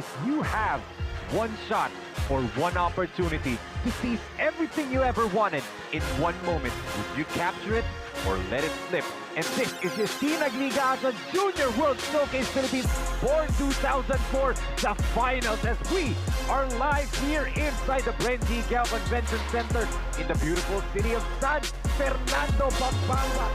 if you have one shot or one opportunity to seize everything you ever wanted in one moment, would you capture it or let it slip? And this is your Sinagliga Asia Junior World Showcase Philippines Born 2004, the finals, as we are live here inside the Brenzy Gao Convention Center in the beautiful city of San Fernando, Pampanga.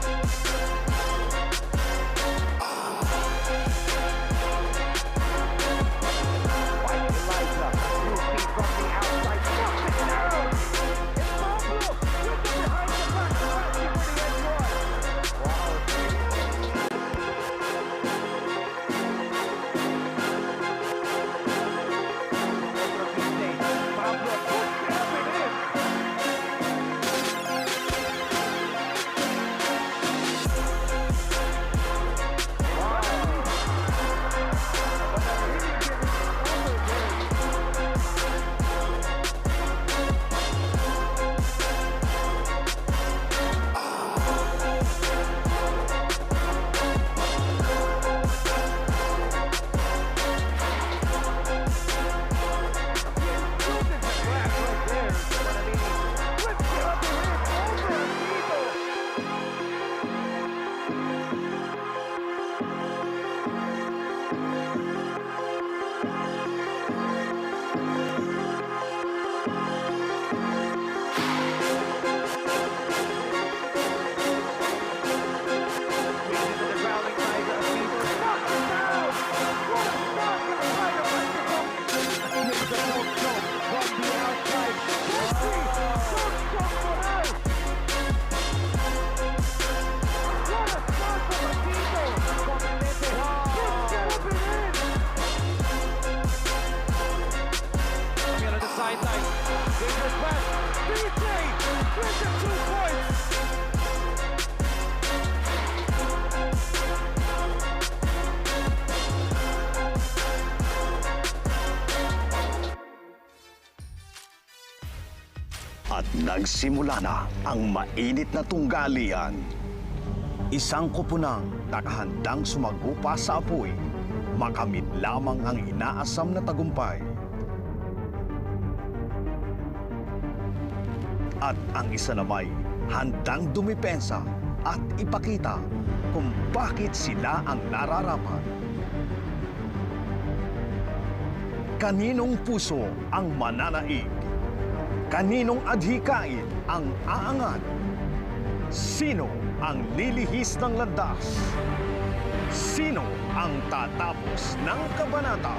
At nagsimula na ang mainit na tunggalian. Isang kupunang nakahandang sumagupa sa apoy, makamit lamang ang inaasam na tagumpay. At ang isa namay handang dumipensa at ipakita kung bakit sila ang nararapat. Kaninong puso ang mananaig? Kaninong adhikain ang aangat? Sino ang lilihis ng landas? Sino ang tatapos ng kabanata?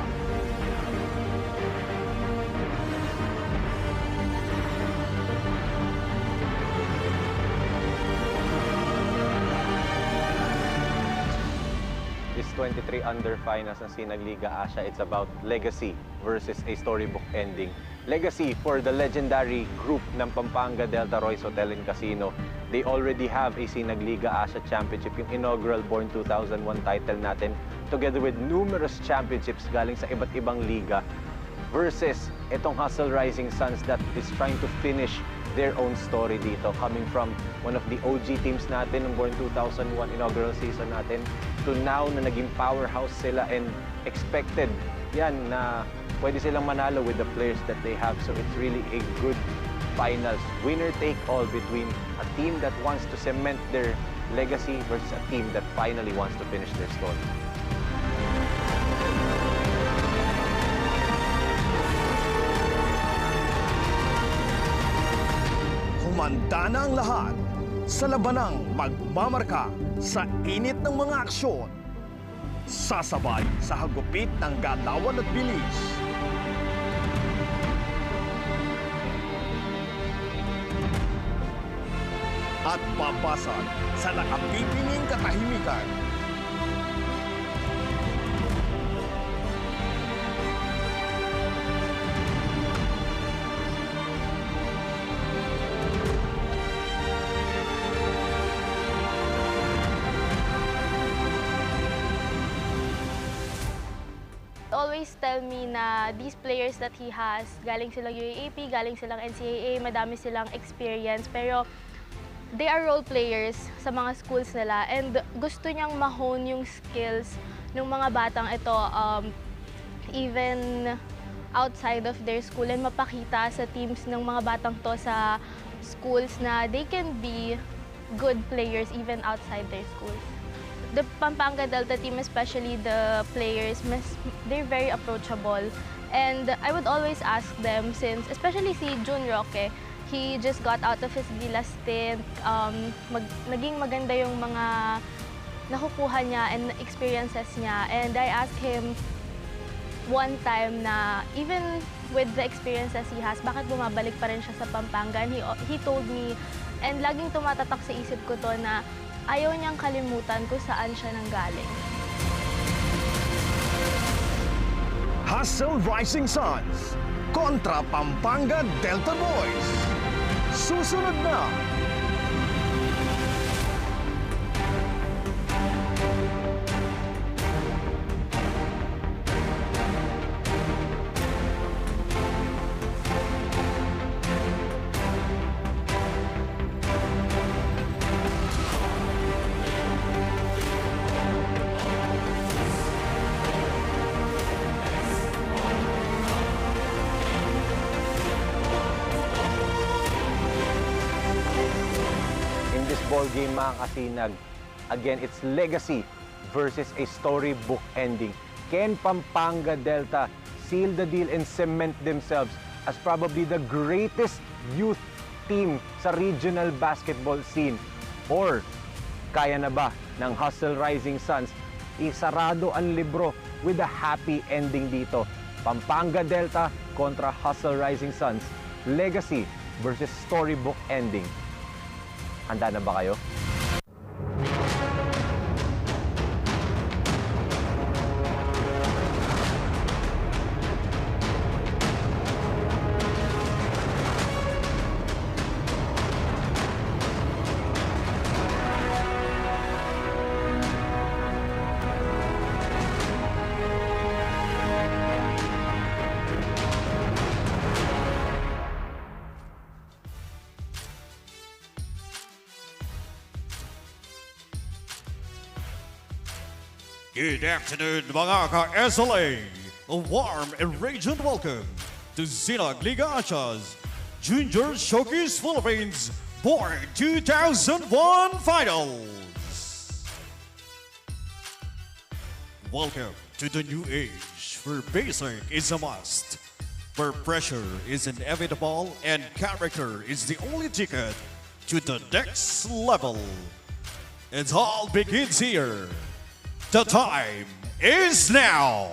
This 23 under finals ng Sinagliga Asia, it's about legacy versus a storybook ending. Legacy for the legendary group ng Pampanga Delta Royce Hotel and Casino. They already have a Sinagliga Asia Championship, yung inaugural Born 2001 title natin, together with numerous championships galing sa iba't ibang liga, versus itong Hustle Rising Suns that is trying to finish their own story dito, coming from one of the OG teams natin ng Born 2001 inaugural season natin to now na naging powerhouse sila and expected yan na pwede silang manalo with the players that they have. So it's really a good finals, winner take all between a team that wants to cement their legacy versus a team that finally wants to finish their story. Humanda na ang lahat sa labanang magmamarka sa init ng mga aksyon. Sasabay sa hagupit ng galawan at bilis. At papasag sa nakapipining katahimikan. Always tell me na these players that he has, galing silang UAAP, galing silang NCAA, madami silang experience, pero they are role players sa mga schools nila and gusto niyang ma-hone yung skills ng mga batang ito even outside of their school and mapakita sa teams ng mga batang to sa schools na they can be good players even outside their schools. The Pampanga Delta team, especially the players, they're very approachable. And I would always ask them, since especially si Jun Roque, he just got out of his Gilas stint, naging maganda yung mga nakukuha niya and experiences niya. And I asked him one time na even with the experiences he has, bakit bumabalik pa rin siya sa Pampanga? And he told me, and laging tumatatak sa isip ko to, na ayaw niyang kalimutan kung saan siya nanggaling. Hustle Rising Suns kontra Pampanga Delta Boys. Susunod na! Ball game, mga kasinag. Again, it's legacy versus a storybook ending. Can Pampanga Delta seal the deal and cement themselves as probably the greatest youth team sa regional basketball scene? Or kaya na ba ng Hustle Rising Suns isarado ang libro with a happy ending dito? Pampanga Delta kontra Hustle Rising Suns. Legacy versus storybook ending. Handa na ba kayo? Good afternoon, mga ka-SLA. A warm and radiant welcome to Sinag Liga Achas Junior Showcase Philippines Board 2001 Finals. Welcome to the new age where basic is a must, where pressure is inevitable and character is the only ticket to the next level. It all begins here. The time is now.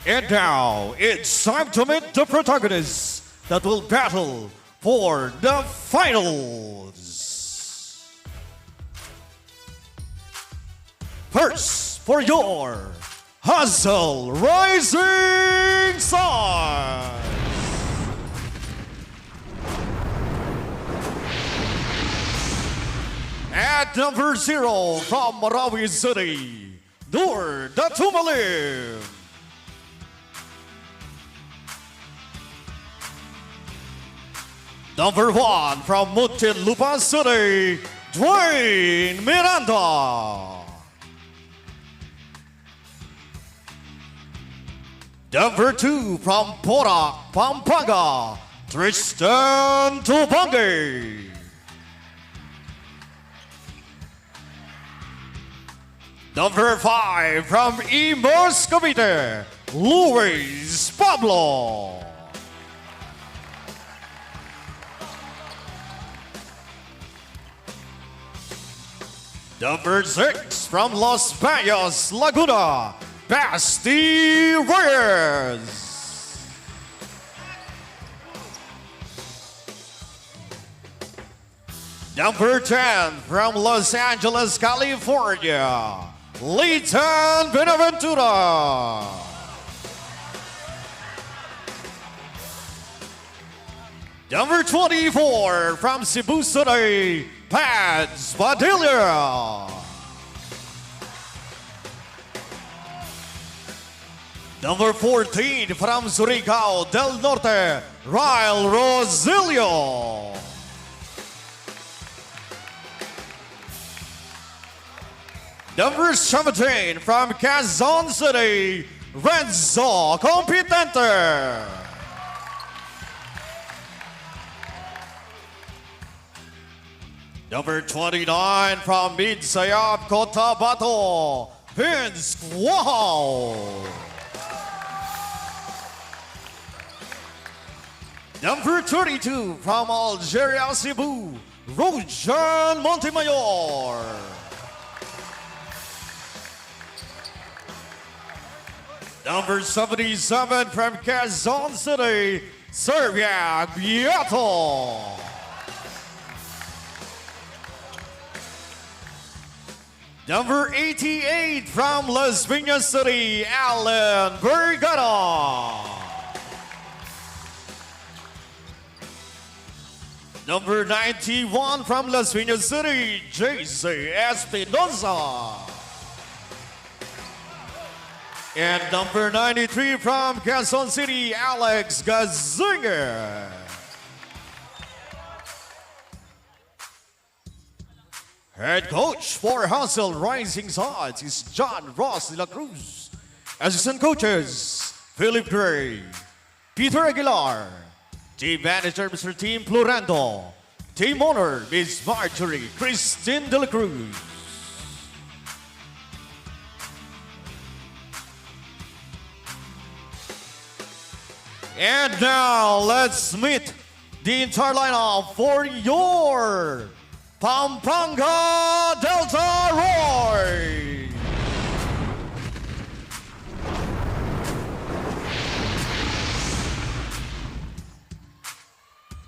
And now, it's time to meet the protagonists that will battle for the finals. First, for your Hustle Rising Suns. At number 0 from Marawi City, Nur Datumalim. Number 1 from Muntinlupa City, Dwayne Miranda. Number 2 from Porac, Pampanga, Tristan Tubange. Number 5 from Imus Cavite, Luis Pablo. Number 6 from Los Baños, Laguna, Basti Reyes. Number 10 from Los Angeles, California, Leighton Benaventura. Number 24 from Cebu City, Pads Padilla. Number 14 from Surigao del Norte, Ryle Rosilio. Number 17 from Quezon City, Renzo Competente. Number 29 from Midsayap, Cotabato, Vince Wow. Number 32 from Algeria, Cebu, Rojan Montemayor. Number 77 from Quezon City, Serbia Beato. Number 88 from Las Piñas City, Alan Vergara. Number 91 from Las Piñas City, JC Espinosa. And number 93 from Quezon City, Alex Gazinger. Head coach for Hassel Rising Suns is John Ross de la Cruz. Assistant coaches, Philip Gray, Peter Aguilar. Team manager, Mr. Team Plurando. Team owner, Ms. Marjorie Christine de la Cruz. And now, let's meet the entire lineup for your Pampanga Delta Roy.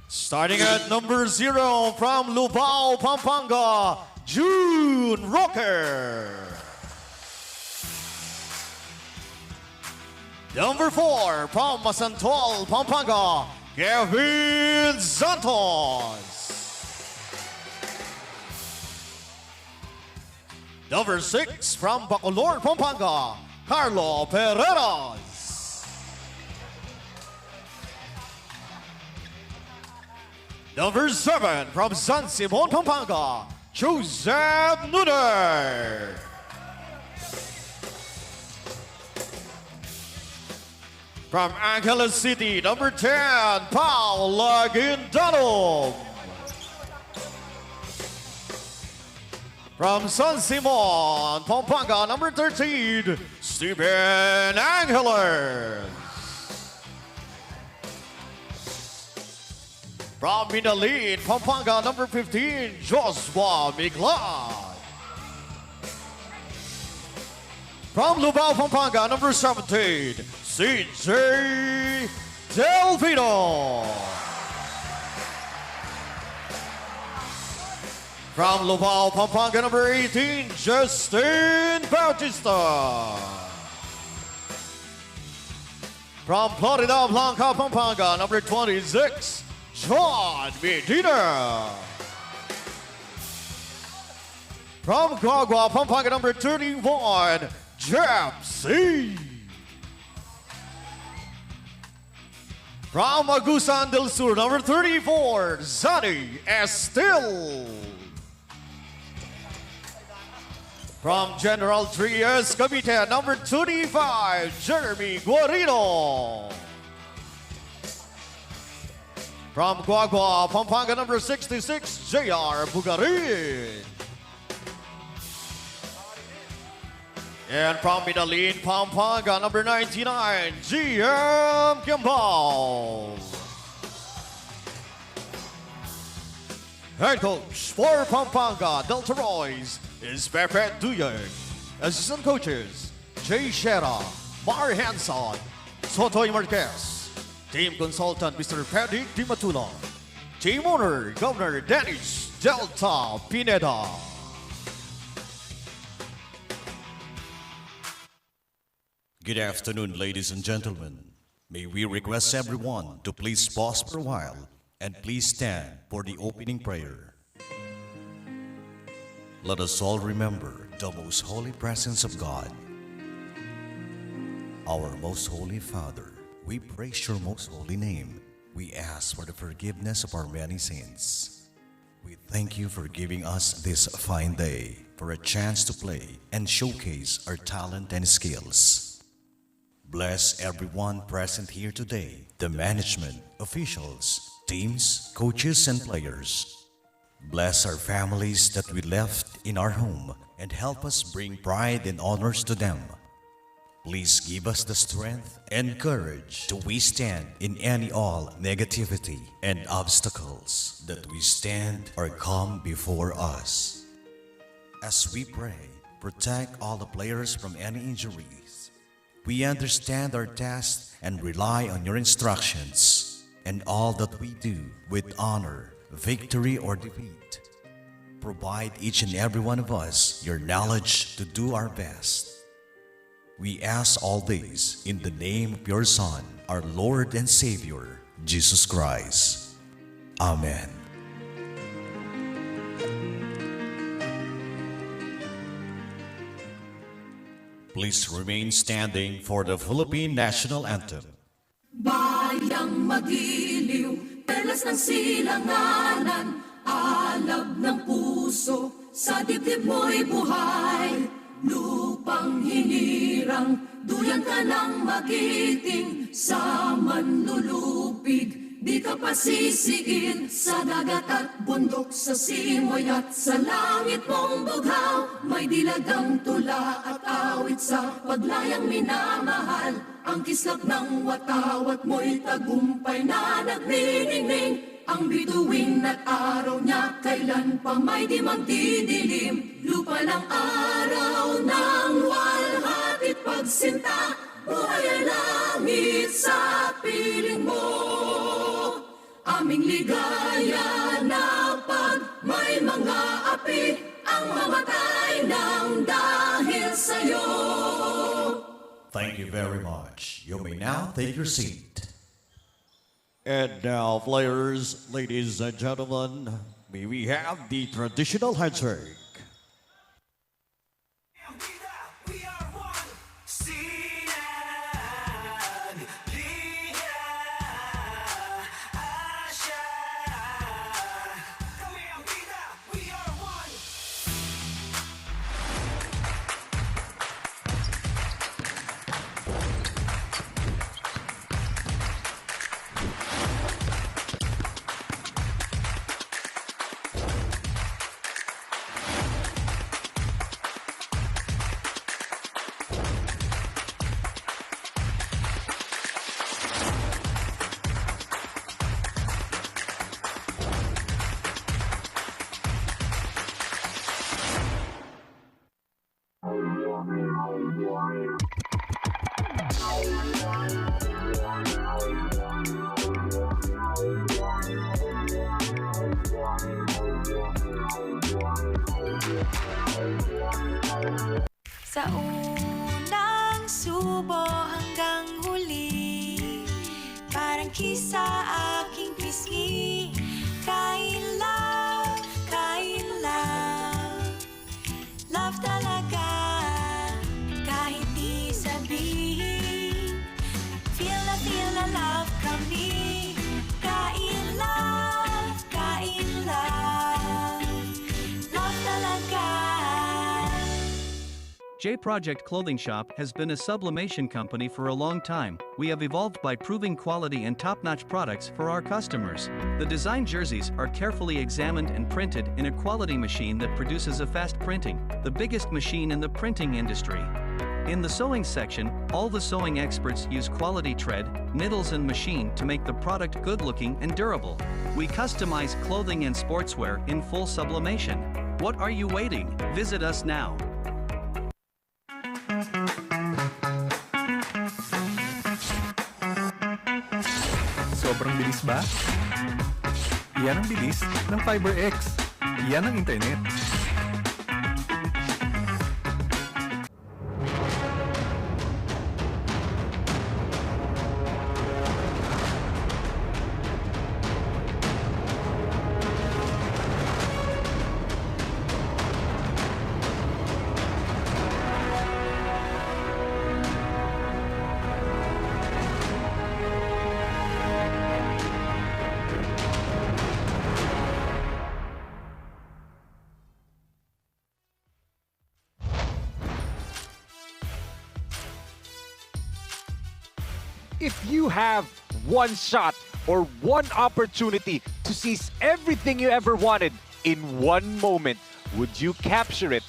Starting at number 0 from Lubao, Pampanga, June Rocker. Number 4 from Masantol, Pampanga, Kevin Santos. Number 6 from Bacolor, Pampanga, Carlo Pereras. Number 7 from San Simon, Pampanga, Joseph Nutter. From Angeles City, number 10, Paula Guindano. From San Simon, Pampanga, number 13, Steven Angeles. From Minalin, Pampanga, number 15, Joshua Miglad. From Lubao, Pampanga, number 17, CJ Delvino. From Lubao, Pampanga, number 18, Justin Bautista. From Florida Blanca, Pampanga, number 26, John Medina. From Guagua, Pampanga, number 31, Jeff C. From Agusan del Sur, number 34, Zani Estil. From General Trias, Cavite, number 25, Jeremy Guarino. From Guagua, Pampanga, number 66, J.R. Bugarin. And from Minalin, Pampanga, number 99, GM Kimball. Head coach for Pampanga Delta Roys is Pepe Duyang. Assistant coaches, Jay Shera, Mar Hanson, Sotoy Marquez. Team consultant, Mr. Paddy Dimatula. Team owner, Governor Dennis Delta Pineda. Good afternoon, ladies and gentlemen. May we request everyone to please pause for a while and please stand for the opening prayer. Let us all remember the most holy presence of God. Our most holy Father, we praise your most holy name. We ask for the forgiveness of our many sins. We thank you for giving us this fine day. for a chance to play and showcase our talent and skills. Bless everyone present here today, the management, officials, teams, coaches, and players. Bless our families that we left in our home and help us bring pride and honors to them. Please give us the strength and courage to withstand in any all negativity and obstacles that we stand or come before us. As we pray, protect all the players from any injuries. We understand our task and rely on your instructions, and all that we do with honor, victory or defeat. Provide each and every one of us your knowledge to do our best. We ask all this in the name of your Son, our Lord and Savior, Jesus Christ. Amen. Please remain standing for the Philippine National Anthem. Bayang magiliw, perlas ng silanganan, alab ng puso, sa dibdib mo'y buhay. Lupang hinirang, duyan ka ng magiting, sa manlulupig, di ka pasisiin. Sa dagat at bundok, sa simoy at sa langit mong bughaw, may dilagang tula at awit sa paglayang minamahal. Ang kislap ng watawat mo'y tagumpay na nagniningning. Ang bituin at araw niya kailan pa may di magdidilim. Lupa ng araw ng walhatit pagsinta, buhay ay langit sa piling mo. Aming ligaya na pag may mga api, ang mamatay ng dahil sa'yo. Thank you very much. You may now take your seat. And now, players, ladies and gentlemen, may we have the traditional handshake. Sa unang subo hanggang huli, parang kisa aking pisngi. Kain love, love talaga, kahit di sabihin. Feel na love kami. Kain love, love talaga. J Project Clothing Shop has been a sublimation company for a long time. We have evolved by proving quality and top-notch products for our customers. The design jerseys are carefully examined and printed in a quality machine that produces a fast printing, the biggest machine in the printing industry. In the sewing section, all the sewing experts use quality thread, needles and machine to make the product good-looking and durable. We customize clothing and sportswear in full sublimation. What are you waiting? Visit us now. Sobrang bilis ba? Iyan ang bilis ng FiberX. Iyan ang internet. If you have one shot or one opportunity to seize everything you ever wanted in one moment, would you capture it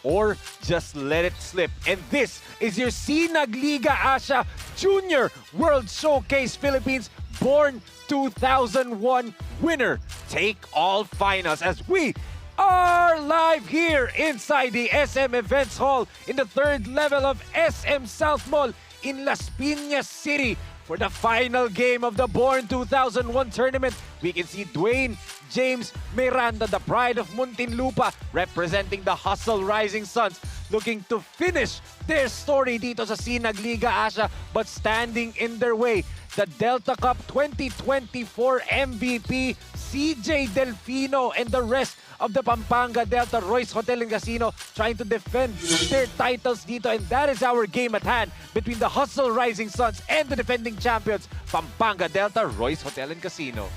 or just let it slip? And this is your Sinag Liga Asia Junior World Showcase Philippines Born 2001 winner take all finals as we are live here inside the SM Events Hall in the third level of SM South Mall in Las Piñas City for the final game of the Born 2001 tournament. We can see Dwayne James Miranda, the pride of Muntinlupa, representing the Hustle Rising Suns, looking to finish their story dito sa Sinag Liga Asia, but standing in their way, the Delta Cup 2024 MVP, CJ Delfino, and the rest of the Pampanga Delta Royce Hotel and Casino trying to defend their titles dito. And that is our game at hand between the Hustle Rising Suns and the defending champions, Pampanga Delta Royce Hotel and Casino.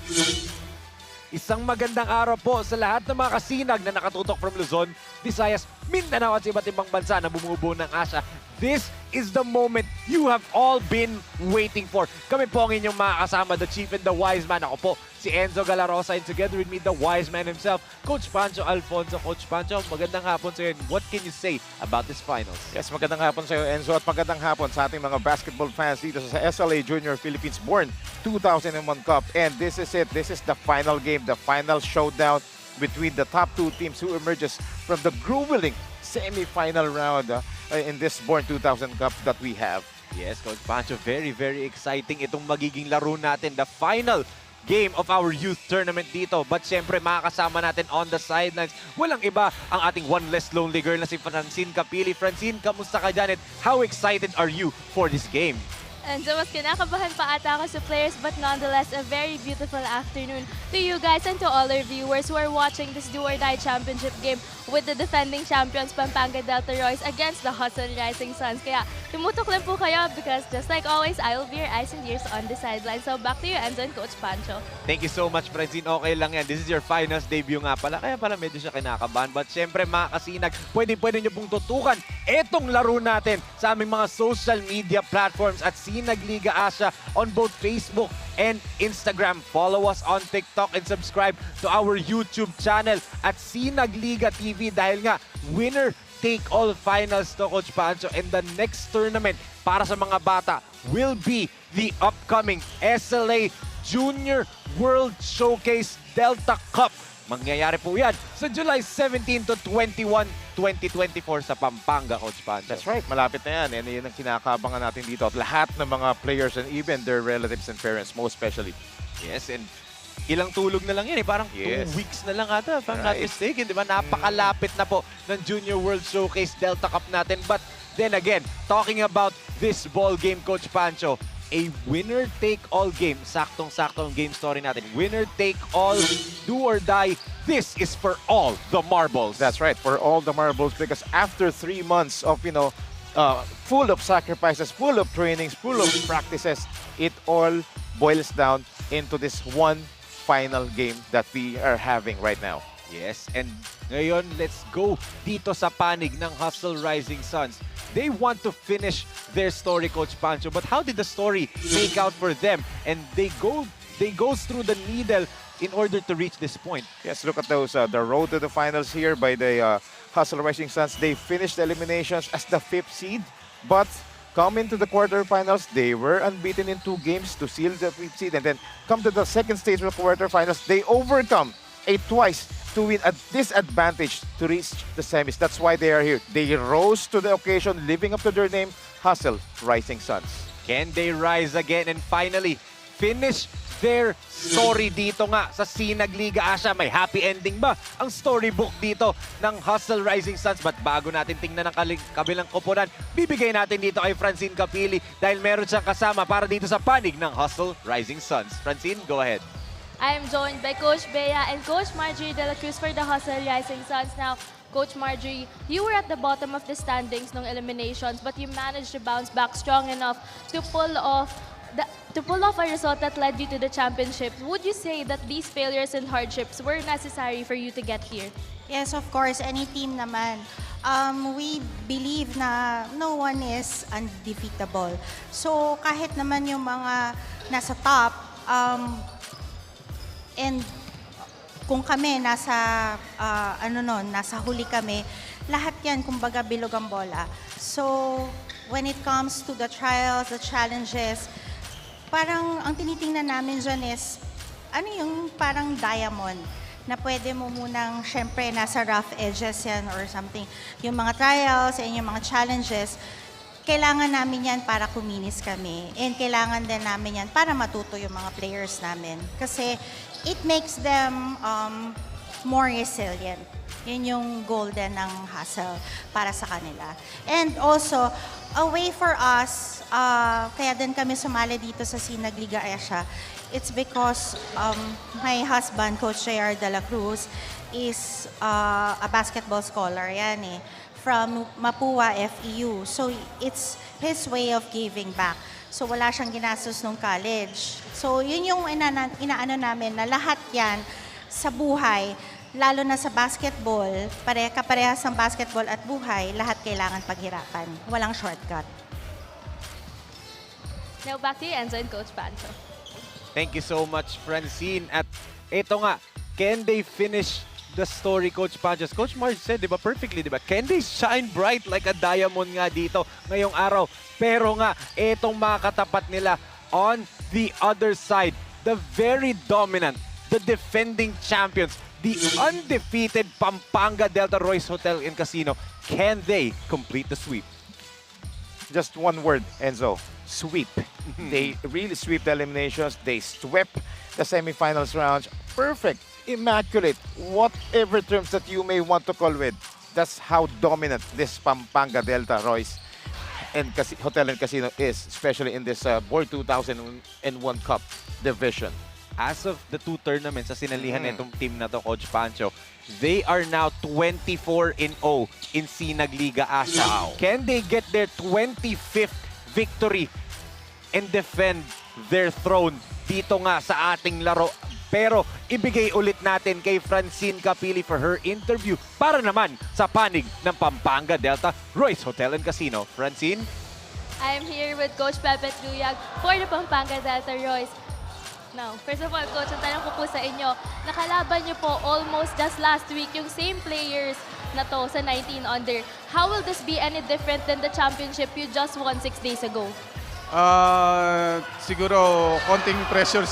Isang magandang araw po sa lahat ng mga kasinag na nakatutok from Luzon, Visayas, Mindanao at sa iba't ibang bansa na bumubuo ng Asia. This is the moment you have all been waiting for. Kami po ang inyong mga kasama, the Chief and the Wise Man. Ako po, si Enzo Galarosa, and together with me, the Wise Man himself, Coach Pancho Alfonso. Coach Pancho, magandang hapon sa iyo. What can you say about this finals? Yes, magandang hapon sa iyo, Enzo, at magandang hapon sa ating mga basketball fans dito sa SLA Junior Philippines Born 2001 Cup. And this is it. This is the final game, the final showdown between the top two teams who emerges from the grueling semi-final round in this Born 2000 Cup that we have. Yes, Coach Pancho, very, very exciting itong magiging laro natin. The final game of our youth tournament dito. But syempre, makakasama natin on the sidelines. Walang iba ang ating one less lonely girl na si Francine Capili. Francine, kamusta ka dyan? And how excited are you for this game? And so mas kinakabahan pa ata ako sa players, but nonetheless, a very beautiful afternoon to you guys and to all our viewers who are watching this Do or Die Championship game with the defending champions Pampanga Delta Royce against the Hustle Rising Suns. Kaya tumutok lang po kayo because just like always, I will be your eyes and ears on the sideline. So back to you, Enzo and Coach Pancho. Thank you so much, Francine. Okay lang yan. This is your finals debut nga pala. Kaya pala medyo siya kinakabahan. But syempre, mga kasinag, pwede nyo pong tutukan etong laro natin sa aming mga social media platforms at Sinag Liga Asia on both Facebook and Instagram. Follow us on TikTok and subscribe to our YouTube channel at Sinag Liga TV dahil nga winner take all finals to, Coach Pancho, and the next tournament para sa mga bata will be the upcoming SLA Junior World Showcase Delta Cup. Mangyayari po yan sa July 17 to 21, 2024 sa Pampanga, Coach Pancho. That's right, malapit na yan. And yun ang kinakabangan natin dito. At lahat ng mga players and even their relatives and parents, most especially. Yes, and ilang tulog na lang yan eh. Parang 2 weeks na lang ata, if I'm not mistaken. Di ba? Napakalapit na po ng Junior World Showcase Delta Cup natin. But then again, talking about this ball game, Coach Pancho, a winner-take-all game. Saktong-sakto ang game story natin. Winner-take-all, do or die. This is for all the marbles. That's right, for all the marbles, because after 3 months of, full of sacrifices, full of trainings, full of practices, it all boils down into this one final game that we are having right now. Yes, and ngayon, let's go dito sa panig ng Hustle Rising Suns. They want to finish their story, Coach Pancho, but how did the story make out for them? And they go through the needle in order to reach this point. Yes, look at those, the road to the finals here by the Hustle Rising Suns. They finished the eliminations as the 5th seed, but come into the quarterfinals, they were unbeaten in 2 games to seal the 5th seed, and then come to the second stage of the quarterfinals, they overcome a twice to win a disadvantage to reach the semis. That's why they are here. They rose to the occasion, living up to their name, Hustle Rising Suns. Can they rise again and finally finish their story dito nga sa Sinag Liga Asia? May happy ending ba ang storybook dito ng Hustle Rising Suns? But bago natin tingnan ang kabilang koponan, bibigay natin dito kay Francine Capili dahil meron siyang kasama para dito sa panig ng Hustle Rising Suns. Francine, go ahead. I am joined by Coach Bea and Coach Marjorie De La Cruz for the Hustle Rising Suns. Now, Coach Marjorie, you were at the bottom of the standings ng eliminations, but you managed to bounce back strong enough to pull off a result that led you to the championship. Would you say that these failures and hardships were necessary for you to get here? Yes, of course. Any team naman we believe na no one is undefeatable. So kahit naman yung mga nasa top, and kung kami nasa nasa huli kami, lahat yan kumbaga bilog ang bola. So when it comes to the trials, the challenges, parang ang tinitingnan namin dyan is ano yung parang diamond na pwede mo munang, syempre, nasa rough edges yan or something. Yung mga trials and yung mga challenges, kailangan namin yan para kuminis kami. And kailangan din namin yan para matuto yung mga players namin. Kasi it makes them more resilient. Yun yung goal din ng hustle para sa kanila. And also, a way for us, kaya din kami sumali dito sa Sinag Liga Asia, it's because my husband, Coach J.R. De La Cruz, is a basketball scholar yan from Mapua FEU. So it's his way of giving back. So wala siyang ginastos nung college. So yun yung inaano namin na lahat yan sa buhay, lalo na sa basketball, kaparehas ng basketball at buhay, lahat kailangan paghirapan. Walang shortcut. Now back to you, Enzo and Coach Pancho. Thank you so much, Francine. At ito nga, can they finish the story, Coach Pancho? As Coach Marge said, di ba, perfectly, di ba? Can they shine bright like a diamond nga dito ngayong araw? Pero nga, itong mga katapat nila on the other side, the very dominant, the defending champions, the undefeated Pampanga Delta Royce Hotel and Casino, can they complete the sweep? Just one word, Enzo. Sweep. They really sweep the eliminations. They swept the semifinals round. Perfect. Immaculate. Whatever terms that you may want to call with. That's how dominant this Pampanga Delta Royce and Hotel and Casino is, especially in this Board 2001 Cup division. As of the two tournaments sa sinalihan nitong team na to, Coach Pancho, they are now 24-0 in Sinag Liga Asia. Wow. Can they get their 25th victory and defend their throne dito nga sa ating laro? Pero ibigay ulit natin kay Francine Capili for her interview para naman sa panig ng Pampanga Delta Royce Hotel and Casino. Francine? I am here with Coach Pepe Duyag for the Pampanga Delta Royce. Now, first of all, Coach, ang tanong ko po sa inyo, nakalaban niyo po almost just last week yung same players na to sa 19 under. How will this be any different than the championship you just won 6 days ago? Siguro konting pressure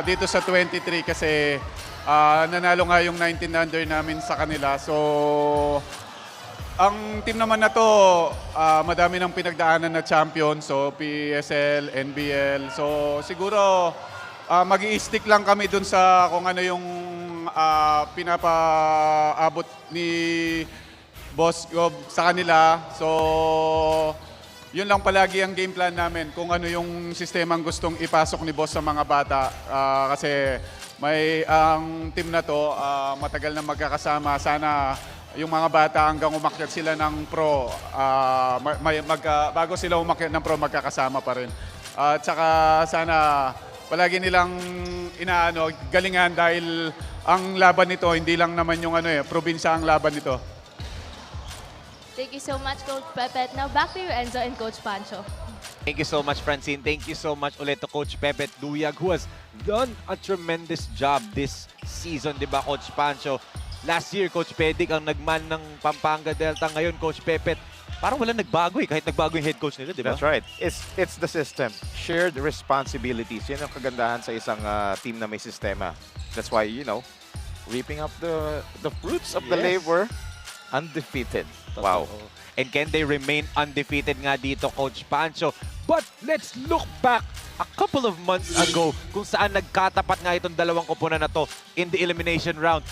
dito sa 23 kasi nanalo nga yung 19 under namin sa kanila. So ang team naman na to, madami ng pinagdaanan na champion. So PSL, NBL. So siguro mag-i-stick lang kami dun sa kung ano yung pinapaabot ni Boss Gob sa kanila. So yun lang palagi ang game plan namin, kung ano yung sistemang gustong ipasok ni Boss sa mga bata. Kasi ang team na to, matagal na magkakasama. Sana yung mga bata hanggang umakyat sila ng pro, bago sila umakyat ng pro, magkakasama pa rin. At saka sana palagi nilang galingan dahil ang laban nito, hindi lang naman yung probinsya ang laban nito. Thank you so much, Coach Pepe. Now back to you, Enzo and Coach Pancho. Thank you so much, Francine. Thank you so much ulit to Coach Pepe Duyag, who has done a tremendous job this season, di ba, Coach Pancho? Last year, Coach Pedic ang nagman ng Pampanga Delta. Ngayon, Coach Pepe, parang wala nagbago kahit nagbago yung head coach nila, di ba? That's right. It's the system. Shared responsibilities. Yan ang kagandahan sa isang team na may sistema. That's why, reaping up the fruits of the labor, undefeated. Wow. And can they remain undefeated nga dito, Coach Pancho? But let's look back a couple of months ago kung saan nagkatapat nga itong dalawang koponan na to in the elimination round.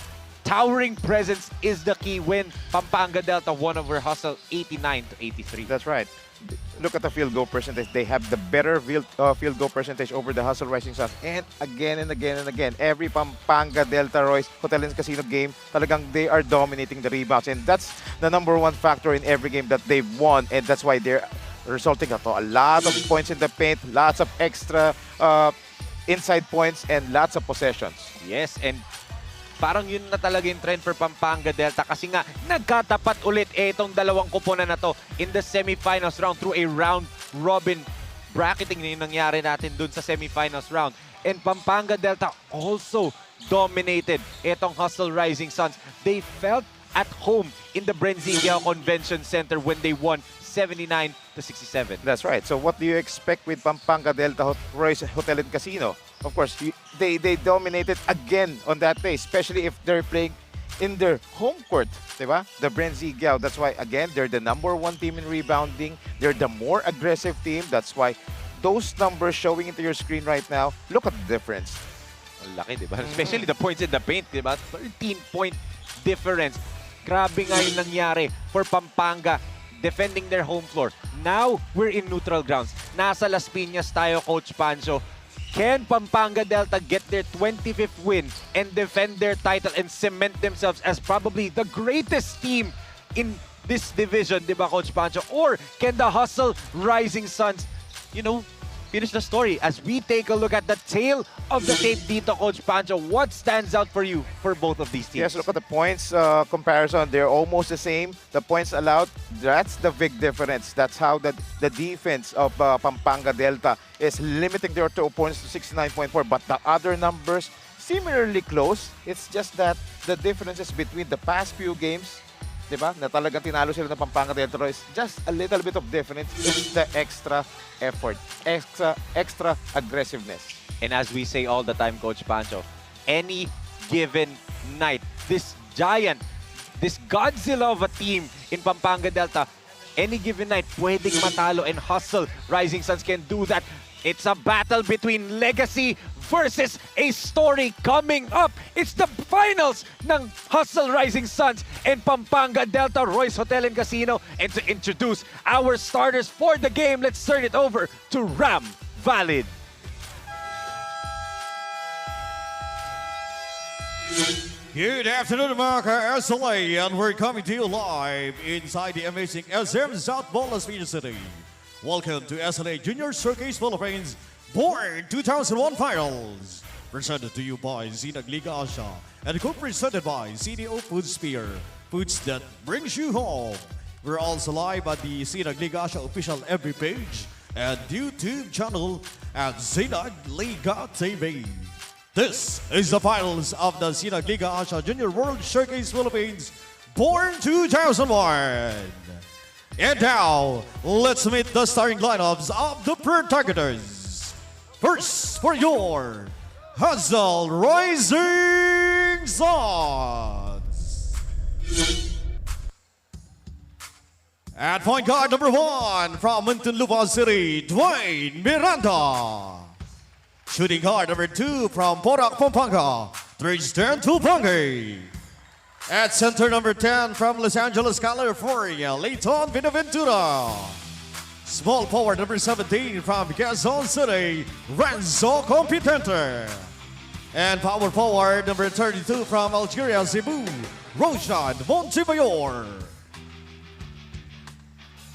Towering presence is the key when Pampanga Delta won over Hustle 89-83. That's right. Look at the field goal percentage. They have the better field goal percentage over the Hustle Rising Suns. And again and again and again, every Pampanga Delta Royce Hotel and Casino game, talagang they are dominating the rebounds. And that's the #1 factor in every game that they've won. And that's why they're resulting to a lot of points in the paint, lots of extra inside points, and lots of possessions. Yes, and parang yun na talaga yung trend for Pampanga Delta kasi nga nagkatapat ulit itong dalawang kuponan na to in the semifinals round through a round robin bracketing na yung nangyari natin dun sa semifinals round. And Pampanga Delta also dominated itong Hustle Rising Suns. They felt at home in the Brenzigao Convention Center when they won 79-67. That's right. So what do you expect with Pampanga Delta Royce Hotel and Casino? Of course, they dominated again on that day, especially if they're playing in their home court, diba? The Brenzigao. That's why, again, they're the #1 team in rebounding. They're the more aggressive team. That's why those numbers showing into your screen right now, look at the difference. Ang laki, diba? Especially the points in the paint, diba? 13-point difference. Grabe nga yung nangyari for Pampanga defending their home floor. Now, we're in neutral grounds. Nasa Las Piñas tayo, Coach Pancho. Can Pampanga Delta get their 25th win and defend their title and cement themselves as probably the greatest team in this division, di ba, Coach Pancho? Or can the Hustle Rising Suns, finish the story as we take a look at the tail of the tape dito, Coach Pancho? What stands out for you for both of these teams? Yes, look at the points comparison. They're almost the same. The points allowed, that's the big difference. That's how the defense of Pampanga Delta is limiting their two opponents to 69.4. But the other numbers, similarly close. It's just that the differences between the past few games, diba, na talagang tinalo sila ng Pampanga Delta is just a little bit of difference. It's the extra effort, extra aggressiveness. And as we say all the time, Coach Pancho, any given night, this giant, this Godzilla of a team in Pampanga Delta, any given night, pwedeng matalo, and Hustle Rising Suns can do that. It's a battle between legacy versus a story coming up. It's the finals ng Hustle Rising Suns and Pampanga Delta Royce Hotel and Casino. And to introduce our starters for the game, let's turn it over to Ram Valid. Good afternoon, America, SLA, and we're coming to you live inside the amazing SM South Ball, Las Piñas City. Welcome to SLA Junior Showcase Philippines Born 2001 Finals. Presented to you by Zinag Liga Asia and co-presented by CDO Food Spear, foods that brings you home. We're also live at the Zinag Liga Asia official FB page and YouTube channel at Zinag Liga TV. This is the finals of the Zinag Liga Asia Junior World Showcase Philippines Born 2001. And now, let's meet the starting lineups of the protagonists. First, for your Hustle Rising Suns. At point guard number 1 from Muntinlupa City, Dwayne Miranda. Shooting guard number 2 from Porac, Pampanga, Tristan Tupangi. At center number 10 from Los Angeles, California, Leighton Benaventura. Small forward number 17 from Quezon City, Renzo Competente. And power forward number 32 from Algeria, Cebu, Roshan Montemayor.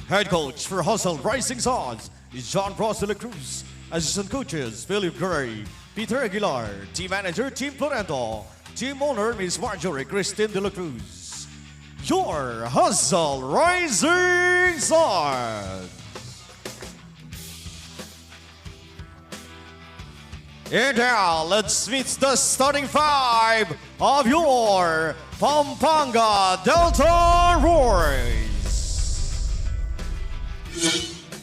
Head coach for Hustle Rising Suns is John Bros de la Cruz. Assistant coaches, Philip Gray, Peter Aguilar. Team manager, Team Florento. Team owner, Miss Marjorie Christine de la Cruz. Your Hustle Rising Suns. And now, let's meet the starting 5 of your Pampanga Delta Royce.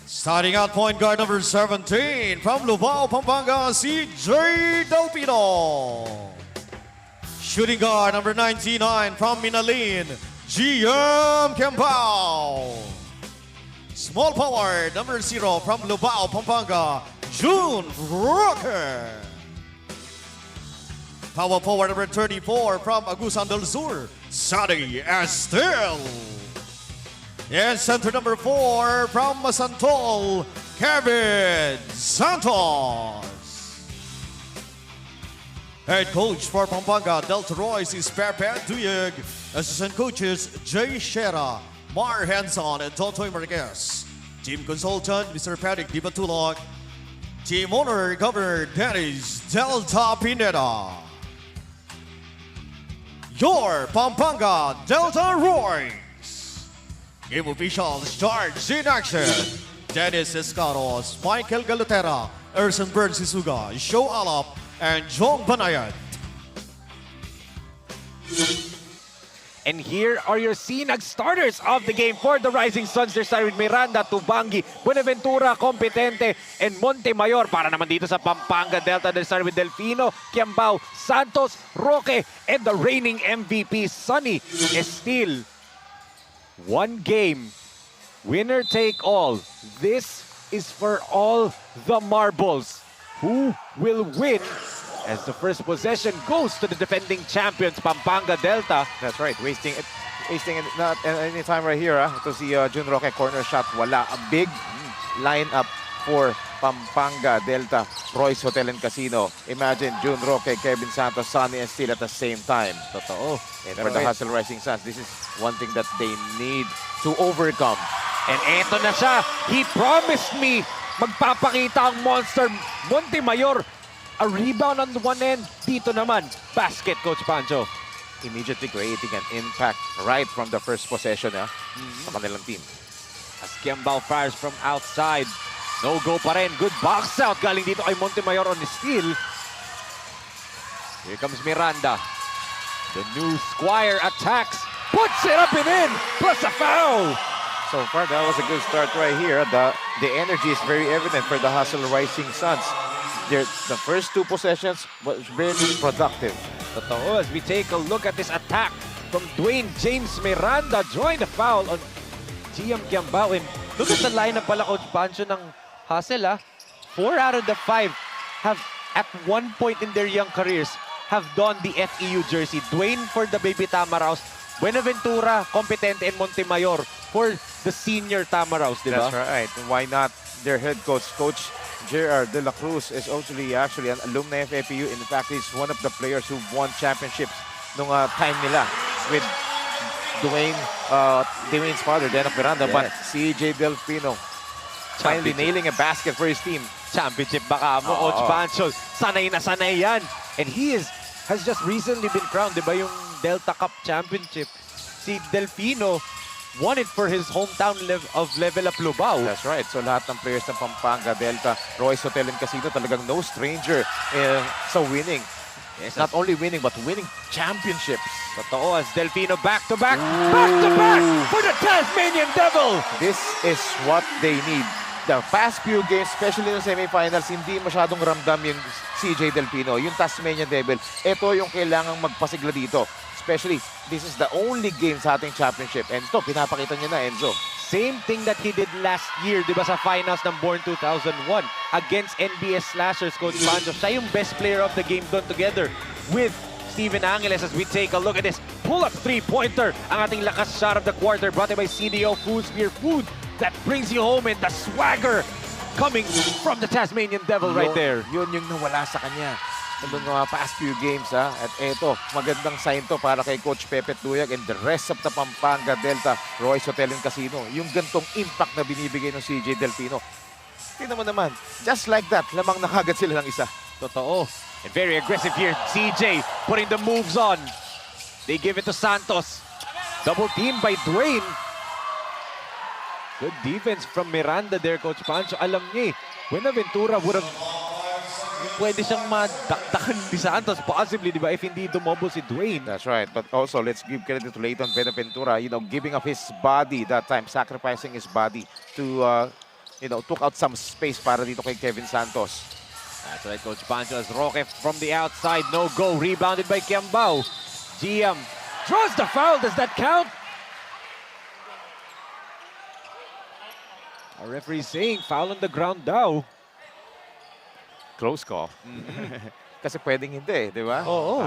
Starting at point guard number 17 from Lubao, Pampanga, CJ Delpino. Shooting guard number 99 from Minalin, GM Campao. Small forward number 0 from Lubao, Pampanga, June Rocker. Power forward number 34 from Agusan del Sur, Sadi Estel. And center number 4 from Masantol, Kevin Santos. Head coach for Pampanga Delta Royce is Pepe Duyeg. Assistant coaches Jay Shera, Mar Hanson, and Totoy Marquez. Team consultant Mr. Patrick Dibatulog. Team owner Governor Dennis Delta Pineda. your Pampanga Delta Royals. Game officials starts in action. Dennis Escaros, Michael Galutera, Erson Bird Sisuga, Joe Alap, and Jong Banayad. And here are your Sinag starters of the game for the Rising Suns. They're starting with Miranda, Tubangi, Buenaventura, Competente, and Montemayor. Para naman dito sa Pampanga Delta, they're starting with Delfino, Kiambao, Santos, Roque, and the reigning MVP, Sunny Estil. One game, winner take all. This is for all the marbles. Who will win as the first possession goes to the defending champions, Pampanga Delta? That's right, wasting not any time right here. Ito si Jun Roque, corner shot, wala. A big lineup for Pampanga Delta, Royce Hotel and Casino. Imagine Jun Roque, Kevin Santos, Sunny Estil at the same time. Totoo. And for the Hustle Rising Suns, this is one thing that they need to overcome. And eto na siya. He promised me magpapakita ang monster Montemayor. A rebound on the one end. Dito naman, basket, Coach Pancho. Immediately creating an impact right from the first possession sa kanilang team. As Kiambao fires from outside. No go pa rin. Good box out. Galing dito kay Montemayor on the steal. Here comes Miranda. The new Squire attacks. Puts it up and in. Plus a foul. So far, that was a good start right here. The energy is very evident for the Hustle Rising Suns. The first two possessions was very productive. Totoo, as we take a look at this attack from Dwayne James Miranda, drawing the foul on GM Kiambao. And look at the lineup pala, Coach Pancho, ng Hustle. 4 out of the 5 have, at one point in their young careers, have donned the FEU jersey. Dwayne for the Baby Tamaraws, Buenaventura, Competente, and Montemayor for the senior Tamaraws, di ba? That's right. And why not their head coach, Coach J.R. De La Cruz, is actually an alumni of FEU. In fact, he's one of the players who won championships nung time nila with Dwayne's father, Dennis Miranda, but CJ Delfino finally nailing a basket for his team. Championship baka mo, Coach Pancho. Sanay na sanay yan. And he has just recently been crowned, di ba, yung Delta Cup Championship. Si Delfino won it for his hometown of Level Up Lubao. That's right. So lahat ng players ng Pampanga Delta, Royce Hotel and Casino, talagang no stranger sa winning. Yes, not only winning, but winning championships. Totoo, as Delfino back-to-back for the Tasmanian Devil. This is what they need. The past few games, especially in the semifinals, hindi masyadong ramdam yung CJ Delfino, yung Tasmanian Devil. Ito yung kailangang magpasigla dito. Especially, this is the only game sa ating championship. And ito, pinapakita niya na, Enzo. Same thing that he did last year, di ba, sa finals ng Born 2001 against NBS Slashers, Coach Pancho. Siya yung best player of the game doon together with Steven Angeles. As we take a look at this pull-up three-pointer, ang ating lakas shot of the quarter brought to you by CDO Food Spear Food that brings you home, and the swagger coming from the Tasmanian Devil right there. Yun yung nawala sa kanya noong mga past few games. At eto, magandang sign to para kay Coach Pepe Tuyag and the rest of the Pampanga Delta, Royce Hotel and Casino. Yung gantong impact na binibigay ng CJ Delfino. Tingnan mo naman, just like that, lamang nakagad sila ng isa. Totoo. And very aggressive here. CJ putting the moves on. They give it to Santos. Double team by Dwayne. Good defense from Miranda there, Coach Pancho. Alam niya Buenaventura would have pwede siyang madakdakan ni Santos possibly, di ba, if hindi dumobo si Dwayne. That's right. But also, let's give credit to Leighton Buenaventura, giving up his body that time, sacrificing his body to, took out some space para dito kay Kevin Santos. That's right, Coach Pancho, as Roque from the outside, no go, rebounded by Kiambao. GM draws the foul. Does that count? Our referee saying foul on the ground daw. Close call. Kasi pwedeng hindi, di ba? Oo.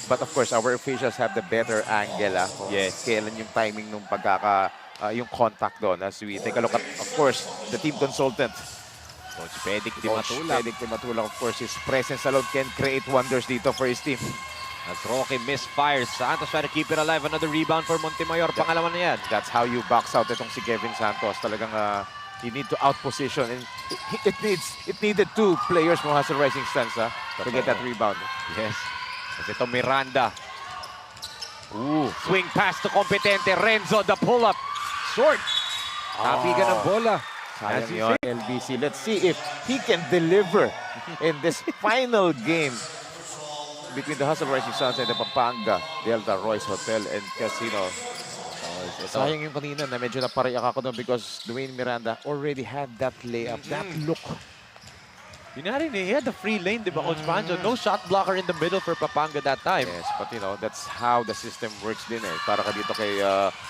But of course, our officials have the better angle. Yes. Kailan yung timing nung yung contact doon. As we take a look at, of course, the team consultant. Coach Pedic Dimatulak, of course, his presence alone can create wonders dito for his team. As Roque misfires, Santos try to keep it alive. Another rebound for Montemayor. Pangalaman na yan. That's how you box out itong si Kevin Santos. Talagang you need to outposition. And it needed two players from Hustle Rising Suns to get that rebound. Yes. Kasi ito Miranda. Swing pass to Competente. Renzo, the pull-up. Short. Kapigan ng bola. As Sayang you yun, say. LBC. Let's see if he can deliver in this final game between the Hustle Rising Suns and the Pampanga Delta Royce Hotel and Casino. Sayang yung kanina na medyo napariyak ako doon because Dwayne Miranda already had that layup, that look. Yun nga rin eh, he had the free lane, di ba, Coach Pancho? No shot blocker in the middle for Pampanga that time. Yes, but you know, that's how the system works din eh. Para ka dito kay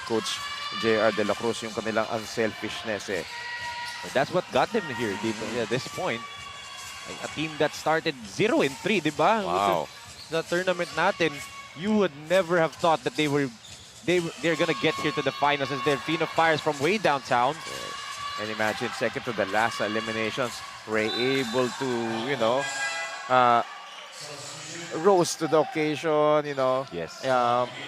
Coach JR De La Cruz, yung kanilang unselfishness eh. But that's what got them here dito at this point. A team that started 0-3, di ba? Wow. The tournament natin, you would never have thought that they're gonna get here to the finals as Delfino Fires from way downtown. And imagine, second to the last eliminations, were able to, you know, rose to the occasion, you know. Yes.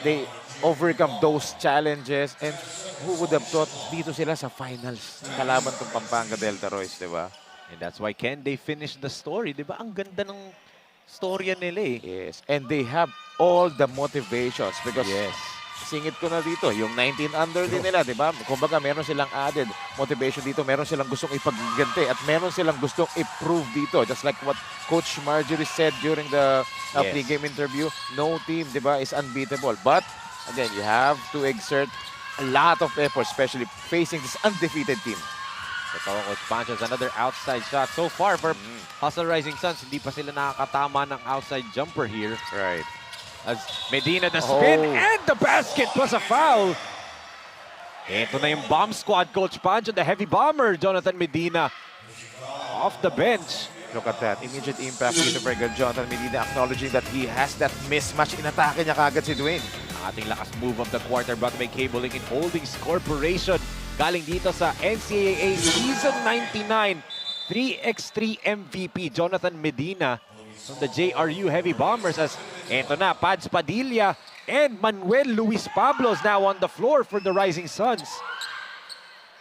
They overcome those challenges. And who would have thought dito sila sa finals kalaban tong Pampanga Delta Royce, di ba? And that's why can they finish the story, di ba? Ang ganda ng storya nila eh. Yes. And they have all the motivations because Yes. singit ko na dito, yung 19 under din nila, di ba? Kumbaga, meron silang added motivation dito, meron silang gustong ipagganti at meron silang gustong i-prove dito. Just like what Coach Marjorie said during the pre-game interview, no team, di ba, is unbeatable. But, again, you have to exert a lot of effort, especially facing this undefeated team. Ito, Coach Pancho's another outside shot. So far for Hustle Rising Suns, hindi pa sila nakakatama ng outside jumper here. Right. As Medina the spin and the basket was a foul. Ito na yung bomb squad, Coach Pancho, the heavy bomber, Jonathan Medina, off the bench. Look at that. Immediate impact dito for Jonathan Medina, acknowledging that he has that mismatch. Inatake niya kagad si Dwayne. Ating lakas move of the quarter brought by Cabling in Holdings Corporation. Galing dito sa NCAA Season 99. 3x3 MVP, Jonathan Medina from the JRU Heavy Bombers as eto na, Pads Padilla and Manuel Luis Pablos now on the floor for the Rising Suns.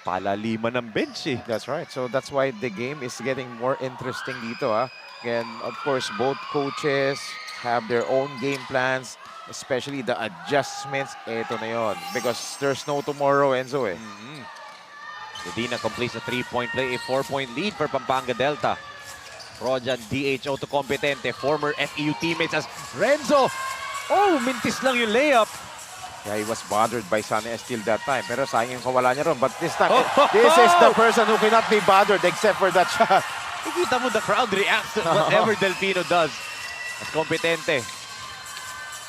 Palaliman ng bench eh. That's right. So that's why the game is getting more interesting dito. And of course, both coaches have their own game plans, especially the adjustments. Ito na yun. Because there's no tomorrow, Enzo eh. Medina completes a 3-point play, a 4-point lead for Pampanga Delta. Rojan DHO to Competente, former FEU teammates as Renzo. Oh, mintis lang yung layup. Yeah, he was bothered by Sonny Estil that time. Pero sayang yung kawala niya ron. But this time, this is the person who cannot be bothered except for that shot. Ikita mo the crowd reacts to whatever Delfino does. As Competente.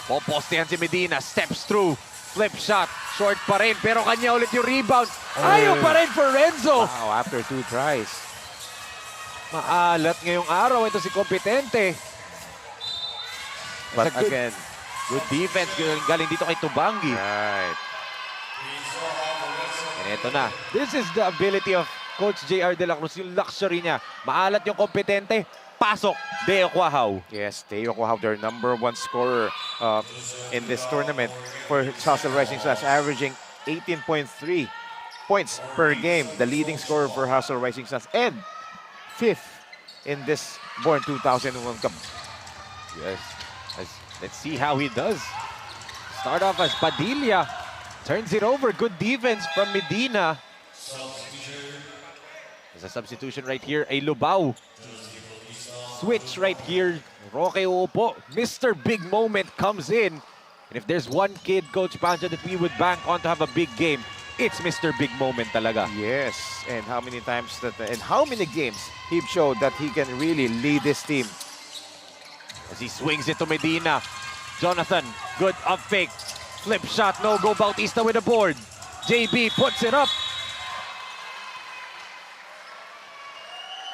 Popostehan si Medina, steps through. Flip shot, short pa rin, pero kanya ulit yung rebound. Ayaw pa rin for Renzo. Wow, after 2 tries. Maalat ngayong araw ito si Competente. But again, good defense galing dito kay Tubangi. right. And ito na. This is the ability of Coach JR De La Cruz, yung luxury niya. Maalat yung Competente, pasok, Deo Quahaw. Yes, Teo Quahaw, their #1 scorer in this tournament for Hustle Rising Suns, averaging 18.3 points per game. The leading scorer for Hustle Rising Suns and 5th in this Born 2001 Cup. Yes. Let's see how he does. Start off as Padilla. Turns it over. Good defense from Medina. There's a substitution right here. A Lubao. Switch right here. Roque Uupo. Mr. Big Moment comes in. And if there's one kid, Coach Pancho, that we would bank on to have a big game, it's Mr. Big Moment talaga. Yes, and how many times and how many games he showed that he can really lead this team. As he swings it to Medina. Jonathan, good up fake. Flip shot, no go. Bautista with the board. JB puts it up.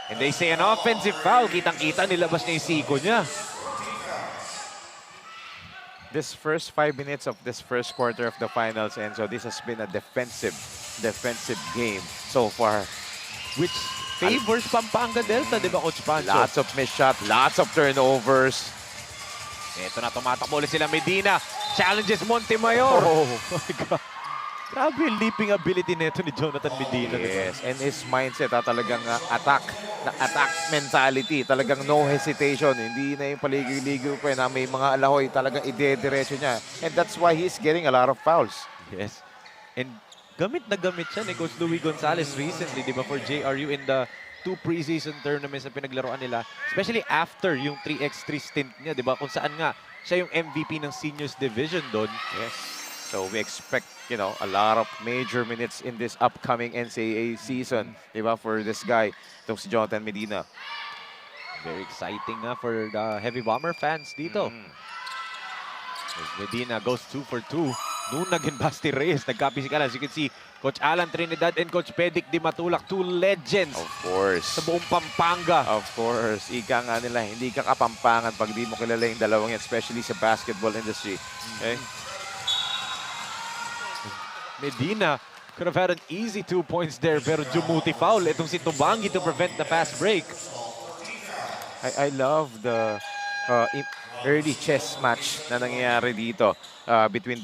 And they say an offensive foul. Kitang-kita, nilabas niya yung siko niya. This first 5 minutes of this first quarter of the finals, and so this has been a defensive game so far. Which favors Pampanga Delta, di ba, Coach Pancho? Lots of missed shots, lots of turnovers. Ito na, tumatakbo ulit sila Medina. Challenges Montemayor. Oh. My God. Grabe yung leaping ability nito ni Jonathan Medina. Yes, and his mindset, talagang attack mentality. Talagang no hesitation. Hindi na yung paligoy-ligoy pa na may mga alahoy. Talagang ide-diretso niya. And that's why he's getting a lot of fouls. Yes. And gamit na gamit siya ni Coach Louie Gonzalez recently, di ba, for JRU in the 2 preseason tournaments na pinaglaruan nila. Especially after yung 3x3 stint niya, di ba? Kung saan nga siya yung MVP ng seniors division doon. Yes. So we expect, a lot of major minutes in this upcoming NCAA season, di ba, for this guy, itong si Jonathan Medina. Very exciting nga for the Heavy Bomber fans dito. As Medina goes 2 for 2. Nunag and Basti Reyes, nagkapisikal. As you can see, Coach Alan Trinidad and Coach Pedic Di Matulak, 2 legends. Of course. Sa buong Pampanga. Of course. Ika nga nila, hindi ka kapampangan pag di mo kilala yung dalawang yan, especially sa basketball industry. Okay? Medina could have had an easy 2 points there, pero Jumuti foul. Itong si Tubangi to prevent the fast break. I love the early chess match na nangyayari dito between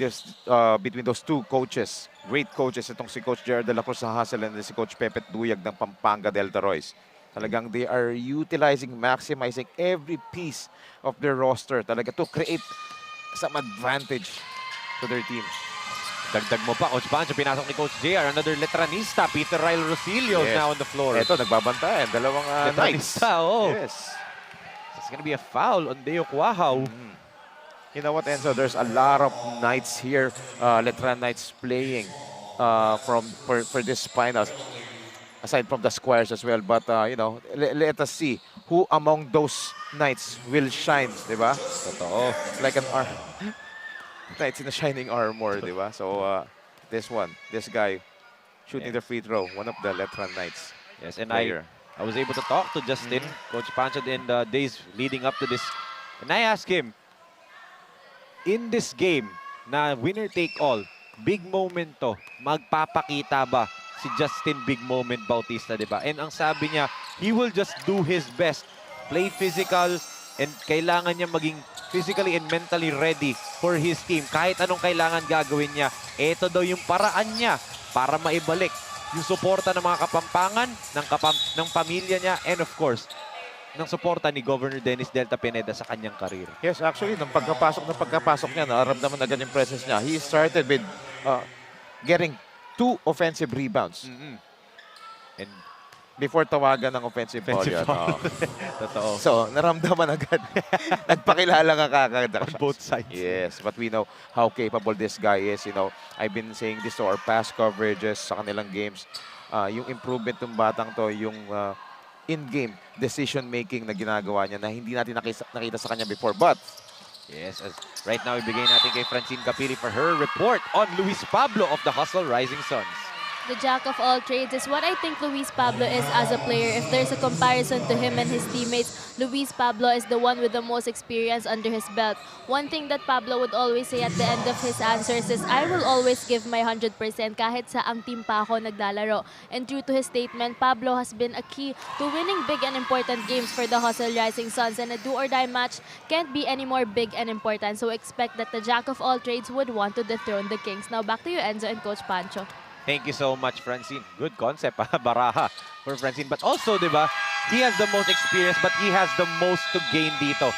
those two coaches. Great coaches. Itong si Coach Gerard de la Cruz sa Hustle and si Coach Pepet Duyag ng Pampanga Delta Royce. Talagang they are utilizing, maximizing every piece of their roster talaga to create some advantage to their team. Dagdag mo pa, Coach Pancho, pinasok ni Coach JR. Another Letranista, Peter Ryle Rosillo is now on the floor. Ito, nagbabantayan. Dalawang Knights. Letranista, oh. Yes. It's gonna be a foul on Deo Cuajao. You know what, Enzo? There's a lot of Knights here. Letran Knights playing for this finals. Aside from the squares as well. But, let us see who among those Knights will shine, di ba? Totoo. Like an Knights in a shining armor, di ba? So, this guy, shooting the free throw, one of the Letran Knights. Yes, and player. I was able to talk to Justin, Coach Pancho, in the days leading up to this. And I asked him, in this game na winner take all, big moment to, magpapakita ba si Justin Big Moment Bautista, di ba? And ang sabi niya, he will just do his best, play physical, and kailangan niya maging physically and mentally ready for his team. Kahit anong kailangan gagawin niya, ito daw yung paraan niya para maibalik yung suporta ng mga Kapampangan, ng pamilya niya, and of course, ng suporta ni Governor Dennis Delta Pineda sa kanyang karir. Yes, actually, nung pagkapasok niya, naramdaman agad yung presence niya. He started with getting 2 offensive rebounds. And before tawagan ng offensive foul yan. Totoo. So, naramdaman agad. Nagpakilala nga kagad. On both sides. Yes, but we know how capable this guy is. I've been saying this to our past coverages sa kanilang games. Yung improvement ng batang to, yung in-game decision-making na ginagawa niya na hindi natin nakita sa kanya before. But, yes, as right now, ibigay natin kay Francine Capili for her report on Luis Pablo of the Hustle Rising Suns. The jack of all trades is what I think Luis Pablo is as a player. If there's a comparison to him and his teammates, Luis Pablo is the one with the most experience under his belt. One thing that Pablo would always say at the end of his answers is, I will always give my 100% kahit sa ang team pa ako naglalaro. And true to his statement, Pablo has been a key to winning big and important games for the Hustle Rising Suns, and a do-or-die match can't be any more big and important. So expect that the jack of all trades would want to dethrone the Kings. Now back to you, Enzo and Coach Pancho. Thank you so much, Francine. Good concept, baraha for Francine. But also, di ba, he has the most experience, but he has the most to gain dito.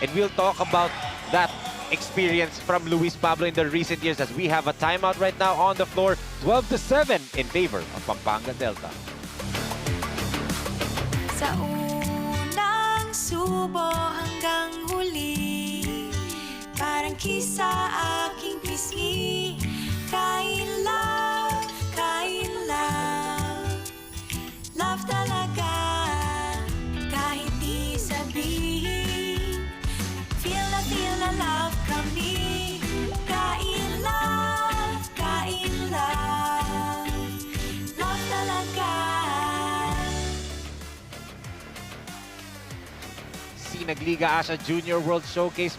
And we'll talk about that experience from Luis Pablo in the recent years as we have a timeout right now on the floor. 12-7 in favor of Pampanga Delta. Sa unang subo hanggang huli, parang kisa aking pisngi. Kain love, love talaga, kahit di sabihin. Feel na love kami. Kain love, love talaga. Sinagliga Asia Junior World Showcase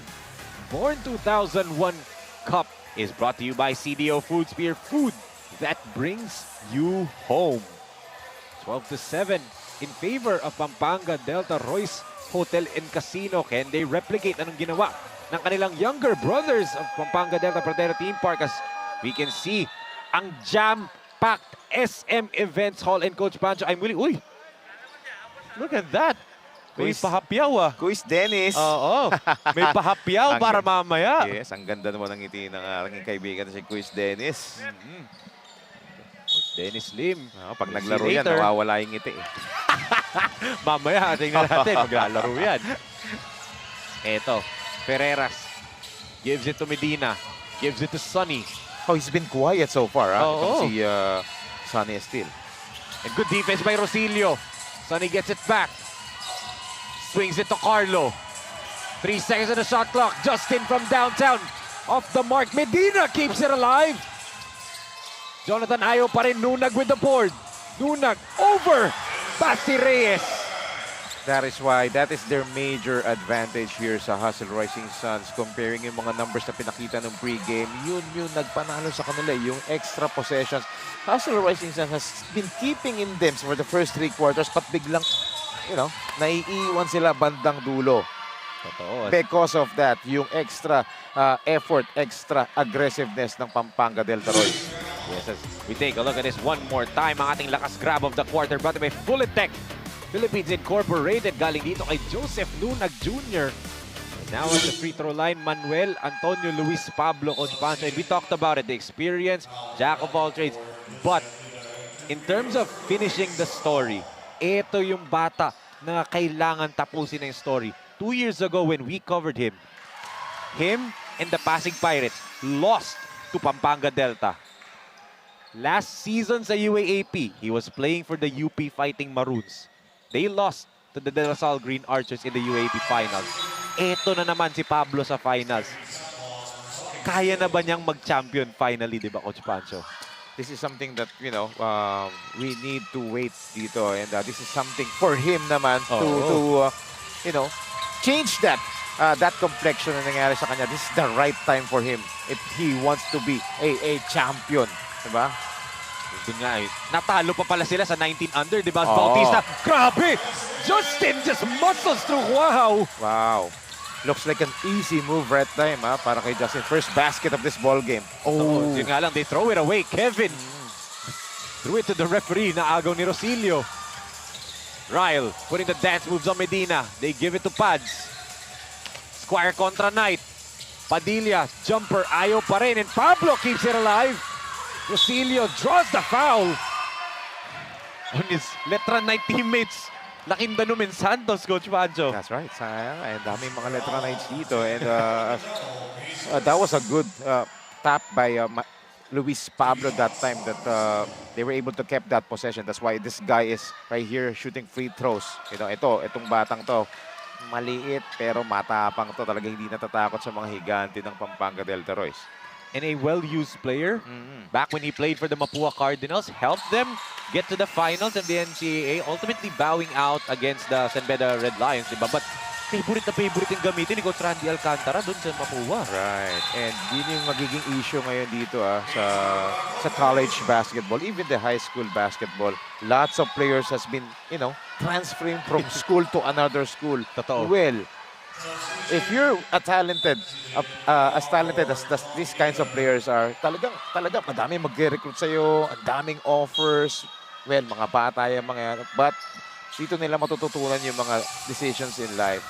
Born 2001 Cup is brought to you by CDO Foods, Beer Food that brings you home. 12-7 in favor of Pampanga Delta Royce Hotel and Casino. Can they replicate anong ginawa ng kanilang younger brothers of Pampanga Delta Pradera Theme Park? As we can see, ang jam-packed SM Events Hall. And Coach Pancho, I'm willing... Uy! Look at that! May Quiz. pahapyaw Quiz Dennis. Oo. May pahapyaw Ang- para mamaya. Yes, ang ganda naman ng ngiti ng aking kaibigan na si Quiz Dennis. Coach Dennis Lim. Pag naglaro yan, Later. nawawala yung ngiti. Mamaya, tingnan natin. Maglalaro yan. Eto, Ferreras. Gives it to Medina. Gives it to Sonny. Oh, he's been quiet so far, ha? Oo. Itong si Sonny Estil. And good defense by Rosilio. Sonny gets it back. Swings it to Carlo. 3 seconds on the shot clock. Justin from downtown. Off the mark. Medina keeps it alive. Jonathan ayaw pa rin. Nunag with the board. Nunag over. Basti Reyes. That is why, that is their major advantage here sa Hustle Rising Suns. Comparing yung mga numbers na pinakita ng pregame, yun yung nagpanalo sa kanila, yung extra possessions. Hustle Rising Suns has been keeping in them for the first 3 quarters, but biglang, naiiwan sila bandang dulo. Totoo. Because of that, yung extra effort, extra aggressiveness ng Pampanga Delta Royce. Yes, as we take a look at this one more time, ang ating lakas grab of the quarter, but may full tech. Philippines Incorporated, galing dito kay Joseph Nunag Jr. And now at the free throw line, Manuel Antonio Luis Pablo, Coach Pancho. And we talked about it, the experience, jack of all trades. But in terms of finishing the story, ito yung bata na kailangan tapusin ng story. 2 years ago when we covered him and the Pasig Pirates lost to Pampanga Delta. Last season sa UAAP, he was playing for the UP Fighting Maroons. They lost to the De La Salle Green Archers in the UAAP Finals. Eto na naman si Pablo sa Finals. Kaya na ba niyang mag-champion finally, di ba, Coach Pancho? This is something that, we need to wait dito. And this is something for him naman to change that complexion na nangyari sa kanya. This is the right time for him if he wants to be a champion. Diba? Yun nga eh. Natalo pa pala sila sa 19 under, di ba? Oo. Bautista, grabe! Justin just muscles through. Wow! Wow. Looks like an easy move right time, para kay Justin. First basket of this ball game. Oh, yun nga lang, they throw it away. Kevin threw it to the referee na agaw ni Rosilio. Ryle putting the dance moves on Medina. They give it to Pads. Squire kontra Knight. Padilla, jumper, ayaw pa rin. And Pablo keeps it alive. Rosilio draws the foul on his Letra Knight teammates. Lakindanumin Santos, Coach Pancho. That's right. Sayang. Daming mga letra nights dito. And that was a good tap by Luis Pablo that time that they were able to keep that possession. That's why this guy is right here shooting free throws. Itong batang to, maliit pero matapang to. Talaga hindi natatakot sa mga higante ng Pampanga Delta Royce. And a well-used player. Back when he played for the Mapua Cardinals, helped them get to the finals of the NCAA, ultimately bowing out against the San Beda Red Lions, diba? But favorite yung gamitin ni Coach Randy Alcantara dun sa Mapua. Right. And yun yung magiging issue ngayon dito sa college basketball, even the high school basketball. Lots of players has been, transferring from school to another school. Totoo. Well, if you're as talented as these kinds of players are, talagang madami mag-recruit sa'yo, ang daming offers. Well, mga bata yung mga yan. But dito nila matututunan yung mga decisions in life.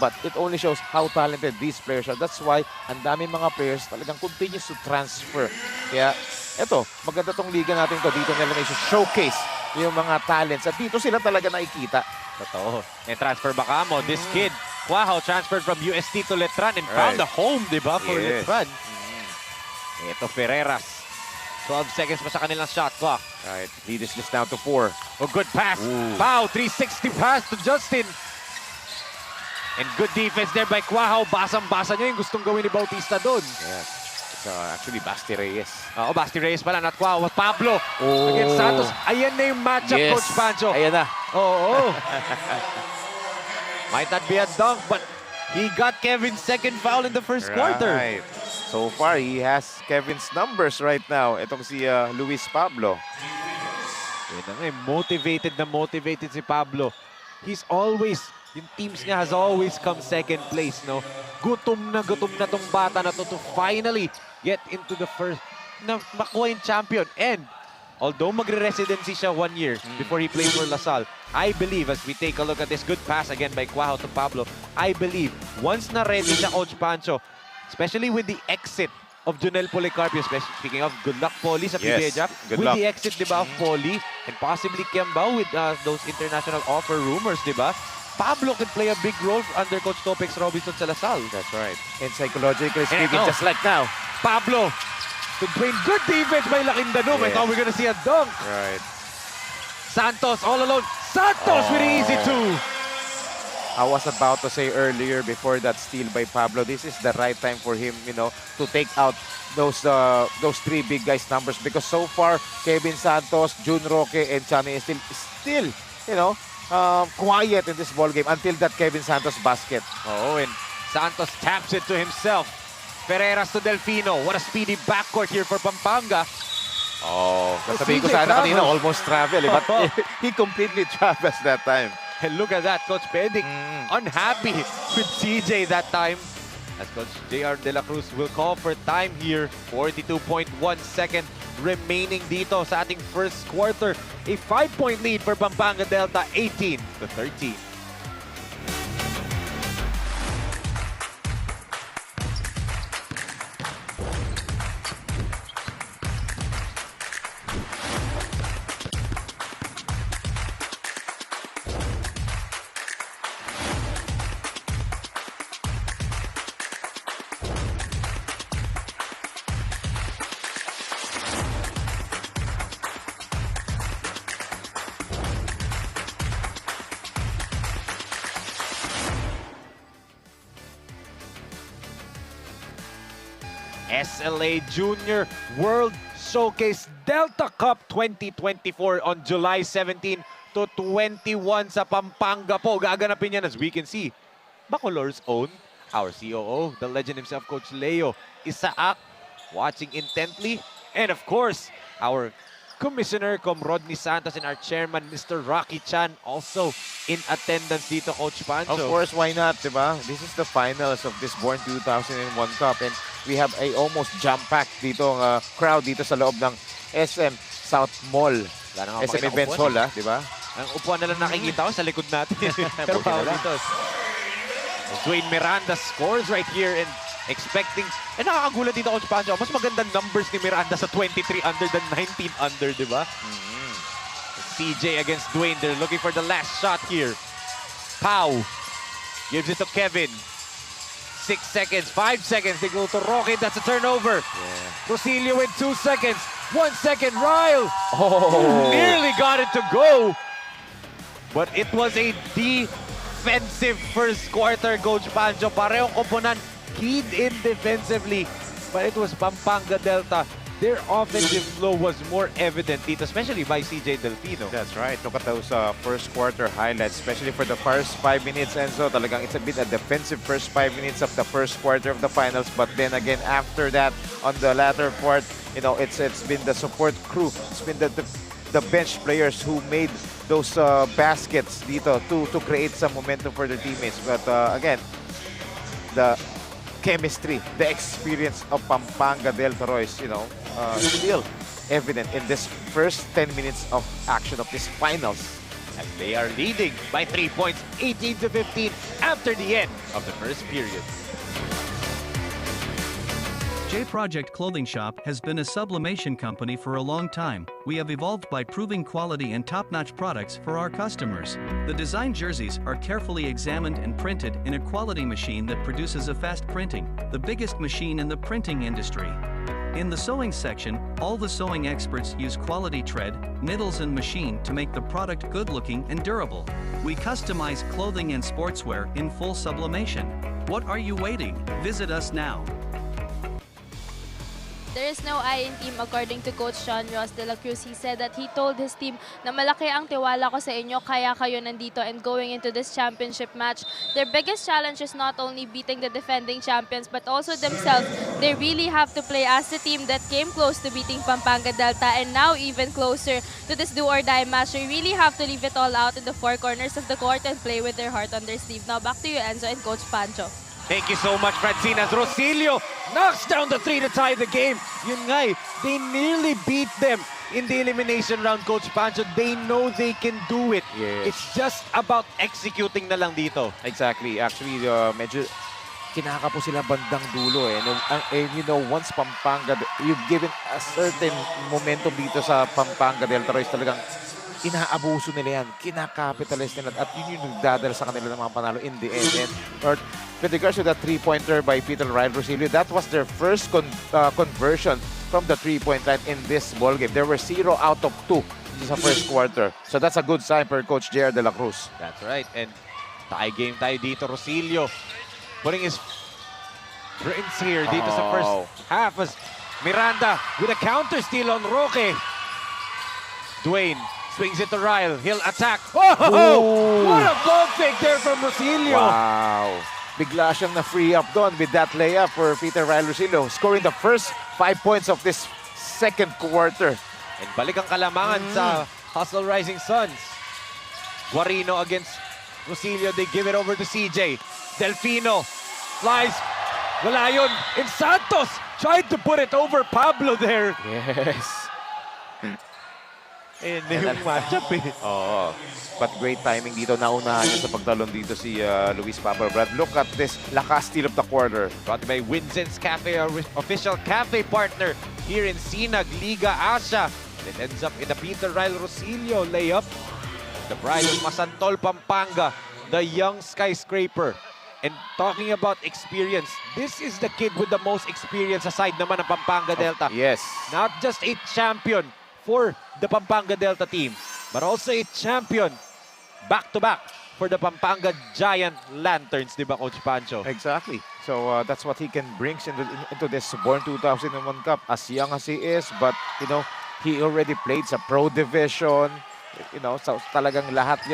But it only shows how talented these players are. That's why ang daming mga players talagang continues to transfer. Kaya eto, maganda tong liga natin to. Dito nila na showcase yung mga talents. At dito sila talaga nakikita. Totoo. And transfer baka mo, this kid, Quaho, transferred from UST to Letran and found a home, di ba, for Letran. Ito, Ferreras. 12 seconds pa sa kanilang shot clock. Right, lead is just down to 4. Oh, good pass. Pau, 360 pass to Justin. And good defense there by Quaho. Basang-basa niya yung gustong gawin ni Bautista doon. Yes. It's actually Basti Reyes. Oo, Basti Reyes pala, not Quaho. Pablo against Santos. Ayan na yung matchup, Yes. Coach Pancho. Ayan na. Oo. Might not be a dunk, but he got Kevin's second foul in the first quarter. Right. So far, he has Kevin's numbers right now. Itong si Luis Pablo. Motivated si Pablo. He's always, yung teams niya has always come second place, no? Gutom na tong bata na to finally get into the na makuha yung champion. And although magre-residency siya 1 year before he played for LaSalle, I believe, as we take a look at this good pass again by Cuajo to Pablo, I believe once na ready siya, Coach Pancho, especially with the exit of Jonel Policarpio, speaking of good luck, Poli, sa PBA Jap, good with luck. the exit, di ba, of Poli, and possibly Kiambao with those international offer rumors, di ba? Pablo could play a big role under Coach Topex Robinson sa LaSalle. That's right. And psychologically speaking, now, just like now. Pablo, to Dwayne, good defense by Lakindanom. I Yes. thought we were gonna see a dunk. Right. Santos all alone. Santos with the easy two. I was about to say earlier before that steal by Pablo, this is the right time for him, to take out those three big guys numbers because so far Kevin Santos, Jun Roque, and Chani is still, quiet in this ball game until that Kevin Santos basket. Oh, and Santos taps it to himself. Ferreras to Delfino. What a speedy backcourt here for Pampanga. Oh, sasabihin ko CJ sana kanina, travels. almost travel, but he completely travels that time. And look at that, Coach Pedic unhappy with CJ that time. As Coach JR De La Cruz will call for time here. 42.1 second remaining dito sa ating first quarter. A 5-point lead for Pampanga Delta, 18-13. SLA Junior World Showcase Delta Cup 2024 on July 17 to 21 sa Pampanga po. Gaganapin yan as we can see. Bacolor's own, our COO, the legend himself, Coach Leo Isaac, watching intently. And of course, our Commissioner, Rodney Santos, and our Chairman, Mr. Rocky Chan, also in attendance dito, Coach Pancho. Of course, why not, diba? This is the finals of this Born 2001 Cup and we have a almost jam-packed dito crowd dito sa loob ng SM South Mall. SM Events Hall, diba? Ang upuan na lang nakikita ko sa likod natin. Pero bawal dito. Dwayne Miranda scores right here and expecting, nakakagulat dito, Coach Pancho. Mas magandang numbers ni Miranda sa 23 under than 19 under, di ba? CJ against Dwayne. They're looking for the last shot here. Pau gives it to Kevin. 6 seconds, 5 seconds. They go to Roque. That's a turnover. Rosilio with 2 seconds. 1 second. Ryle. Nearly got it to go. But it was a defensive first quarter, Coach Pancho. Parehong komponan keyed in defensively. But it was Pampanga Delta. Their offensive flow was more evident dito, especially by CJ Delfino. That's right. Look at those first quarter highlights, especially for the first 5 minutes. And so talagang it's a bit a defensive first 5 minutes of the first quarter of the finals. But then again, after that, on the latter part, it's been the support crew. It's been the bench players who made those baskets dito to create some momentum for their teammates. But again, the chemistry, the experience of Pampanga Delta Royce, still evident in this first 10 minutes of action of this finals. As they are leading by 3 points, 18-15 after the end of the first period. J Project Clothing Shop has been a sublimation company for a long time. We have evolved by proving quality and top-notch products for our customers. The design jerseys are carefully examined and printed in a quality machine that produces a fast printing, the biggest machine in the printing industry. In the sewing section, all the sewing experts use quality thread, needles and machine to make the product good-looking and durable. We customize clothing and sportswear in full sublimation. What are you waiting? Visit us now. There is no I in team according to Coach John Ross De La Cruz. He said that he told his team na malaki ang tiwala ko sa inyo kaya kayo nandito and going into this championship match. Their biggest challenge is not only beating the defending champions but also themselves. They really have to play as the team that came close to beating Pampanga Delta and now even closer to this do-or-die match. They really have to leave it all out in the four corners of the court and play with their heart on their sleeve. Now back to you, Enzo and Coach Pancho. Thank you so much, Francina. Rosilio knocks down the 3 to tie the game. Yun nga they nearly beat them in the elimination round, Coach Pancho. They know they can do it. Yes. It's just about executing na lang dito. Exactly. Actually, medyo kinakapo sila bandang dulo. And you know, once Pampanga, you've given a certain momentum dito sa Pampanga Delta Royce. Talagang inaabuso nila yan. Kinakapitalize nila. At yun yung nagdadala sa kanila ng mga panalo in the end. And with regards to that three-pointer by Peter Ryan Rosilio, that was their first conversion from the three-point line in this ball game. There were 0 out of 2 sa first quarter. So that's a good sign for Coach J.R. De La Cruz. That's right. And tie game tayo dito. Rosilio putting his brains here dito sa first half as Miranda with a counter steal on Roque. Dwayne swings it to Ryle. He'll attack. Oh! What a ball fake there from Rosilio. Wow. Bigla siyang na-free up doon with that layup for Peter Ryle Rosilio, scoring the first 5 points of this second quarter. And balik ang kalamangan sa Hustle Rising Suns. Guarino against Rosilio. They give it over to CJ. Delfino flies. Wala yun. And Santos tried to put it over Pablo there. Yes. And yung matchup Oo. But great timing dito. Naunahan niya sa pagtalon dito si Luis Pablo. Brad, look at this last steal of the quarter. Brought by Winzen's Cafe, our official cafe partner here in Sinag, Liga Asia. And it ends up in the Peter Ryle Rosilio layup. The pride of Masantol, Pampanga, the young skyscraper. And talking about experience, this is the kid with the most experience aside naman ng Pampanga Delta. Yes. Not just a champion for the Pampanga Delta team, but also a champion back-to-back for the Pampanga Giant Lanterns, di ba, Coach Pancho? Exactly. So that's what he can bring into this Born 2001 Cup. As young as he is, but you know, he already played sa Pro Division. You know, so talagang lahat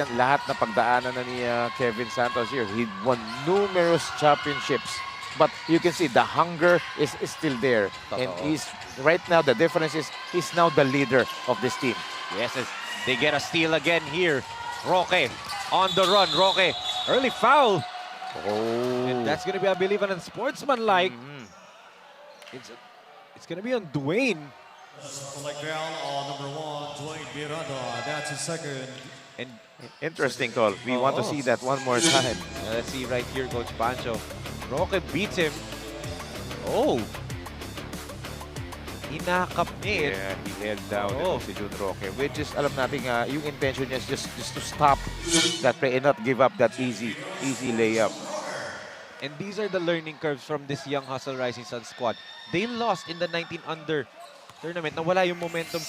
na pagdaanan na ni Kevin Santos here. He won numerous championships. But you can see the hunger is still there. And he's right now, the difference is he's now the leader of this team. Yes, they get a steal again here. Roque on the run. Roque, early foul. And that's going to be, I believe, an unsportsmanlike. It's going to be on Dwayne. Like down on number 1, Dwayne Miranda. That's his second. And interesting call. We want to see that one more time. Let's see right here, Coach Pancho. Roque beats him. Oh. Hinakap niya. Yeah, he held down si Jun Roque. Which is, alam natin, yung intention niya is just to stop that play and not give up that easy layup. And these are the learning curves from this young Hustle Rising Sun squad. They lost in the 19 under tournament. Nawala yung momentum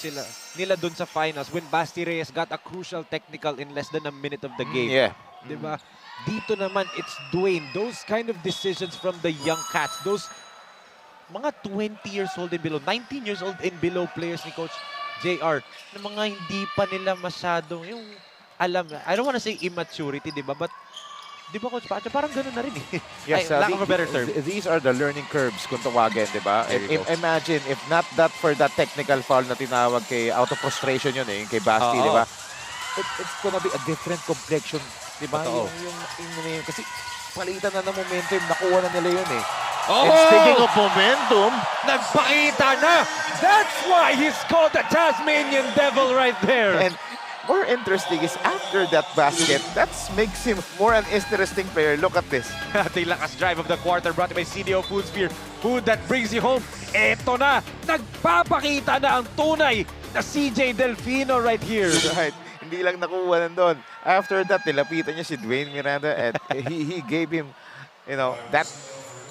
nila dun sa finals when Basti Reyes got a crucial technical in less than a minute of the game. Yeah. Diba? Dito naman, it's Dwayne. Those kind of decisions from the young cats. Those mga 20 years old and below, 19 years old and below players ni Coach JR na mga hindi pa nila masyadong yung alam, I don't want to say immaturity, diba? But di ba, Coach Pacho? Parang ganun na rin eh. Yes, lack of a better term. These are the learning curves kung tawagin, di ba? Imagine, if not that for that technical foul na tinawag kay out of frustration yun eh, kay Basti, di ba? It's gonna be a different complexion, di ba? Kasi palitan na ng momentum, nakuha na nila yun eh. And speaking of momentum, nagpakita na! That's why he's called the Tasmanian Devil right there! And more interesting is after that basket, that makes him more an interesting player. Look at this. The lakas drive of the quarter brought by CDO Food Sphere. Food that brings you home. Eto na! Nagpapakita na ang tunay na CJ Delfino right here. Right. Hindi lang nakuha nandun. After that, nilapitan niya si Dwayne Miranda and he gave him, you know, that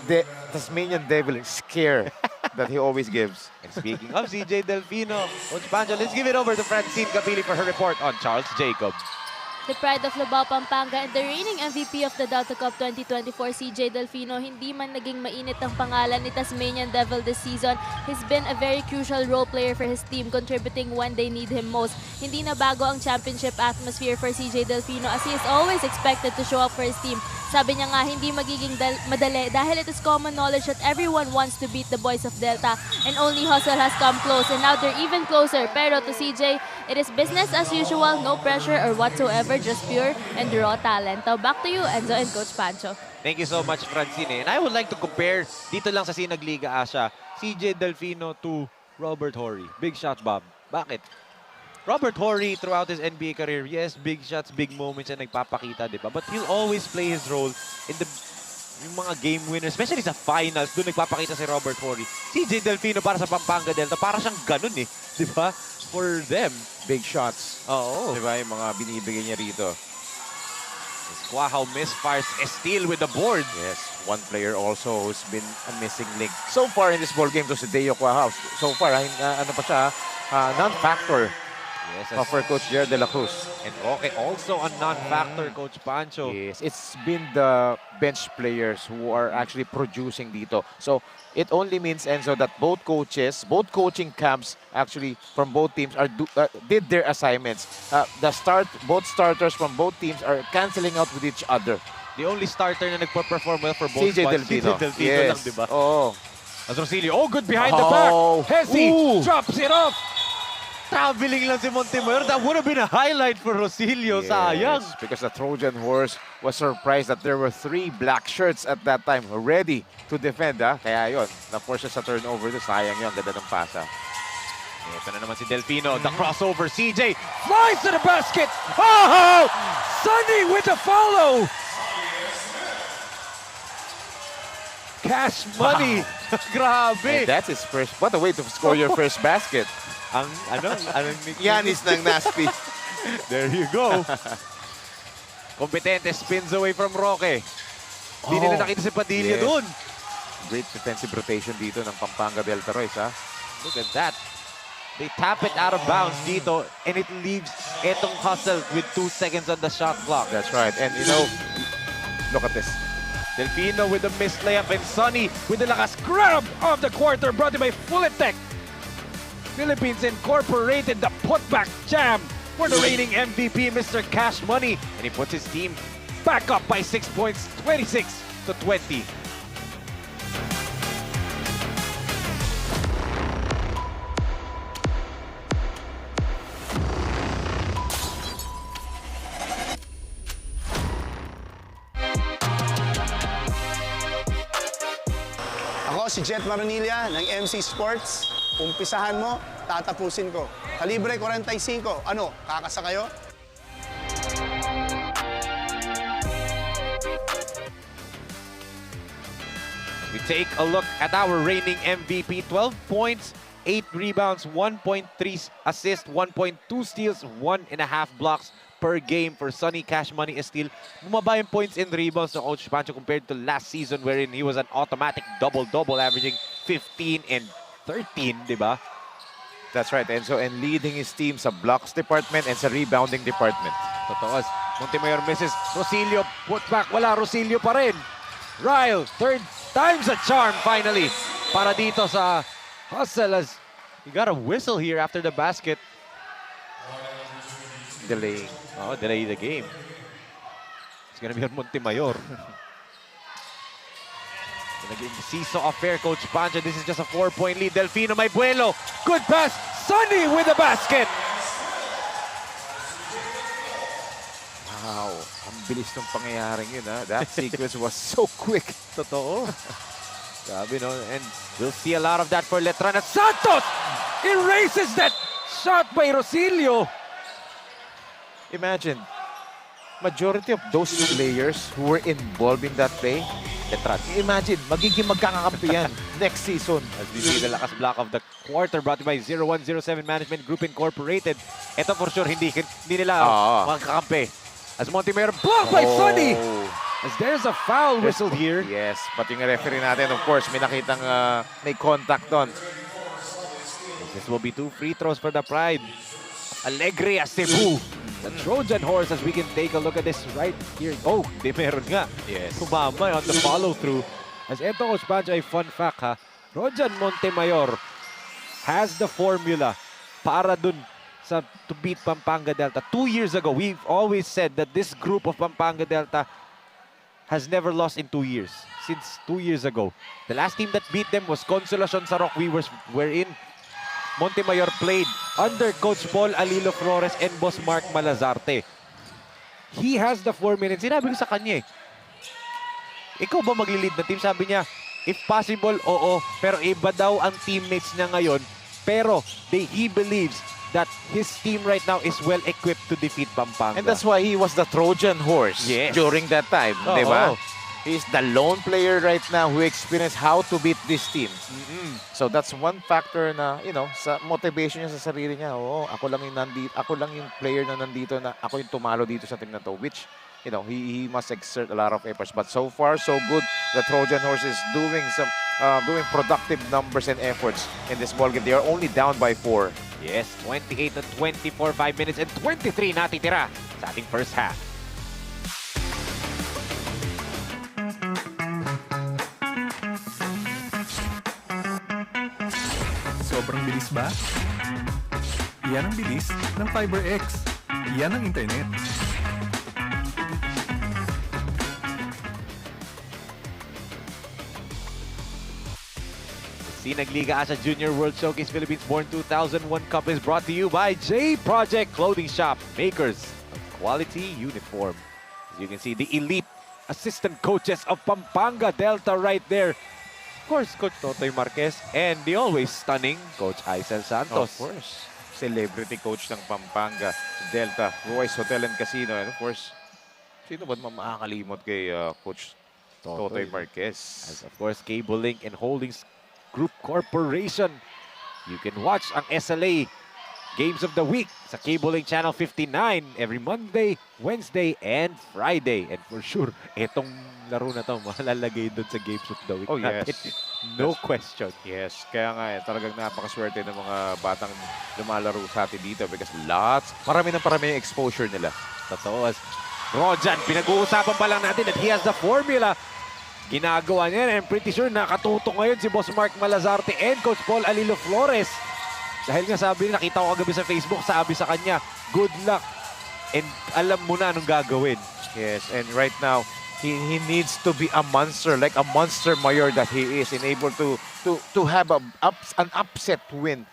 the Tasmanian Devil scare that he always gives. And speaking of CJ Delfino, Coach Pancho, let's give it over to Francine Capili for her report on Charles Jacob. The pride of Lubao, Pampanga and the reigning MVP of the Delta Cup 2024, CJ Delfino, hindi man naging mainit ang pangalan ni Tasmanian Devil this season. He's been a very crucial role player for his team, contributing when they need him most. Hindi na bago ang championship atmosphere for CJ Delfino as he is always expected to show up for his team Sabi niya nga, hindi magiging madali dahil it is common knowledge that everyone wants to beat the boys of Delta and only Hustle has come close and now they're even closer. Pero to CJ, it is business as usual, no pressure or whatsoever, just pure and raw talent. So back to you, Enzo and Coach Pancho. Thank you so much, Francine. And I would like to compare dito lang sa Sinag Liga Asia, CJ Delfino to Robert Horry. Big shot, Bob. Bakit? Robert Horry, throughout his NBA career, yes, big shots, big moments na nagpapakita, di ba? But he'll always play his role in yung mga game winners, especially sa finals, doon nagpapakita si Robert Horry. CJ Delfino para sa Pampanga Delta, para siyang ganun eh, di ba? For them. Big shots. Oo. Di ba? Yung mga binibigay niya rito. Quahao misfires Estil with the board. Yes, one player also who's been a missing link so far in this ball game to si Deo Quahao. So far, ano pa siya, non-factor. Yes, For Coach Jared De La Cruz. And okay, also a non-factor, Coach Pancho. Yes, it's been the bench players who are actually producing dito. So it only means, Enzo, that both coaches, both coaching camps actually from both teams did their assignments. Both starters from both teams are canceling out with each other. The only starter na nagpa-perform well for both CJ squads, Delfino. CJ Delfino Yes. lang, di ba? Oo. As Rosilio, good behind the back. Hesi drops it off. Traveling lang si Montemayor. That would have been a highlight for Rosilio. Sayang. Yes, because the Trojan Horse was surprised that there were 3 black shirts at that time ready to defend. Kaya yun, na-force siya sa turnover. Sayang yun, ganda ng pasa. Ito na naman si Delfino. The crossover. CJ flies to the basket. Oh! Sunny with the follow. Cash money. Grabe. And that's his first. What a way to score your first basket. Giannis ng Naspi. There you go. Kompetente spins away from Roque. Hindi nila nakita si Padilla doon. Great defensive rotation dito ng Pampanga Delta Royce, ha? Look at that. They tap it out of bounds dito and it leaves etong Hustle with 2 seconds on the shot clock. That's right. And you know, look at this. Delfino with the missed layup and Sonny with the lakas grab of the quarter brought to by Fulitech. Philippines incorporated the putback jam for the reigning MVP, Mr. Cash Money. And he puts his team back up by 6 points, 26-20. Ako si Jet Maronilla ng MC Sports. Umpisahan mo, tatapusin ko. Kalibre 45. Ano, kakasa kayo? We take a look at our reigning MVP. 12 points, 8 rebounds, 1.3 assists, 1.2 steals, 1.5 blocks per game for Sonny Cash Money Estil. Bumaba yung points and rebounds ng Coach Pancho compared to last season wherein he was an automatic double-double averaging 15 and 13, di ba? That's right, Enzo. And leading his team sa blocks department and sa rebounding department. Totoo. Montemayor misses. Rosilio, put back. Wala, Rosilio pa rin. Ryle, third time's a charm finally. Para dito sa Hustle as he got a whistle here after the basket. Delaying. Oh, delay the game. It's gonna be on Montemayor. Naging seesaw affair, Coach Pancho. This is just a 4-point lead. Delfino may buelo. Good pass. Sonny with the basket. Wow. Ang bilis ng pangyayaring yun, ha? That sequence was so quick. Totoo. Grabe, no? And we'll see a lot of that for Letrana. Santos erases that shot by Rosilio. Imagine, majority of those players who were involved in that play, imagine, magiging magkakakampi yan next season. As we see the lakas block of the quarter brought to you by 0107 Management Group Incorporated. Ito for sure, hindi nila magkakampi. As Montemayor blocked by Sonny. As there's a foul whistled here. Yes, pati yung referee natin, of course, may nakitang may contact doon. This will be 2 free throws for the Pride. Alegria Cebu. The Trojan Horse, as we can take a look at this right here. Oh, di meron nga. Yes. Sumama on the follow-through. As eto, Coach Pancho, ay fun fact ha. Rojan Montemayor has the formula para dun to beat Pampanga Delta. 2 years ago, we've always said that this group of Pampanga Delta has never lost in 2 years. Since 2 years ago. The last team that beat them was Consolacion Sarok Weavers, wherein Montemayor played under Coach Paul Alilo Flores and Boss Mark Malazarte. He has the 4 minutes. Sinabi ko sa kanya ikaw ba magli-lead na team? Sabi niya, if possible, oo. Pero iba daw ang teammates niya ngayon. Pero he believes that his team right now is well equipped to defeat Pampanga. And that's why he was the Trojan horse during that time, di ba? He's the lone player right now who experienced how to beat this team. So that's one factor na, sa motivation niya sa sarili niya. Oo, ako lang yung player na nandito na ako yung tumalo dito sa team na to, which he must exert a lot of efforts. But so far, so good. The Trojan horse is doing productive numbers and efforts in this ballgame. They are only down by 4. Yes, 28-24, 5 minutes and 23 natitira sa ating first half. Sobrang bilis ba? Yan ang bilis ng FiberX. Yan ang internet. Sinag Liga Asa Junior World Showcase Philippines Born 2001 Cup is brought to you by J Project Clothing Shop, makers of quality uniform. As you can see, the elite assistant coaches of Pampanga Delta right there. Of course, Coach Totoy Marquez and the always stunning Coach Aisel Santos. Of course. Celebrity coach ng Pampanga Delta, Royce Hotel and Casino. And of course, sino ba makakalimot kay Coach Totoy Marquez? As of course, Cable Link and Holdings Group Corporation. You can watch ang SLA Games of the Week sa Cable Link Channel 59 every Monday, Wednesday, and Friday. And for sure, etong laro na to malalagay doon sa Games of the Week. Oh, yes. No question. Yes, kaya nga talagang napakaswerte ng mga batang lumalaro sa atin dito because marami yung exposure nila. Totoo. Rojan, pinag-uusapan pa lang natin that he has the formula. Ginagawa niya, and I'm pretty sure nakatuto ngayon si Boss Mark Malazarte and Coach Paul Alilo Flores. Dahil nga sabi, nakita ko kagabi sa Facebook, sabi sa kanya, good luck. And alam mo na anong gagawin. Yes, and right now, he needs to be a monster, like a monster mayor that he is, and able to have an upset win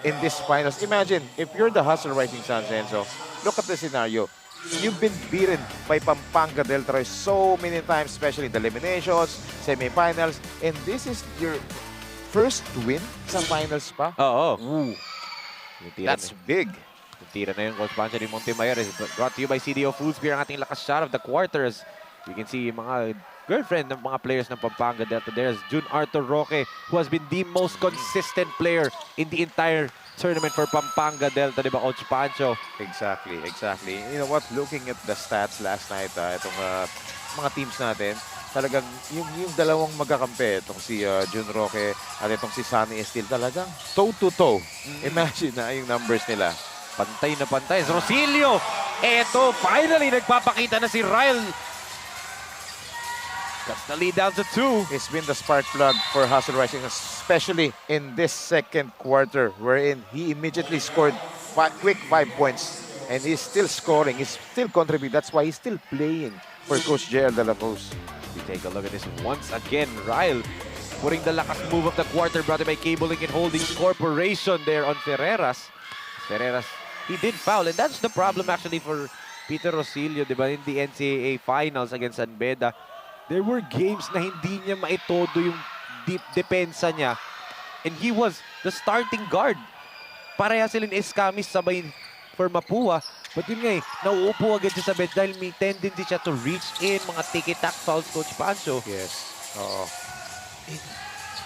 in this finals. Imagine, if you're the Hustle Rising Suns, Enzo, look at the scenario. You've been beaten by Pampanga Delta Roy so many times, especially in the eliminations, semifinals, and this is your first win sa finals pa? Oo. That's big. Tira na yung Coach Pancho ni Montemayor is brought to you by CDO Foods Beer, ang ating lakas shot of the quarters. You can see mga girlfriend ng mga players ng Pampanga Delta. There's June Arthur Roque, who has been the most consistent player in the entire tournament for Pampanga Delta, di ba, Coach Pancho? Exactly. You know what? Looking at the stats last night, itong mga teams natin, talagang yung dalawang magkakampi, itong si June Roque at itong si Sunny Estil, talagang toe-to-toe. Imagine na yung numbers nila. Pantay na pantay. Rosilio! Eto, finally, nagpapakita na si Ryle. That's the lead down to 2. It's been the spark plug for Hustle Rising, especially in this second quarter, wherein he immediately scored quick 5 points. And he's still scoring. He's still contributing. That's why he's still playing for Coach JL De La Cruz. We take a look at this once again. Ryle putting the lakas move of the quarter, brought by Cable Link and Holdings Corporation there on Ferreras. He did foul, and that's the problem actually for Peter Rosilio, di ba? In the NCAA Finals against San Beda, there were games na hindi niya maitodo yung deep depensa niya. And he was the starting guard. Pareha sila ni Escamis sabay for Mapua. But yun nga nauupo agad siya sa bench dahil may tendency siya to reach in mga tiki-tack fouls, Coach Pancho. Yes.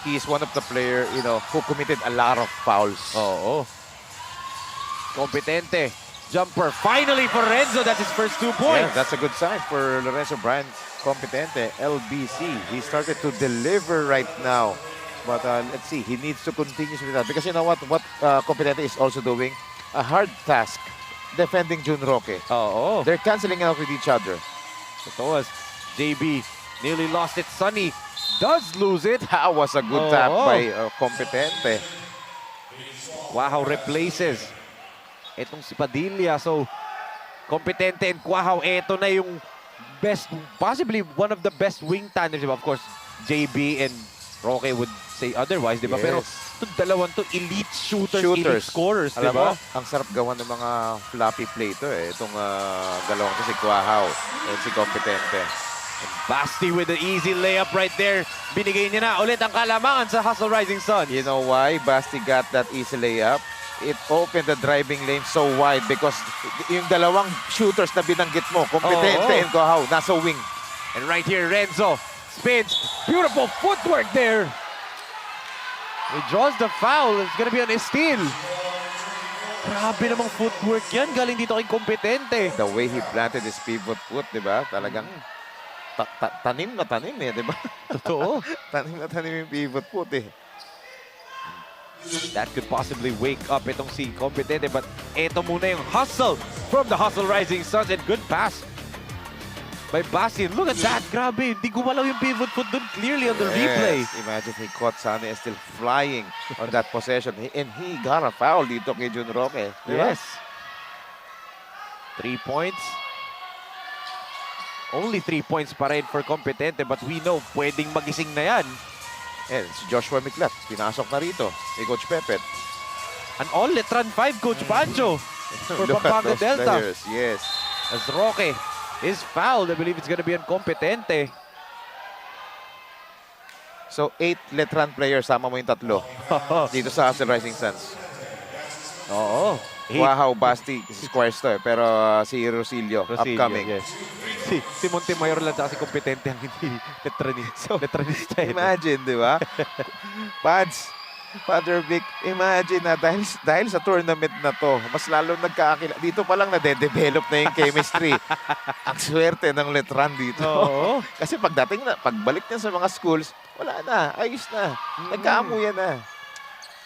He is one of the player, who committed a lot of fouls. Oo. Kompetente. Jumper finally for Renzo. That's his first 2 points. Yeah, that's a good sign for Lorenzo Brian Competente, LBC. He started to deliver right now. But let's see, he needs to continue with that. Because you know what Competente is also doing? A hard task defending June Roque. Oo. They're canceling out with each other. Ito was JB nearly lost it. Sunny does lose it. That was a good tap by Competente. Quahaw replaces itong si Padilla. So, Competente and Quahaw, eto na yung best, possibly one of the best wing tandems, di ba? Of course, JB and Roque would say otherwise, di ba? Yes. Pero itong dalawang to, elite shooters, elite scorers, di Alam mo, ba? ang sarap gawa ng mga floppy play to eh. Itong dalawang to, si Quahao and si Competente. Basti with the easy layup right there. Binigay niya na ulit ang kalamangan sa Hustle Rising Sun. You know why Basti got that easy layup? It opened the driving lane so wide because yung dalawang shooters na binanggit mo, Competente and Quahao, nasa wing. And right here, Renzo spins. Beautiful footwork there. He draws the foul. It's gonna be on Estil. Grabe namang footwork yan. Galing dito kay Competente. The way he planted his pivot foot, di ba? Talagang tanim na tanim eh, di ba? Totoo. Tanim na tanim yung pivot foot eh. That could possibly wake up itong si Competente, but ito muna yung hustle from the Hustle Rising Suns, and good pass by Basti. Look at that, grabe, hindi gumalaw yung pivot foot dun, clearly on the replay. Imagine he caught Sunny is still flying on that possession, and he got a foul dito kay Jun Roque. Yes. 3 points. Only 3 points pa rin for Competente, but we know pwedeng magising na yan. And si Joshua Miklat, pinasok na rito ni Coach Pepet. An all-Letran 5, Coach Pancho, for Look at Pampanga those Delta. players, yes. As Roque is fouled, I believe it's gonna be on Competente. So, 8 Letran players, sama mo yung tatlo dito sa Hustle Rising Suns. Oo. Quahao, Basti, squares to eh. Pero si Rosilio, upcoming. Yes. Si Montemayor lang si Competente ang hindi letranista. Imagine, di ba? Father Vic, imagine na dahil sa tournament na to, mas lalo nagkakakila. Dito pa lang nade-develop na yung chemistry. Ang swerte ng Letran dito. Oo. Kasi pagbalik niya sa mga schools, wala na, ayos na. Nagkaamuyan na.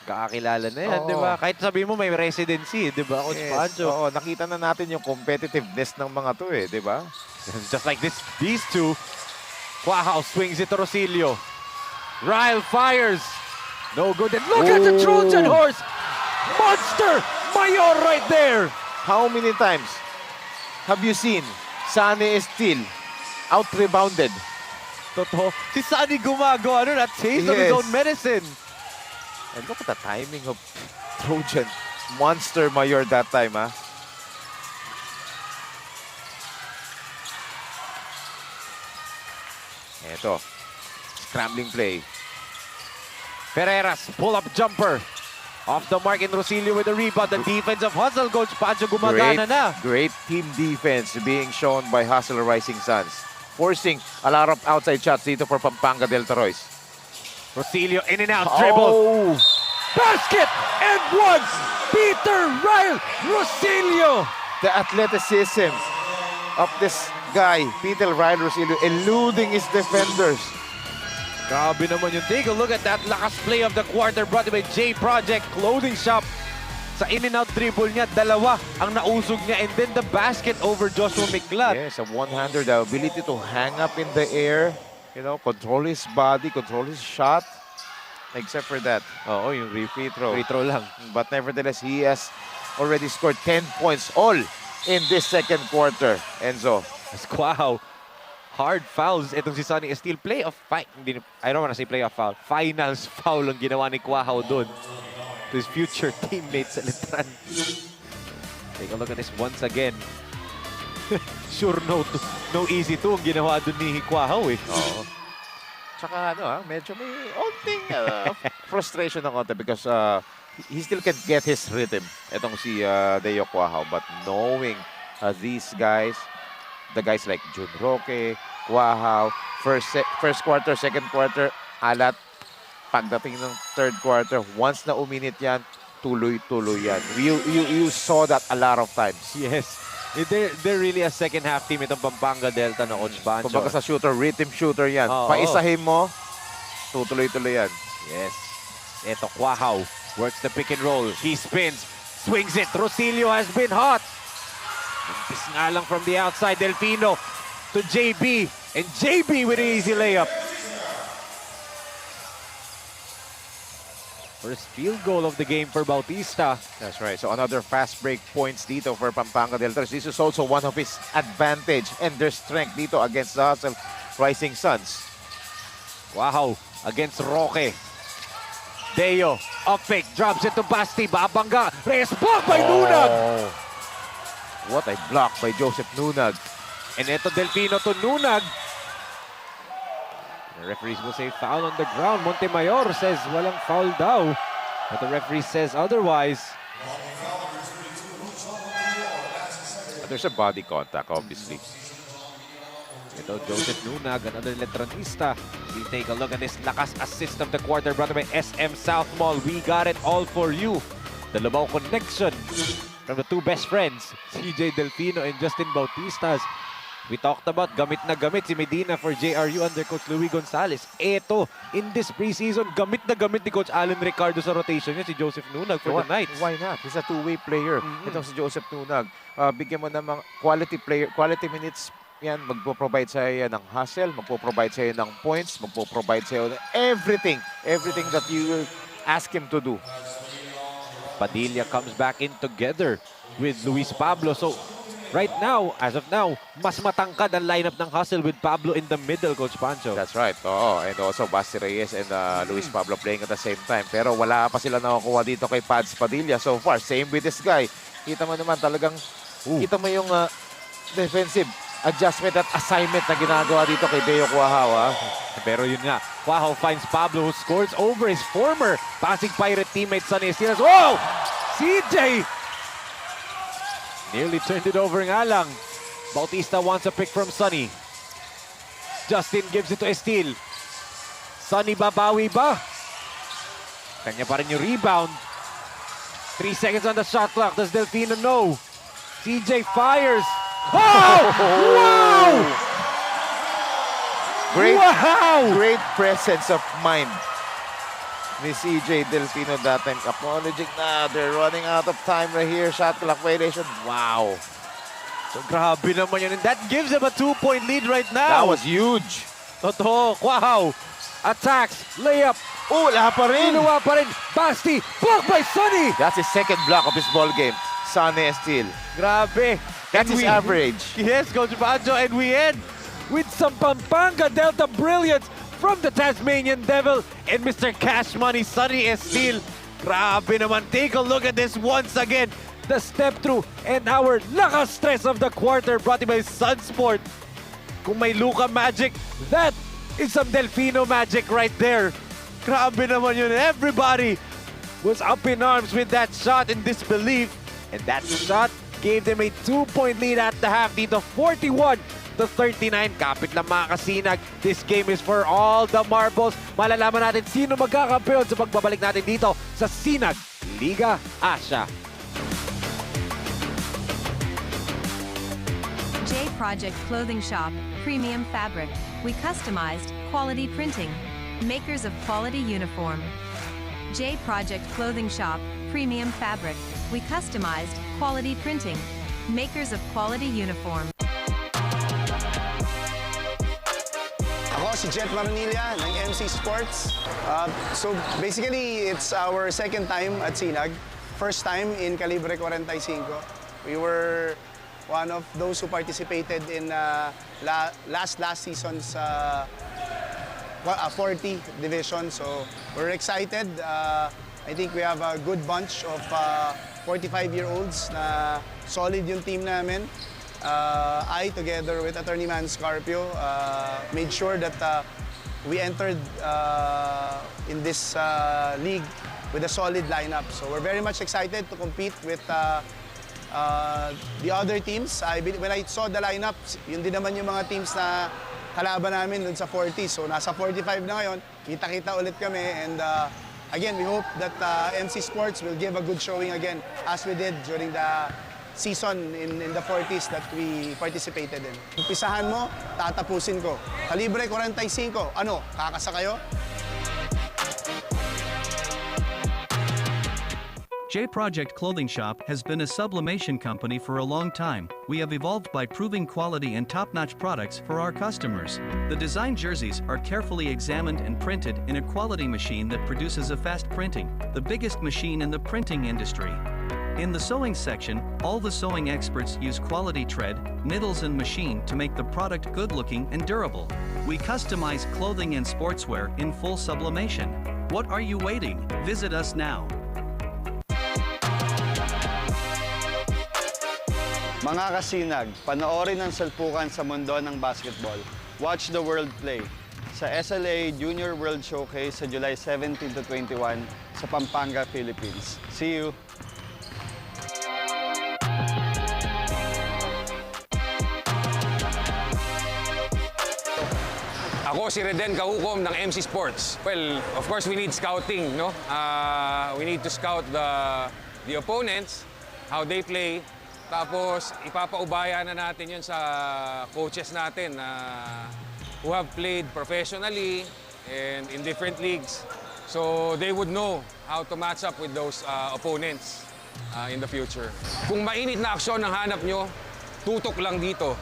Kakakilala na yan, di ba? Kahit sabihin mo may residency, di ba, Coach Pancho? Oo, nakita na natin yung competitiveness ng mga to eh, di ba? Just like these two. Quahao swings it to Rosilio. Ryle fires. No good. And look at the Trojan horse. Monster Mayor right there. How many times have you seen Sunny Estil out-rebounded? Totoo. Si Sunny gumagawa nun at taste of his own medicine. And look at the timing of Trojan. Monster Mayor that time, ha? Eto. Scrambling play. Ferreras, pull-up jumper. Off the mark in Rosilio with the rebound. The defense of Hustle, Coach Pancho, gumagana na. Great team defense being shown by Hustle Rising Suns. Forcing a lot of outside shots dito for Pampanga Delta Royce. Rosilio in and out, dribble. Basket and one. Peter Ryle Rosilio. The athleticism of this guy, Peter Ryle Rosilio, eluding his defenders. Grabe naman yun. Take a look at that lakas play of the quarter brought by J Project Clothing Shop. Sa in and out dribble niya, dalawa ang nausog niya, and then the basket over Joshua Miklat. Yes, a one-hander, the ability to hang up in the air, you know, control his body, control his shot. Except for that. Oo, yung free throw. Free throw lang. But nevertheless, he has already scored 10 points all in this second quarter, Enzo. Wow. Hard fouls. Itong si Sunny Estil. I don't want to say playoff foul. Finals foul ang ginawa ni Quahao doon to his future teammates sa Letran. Take a look at this once again. Sure no easy to ang ginawa doon ni Quahao eh. Oo. Tsaka medyo may onting frustration ng konti because he still can get his rhythm. Itong si Deo Quahao. But knowing these guys, the guys like Jun Roque, Quahao, first quarter, second quarter, alat. Pagdating ng third quarter, once na uminit yan, tuloy-tuloy yan. You saw that a lot of times. Yes. They're really a second half team itong Pampanga Delta na Coach Pancho. Kumbaga sa shooter, rhythm shooter yan. Paisahin mo, tutuloy-tuloy yan. Yes. Ito, Quahao works the pick and roll. He spins, swings it. Rosilio has been hot. Impis nga lang from the outside. Delfino to JB. And JB with an easy layup. First field goal of the game for Bautista. That's right. So another fast break points dito for Pampanga Delta. This is also one of his advantage and their strength dito against the Hustle Rising Suns. Wow, against Roque. Deo, up pick, drops it to Basti, Babangga. Reyes, block by Nunag. What a block by Joseph Nunag. And ito Delfino to Nunag. The referees will say foul on the ground. Montemayor says walang foul daw. But the referee says otherwise. There's a body contact, obviously. Ito Joseph Nunag, another Letranista. We take a look at this lakas assist of the quarter brought by SM South Mall. We got it all for you. The Lubao connection from the two best friends, CJ Delfino and Justin Bautistas. We talked about gamit na gamit si Medina for JRU under Coach Louis Gonzalez. Eto, in this preseason, gamit na gamit ni Coach Alan Ricardo sa rotation niya, si Joseph Nunag for the Knights. Why not? He's a two-way player. Itong si Joseph Nunag. Bigyan mo ng mga quality minutes. Yan, magpo-provide sa'yo ng hustle, magpo-provide sa'yo ng points, magpo-provide sa'yo ng everything that you will ask him to do. Padilla comes back in together with Luis Pablo. So, right now, as of now, mas matangkad ang lineup ng Hustle with Pablo in the middle, Coach Pancho. That's right. Oo. And also Basti Reyes and Luis Pablo playing at the same time. Pero wala pa sila nakukuha dito kay Pads Padilla so far. Same with this guy. Kita mo naman talagang, kita mo yung defensive adjustment at assignment na ginagawa dito kay Deo Cuajao. Pero yun nga, Cuajao finds Pablo who scores over his former Pasig Pirate teammate Sonny Estilas. Whoa! CJ! Nearly turned it over ng Alang. Bautista wants a pick from Sonny. Justin gives it to Estil. Sonny babawi ba? Kanya pa rin yung rebound. 3 seconds on the shot clock. Does Delfino know? CJ fires. Oh! Wow! Great presence of mind ni CJ Delfino that time. Acknowledging na they're running out of time right here. Shot clock violation. Wow. So grabe naman yun. And that gives them a 2-point lead right now. That was huge. Totoo. Cuajao attacks. Layup. Oh, wala pa rin. Ginawa pa rin. Basti. Blocked by Sonny. That's his second block of his ball game. Sonny Estil. Grabe. That's his average. Yes, Coach Banjo. And we end with some Pampanga Delta brilliance from the Tasmanian Devil and Mr. Cash Money, Sonny Estil. Grabe naman. Take a look at this once again. The step through and our lakas stress of the quarter brought to you by Sunsport. Kung may Luka magic, that is some Delfino magic right there. Grabe naman yun. Everybody was up in arms with that shot in disbelief. And that shot gave them a 2-point lead at the half dito, 41-39. Kapit lang mga kasinag. This game is for all the marbles. Malalaman natin sino magkakampiyon sa pagbabalik natin dito sa Sinag Liga Asia. J Project Clothing Shop, Premium Fabric. We customized quality printing. Makers of quality uniform. J Project Clothing Shop, Premium Fabric. We customized quality printing. Makers of quality uniform. Ako si Jet Maronilla ng MC Sports. So basically, it's our second time at Sinag. First time in Calibre 45. We were one of those who participated in last season's 40 division. So we're excited. I think we have a good bunch of 45-year-olds na solid yung team namin. I, together with Attorney Man Scarpio, made sure that we entered in this league with a solid lineup. So we're very much excited to compete with the other teams. When I saw the lineup, yun din naman yung mga teams na kalaban namin dun sa 40. So nasa 45 na ngayon, kita-kita ulit kami. And again, we hope that MC Sports will give a good showing again as we did during the season in the 40s that we participated in. Umpisahan mo, tatapusin ko. Calibre 45, ano, kakasa kayo? J Project Clothing Shop has been a sublimation company for a long time. We have evolved by proving quality and top-notch products for our customers. The design jerseys are carefully examined and printed in a quality machine that produces a fast printing, the biggest machine in the printing industry. In the sewing section, all the sewing experts use quality thread, needles and machine to make the product good-looking and durable. We customize clothing and sportswear in full sublimation. What are you waiting? Visit us now. Mga kasinag, panoorin ang salpukan sa mundo ng basketball. Watch the world play sa SLA Junior World Showcase sa July 17 to 21 sa Pampanga, Philippines. See you! Ako si Reden Kahukom ng MC Sports. Well, of course we need scouting, no? We need to scout the opponents, how they play. Tapos ipapaubaya na natin 'yun sa coaches natin who have played professionally and in different leagues. So they would know how to match up with those opponents in the future. Kung mainit na aksyon ang hanap nyo, tutok lang dito.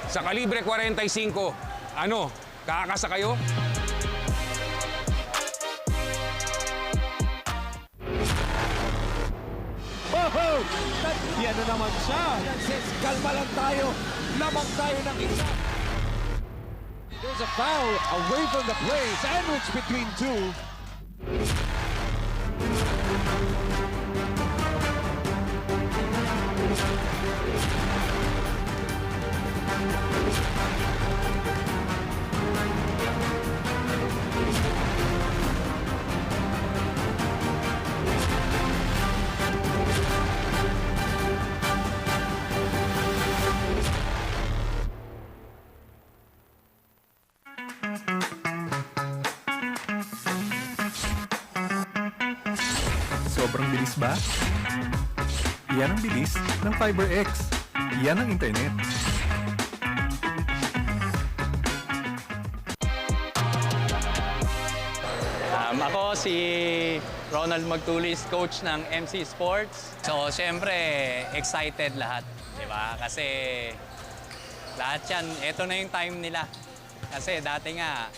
Sa Kalibre 45, ano, kakasa kayo? Oh! Yan na naman siya. Kalma lang tayo. Lamang tayo ng isa. There's a foul away from the play. Sandwich between two. Sobrang bilis ba? Yan ang bilis ng FiberX. Yan ang internet. Ako si Ronald Magtulis, coach ng MC Sports. So, siyempre, excited lahat, di ba? Kasi lahat yan, ito na yung time nila. Kasi dati nga,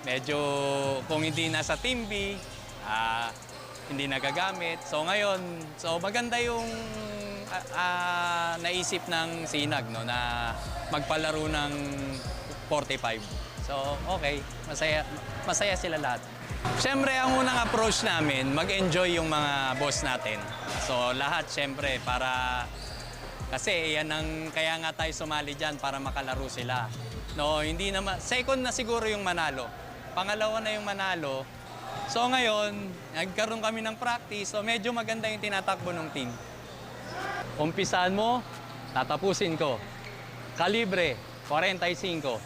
medyo kung hindi nasa Team B, hindi nagagamit. So ngayon, maganda yung naisip ng Sinag, no, na magpalaro ng 45. So okay, masaya sila lahat. Siyempre, ang unang approach namin, mag-enjoy yung mga boss natin. So lahat, siyempre, kasi yan kaya nga tayo sumali dyan para makalaro sila. No, hindi naman, second na siguro yung manalo. Pangalawa na yung manalo. So ngayon, nagkaroon kami ng practice, so medyo maganda yung tinatakbo ng team. Umpisahan mo, tatapusin ko. Kalibre, 45.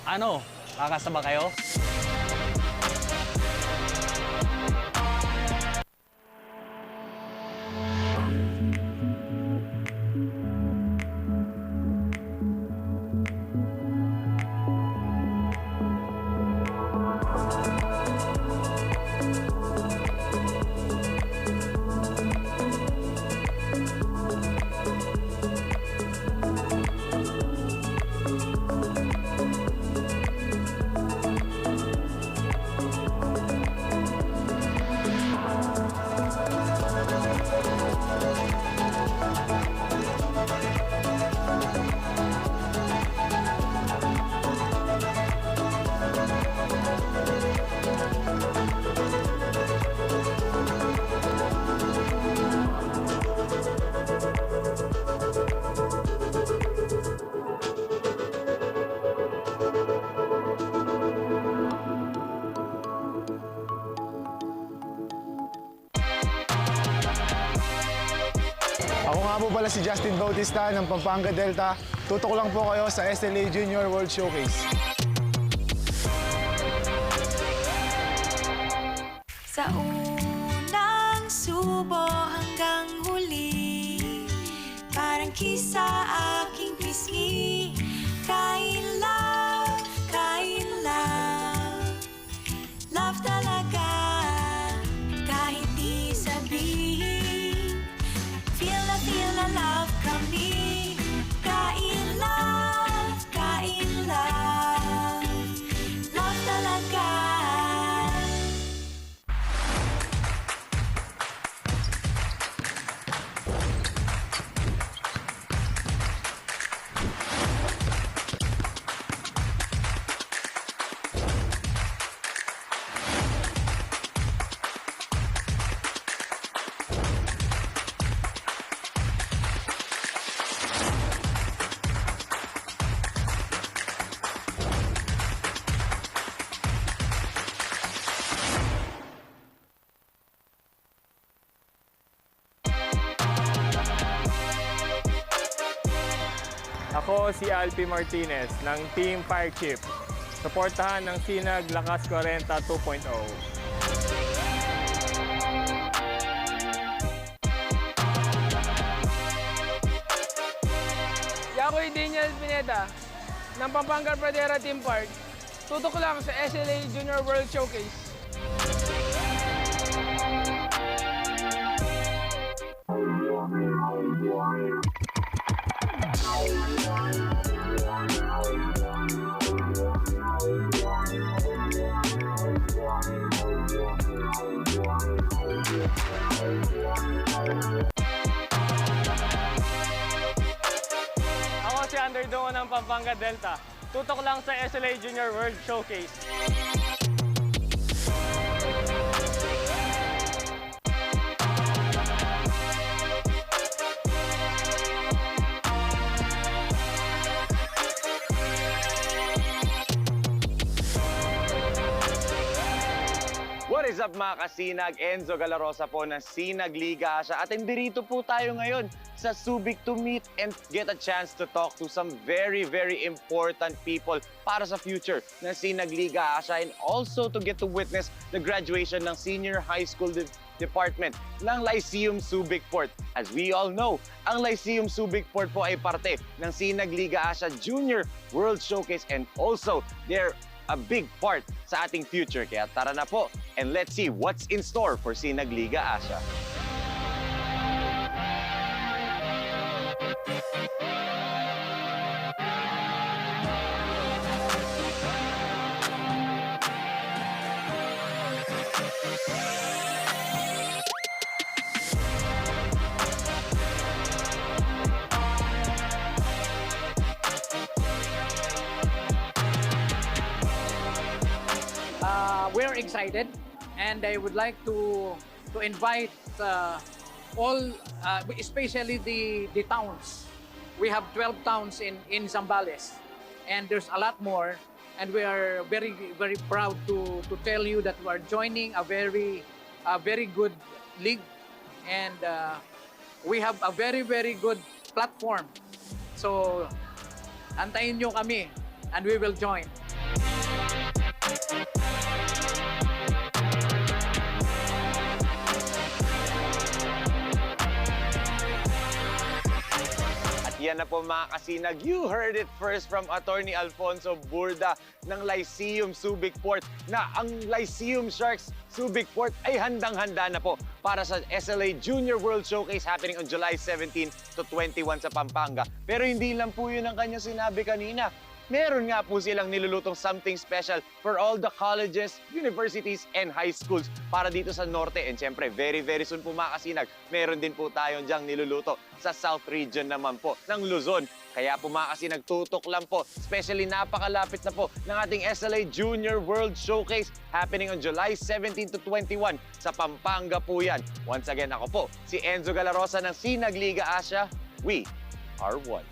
Ano, kakasaba kayo? Ako nga po pala si Justin Bautista ng Pampanga Delta. Tutok lang po kayo sa SLA Junior World Showcase. Sa unang subo hanggang huli, parang kisa aking pisngi. Kain love, love talaga, kahit di sabihin. Ako si Alpi Martinez ng Team Firechief. Suportahan ng Sinag Lakas 40 2.0. Ako'y Daniel Pineda ng Pampanga Pradera Team Park. Tutok lang sa SLA Junior World Showcase. Ako si Underdog ng Pampanga Delta. Tutok lang sa SLA Junior World Showcase. What is up mga kasinag? Enzo Galarosa po ng Sinag Liga Asia at nandito po tayo ngayon sa Subic to meet and get a chance to talk to some very important people para sa future ng Sinag Liga Asia and also to get to witness the graduation ng senior high school department ng Lyceum Subic Port. As we all know, ang Lyceum Subic Port po ay parte ng Sinag Liga Asia Junior World Showcase and also they're a big part sa ating future. Kaya tara na po and let's see what's in store for Sinag Liga Asia. We're excited, and I would like to invite all, especially the towns. We have 12 towns in Zambales, and there's a lot more. And we are very proud to tell you that we are joining a very good league, and we have a very good platform. So, antayin nyo kami, and we will join. Yan na po mga kasinag. You heard it first from Attorney Alfonso Burda ng Lyceum Subic Port na ang Lyceum Sharks Subic Port ay handang-handa na po para sa SLA Junior World Showcase happening on July 17 to 21 sa Pampanga. Pero hindi lang po yun ang kanyang sinabi kanina. Meron nga po silang nilulutong something special for all the colleges, universities, and high schools para dito sa Norte. And syempre, very soon po mga kasinag, meron din po tayong dyang niluluto sa South Region naman po ng Luzon. Kaya po mga kasinag, tutok lang po. Especially napakalapit na po ng ating SLA Junior World Showcase happening on July 17 to 21 sa Pampanga po yan. Once again, ako po, si Enzo Galarosa ng Sinag Liga Asia. We are one.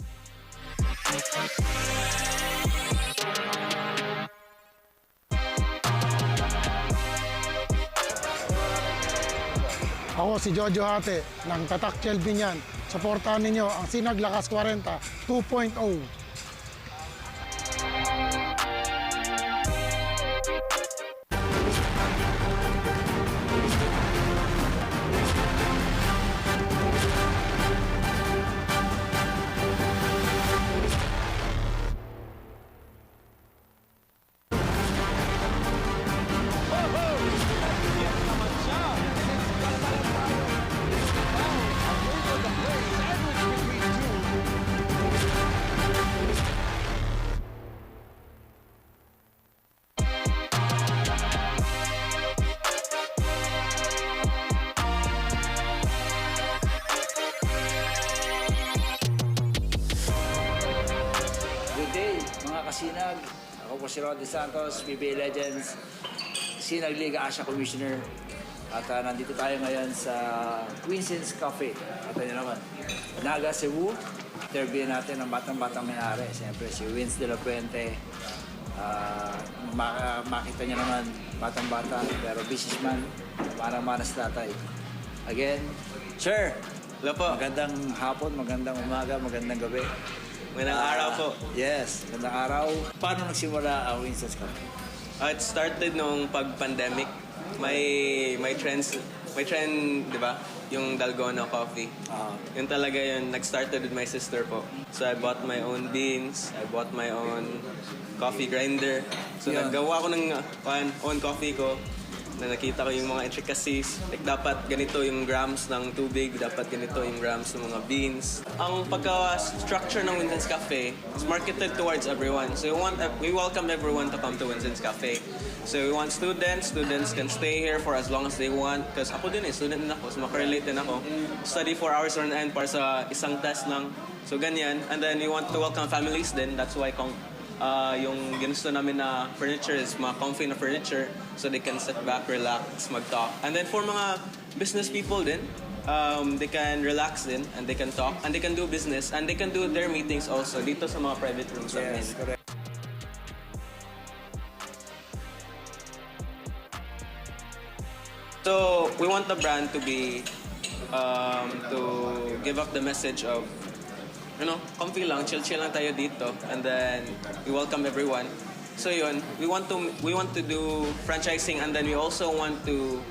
Ako si Jojo Hate ng Tatak Chelbinyan. Suportahan ninyo ang Sinag Lakas 40 2.0. Sinag. Ako po si Rod De Santos, PBA Legends, Sinag Liga Asia Commissioner. At nandito tayo ngayon sa Queens's Cafe. At yun naman, Naga, Cebu. Interview natin ang batang-batang may-ari. Siyempre si Vince De La Puente. Makita niyo naman, batang-bata, pero businessman, parang manas tatay. Again, sir, Hello po. Magandang hapon, magandang umaga, magandang gabi. Magandang araw po. Yes, magandang araw. Paano nagsimula ang Winston's Cafe? It started nung pag-pandemic. May trend, 'di ba? Yung Dalgona coffee. Yun talaga yun. Nag-started with my sister po. So I bought my own beans, I bought my own coffee grinder. So naggawa ko ng own coffee ko. Na nakita ko yung mga intricacies. Like, dapat ganito yung grams ng tubig, dapat ganito yung grams ng mga beans. Ang pagka-structure ng Winston's Cafe is marketed towards everyone. So we welcome everyone to come to Winston's Cafe. So we want students can stay here for as long as they want. Because ako din student din ako, so makarelate din ako. Study 4 hours on end para sa isang test lang. So ganyan. And then we want to welcome families din. That's why yung ginusto namin na furniture is mga comfy na furniture so they can sit back, relax, mag-talk. And then for mga business people din, they can relax din and they can talk and they can do business and they can do their meetings also dito sa mga private rooms namin. Yes, correct. So we want the brand to be to give up the message of comfy lang, chill lang tayo dito, and then we welcome everyone. So yun, we want to do franchising, and then we also want to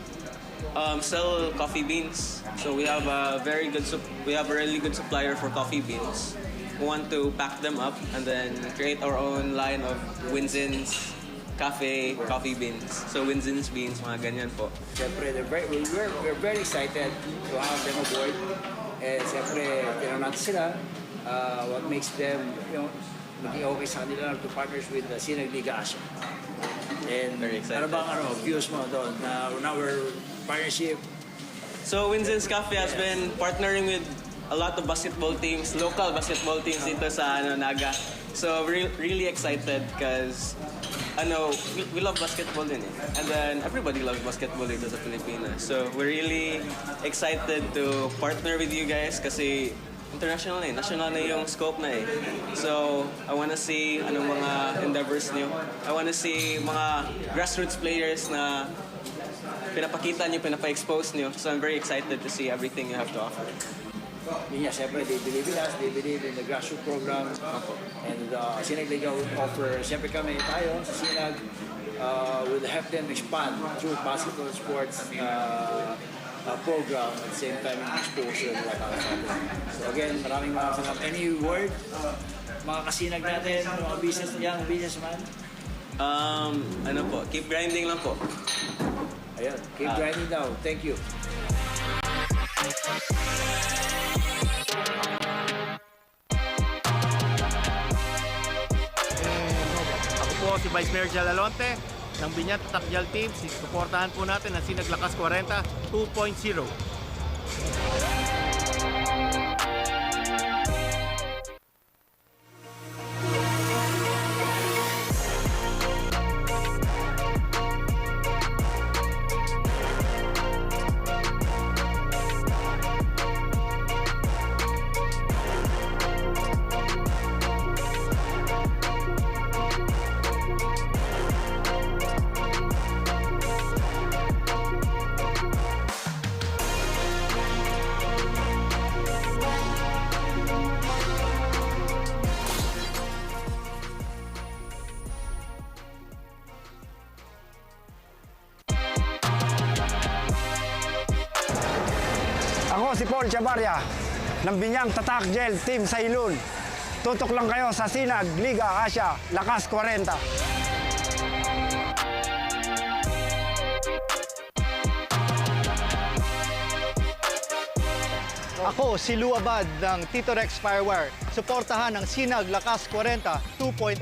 sell coffee beans. So we have a really good supplier for coffee beans. We want to pack them up and then create our own line of Winston's Cafe coffee beans. So Winston's beans, mga ganyan po. Siyempre, we're very excited to have them aboard. Eh, siyempre, tinanong natin sila what makes them, maging okay sa kanila to partners with Sinag Liga Asia. And very excited. Ano bang views mo doon na our partnership? So Winston's Cafe has been partnering with a lot of basketball teams, local basketball teams dito sa Naga. So we're really excited because we love basketball din eh. And then everybody loves basketball dito sa Pilipinas. So we're really excited to partner with you guys kasi international national na yung scope na eh. So, I wanna see anong mga endeavors niyo. I wanna see mga grassroots players na pinapakita niyo, pinapa-expose niyo. So, I'm very excited to see everything you have to offer. Yun nga, siyempre, they believe in us, they believe in the grassroots program. And Sinag Liga would offer, siyempre kami tayo sa Sinag, will help them expand through basketball sports program at the same time yung exposure nila para sa atin. So again, maraming salamat. Any word, mga kasinag natin, mga young businessman? Keep grinding lang po. Ayun, keep grinding daw. Thank you. Ako po si Vice Mayor Jal Alonte ng Biñan Tatakjal Team. Suportahan po natin ang Sinag Lakas 40 2.0. Ako si Paul Chavarria ng Binyang Tatakjel Team Sailun. Tutok lang kayo sa Sinag Liga Asia Lakas 40. Ako si Lou Abad ng Tito Rex Firewire. Suportahan ang Sinag Lakas 40 2.0.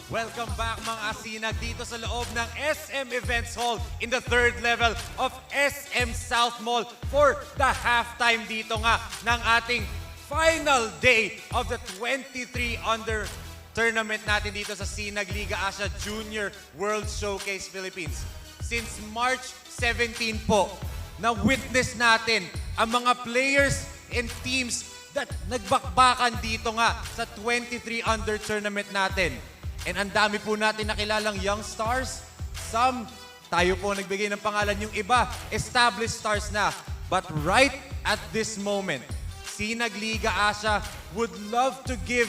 Welcome back mga Asinag dito sa loob ng SM Events Hall in the third level of SM South Mall for the halftime dito nga ng ating final day of the 23 under tournament natin dito sa Sinag Liga Asia Junior World Showcase Philippines. Since March 17 po, na-witness natin ang mga players and teams that nagbakbakan dito nga sa 23 under tournament natin. And ang dami po natin nakilalang young stars. Some, tayo po nagbigay ng pangalan. Yung iba, established stars na. But right at this moment, Sinag Liga Asia would love to give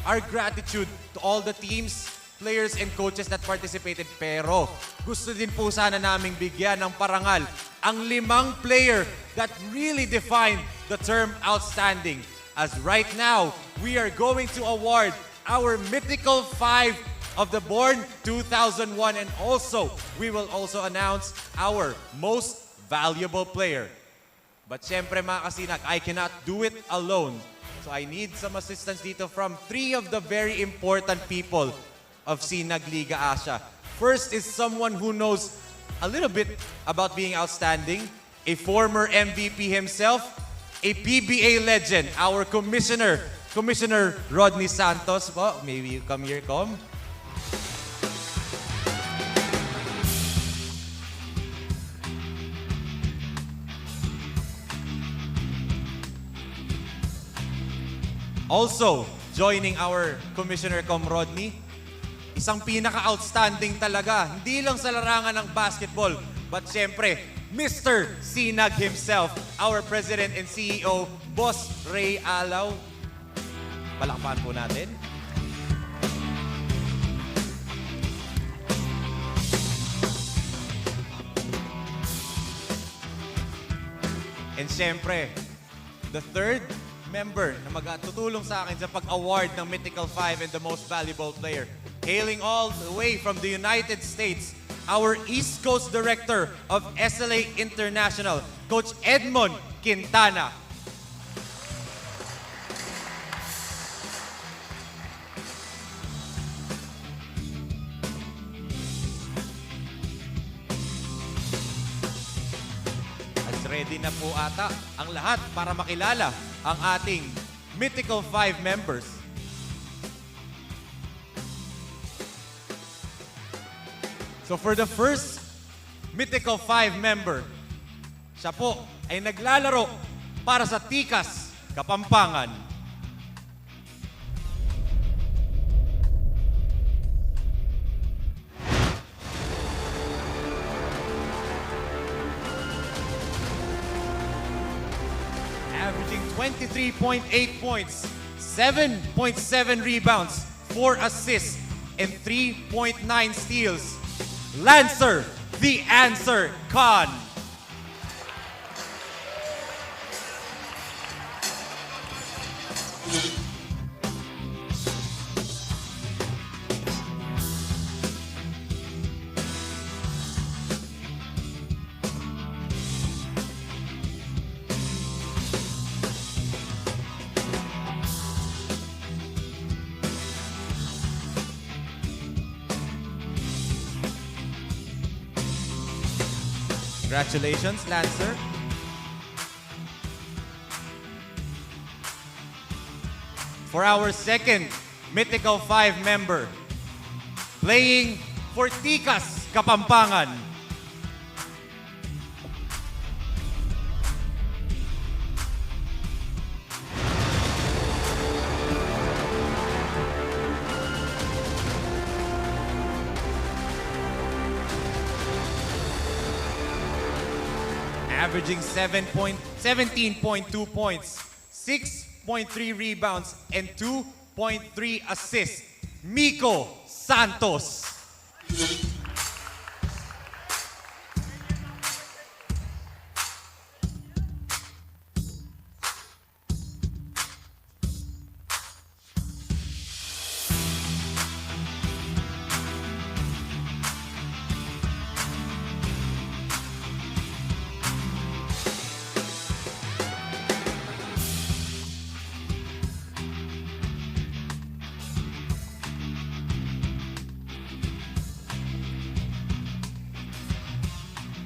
our gratitude to all the teams, players, and coaches that participated. Pero gusto din po sana naming bigyan ng parangal ang 5 player that really defined the term outstanding. As right now, we are going to award our mythical 5 of the Born 2001, and also we will also announce our most valuable player. But syempre mga Kasinag, I cannot do it alone. So I need some assistance dito from 3 of the very important people of Sinag Liga Asia. First is someone who knows a little bit about being outstanding, a former MVP himself, a PBA legend, our Commissioner Rodney Santos po. Maybe you come here, Com. Also, joining our Commissioner Com Rodney, isang pinaka-outstanding talaga, hindi lang sa larangan ng basketball, but syempre, Mr. Sinag himself, our President and CEO, Boss Ray Alaw. Palakpakan po natin. And syempre, the third member na magtutulong sa akin sa pag-award ng Mythical 5 and the Most Valuable Player. Hailing all the way from the United States, our East Coast Director of SLA International, Coach Edmond Quintana. Ready na po ata ang lahat para makilala ang ating Mythical 5 members. So for the first Mythical 5 member, siya po ay naglalaro para sa Tikas, Kapampangan. Averaging 23.8 points, 7.7 rebounds, 4 assists, and 3.9 steals. Lancer, the answer, Khan. Congratulations, Lancer. For our second Mythical 5 member, playing for Tikas, Kapampangan. Averaging 17.2 points, 6.3 rebounds, and 2.3 assists. Miko Santos.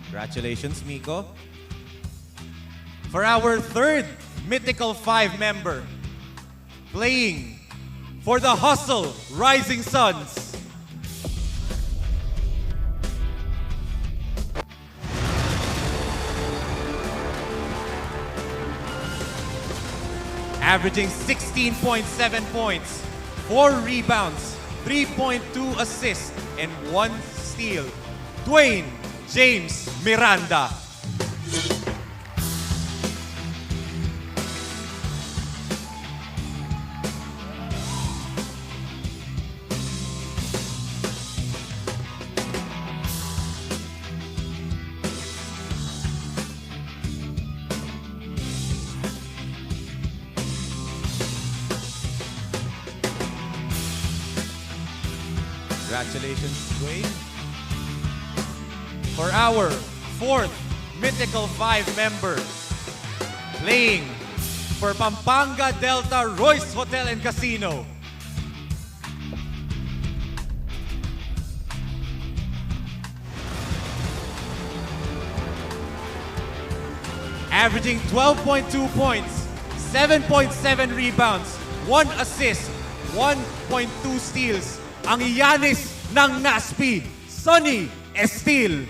Congratulations, Miko. For our third Mythical 5 member, playing for the Hustle Rising Suns, averaging 16.7 points, 4 rebounds, 3.2 assists, and 1 steal, Dwayne James Miranda. Congratulations, Dwayne. For our fourth Mythical 5 member, playing for Pampanga Delta Royce Hotel and Casino, averaging 12.2 points, 7.7 rebounds, 1 assist, 1.2 steals, ang Giannis ng Naspi, Sonny Estil.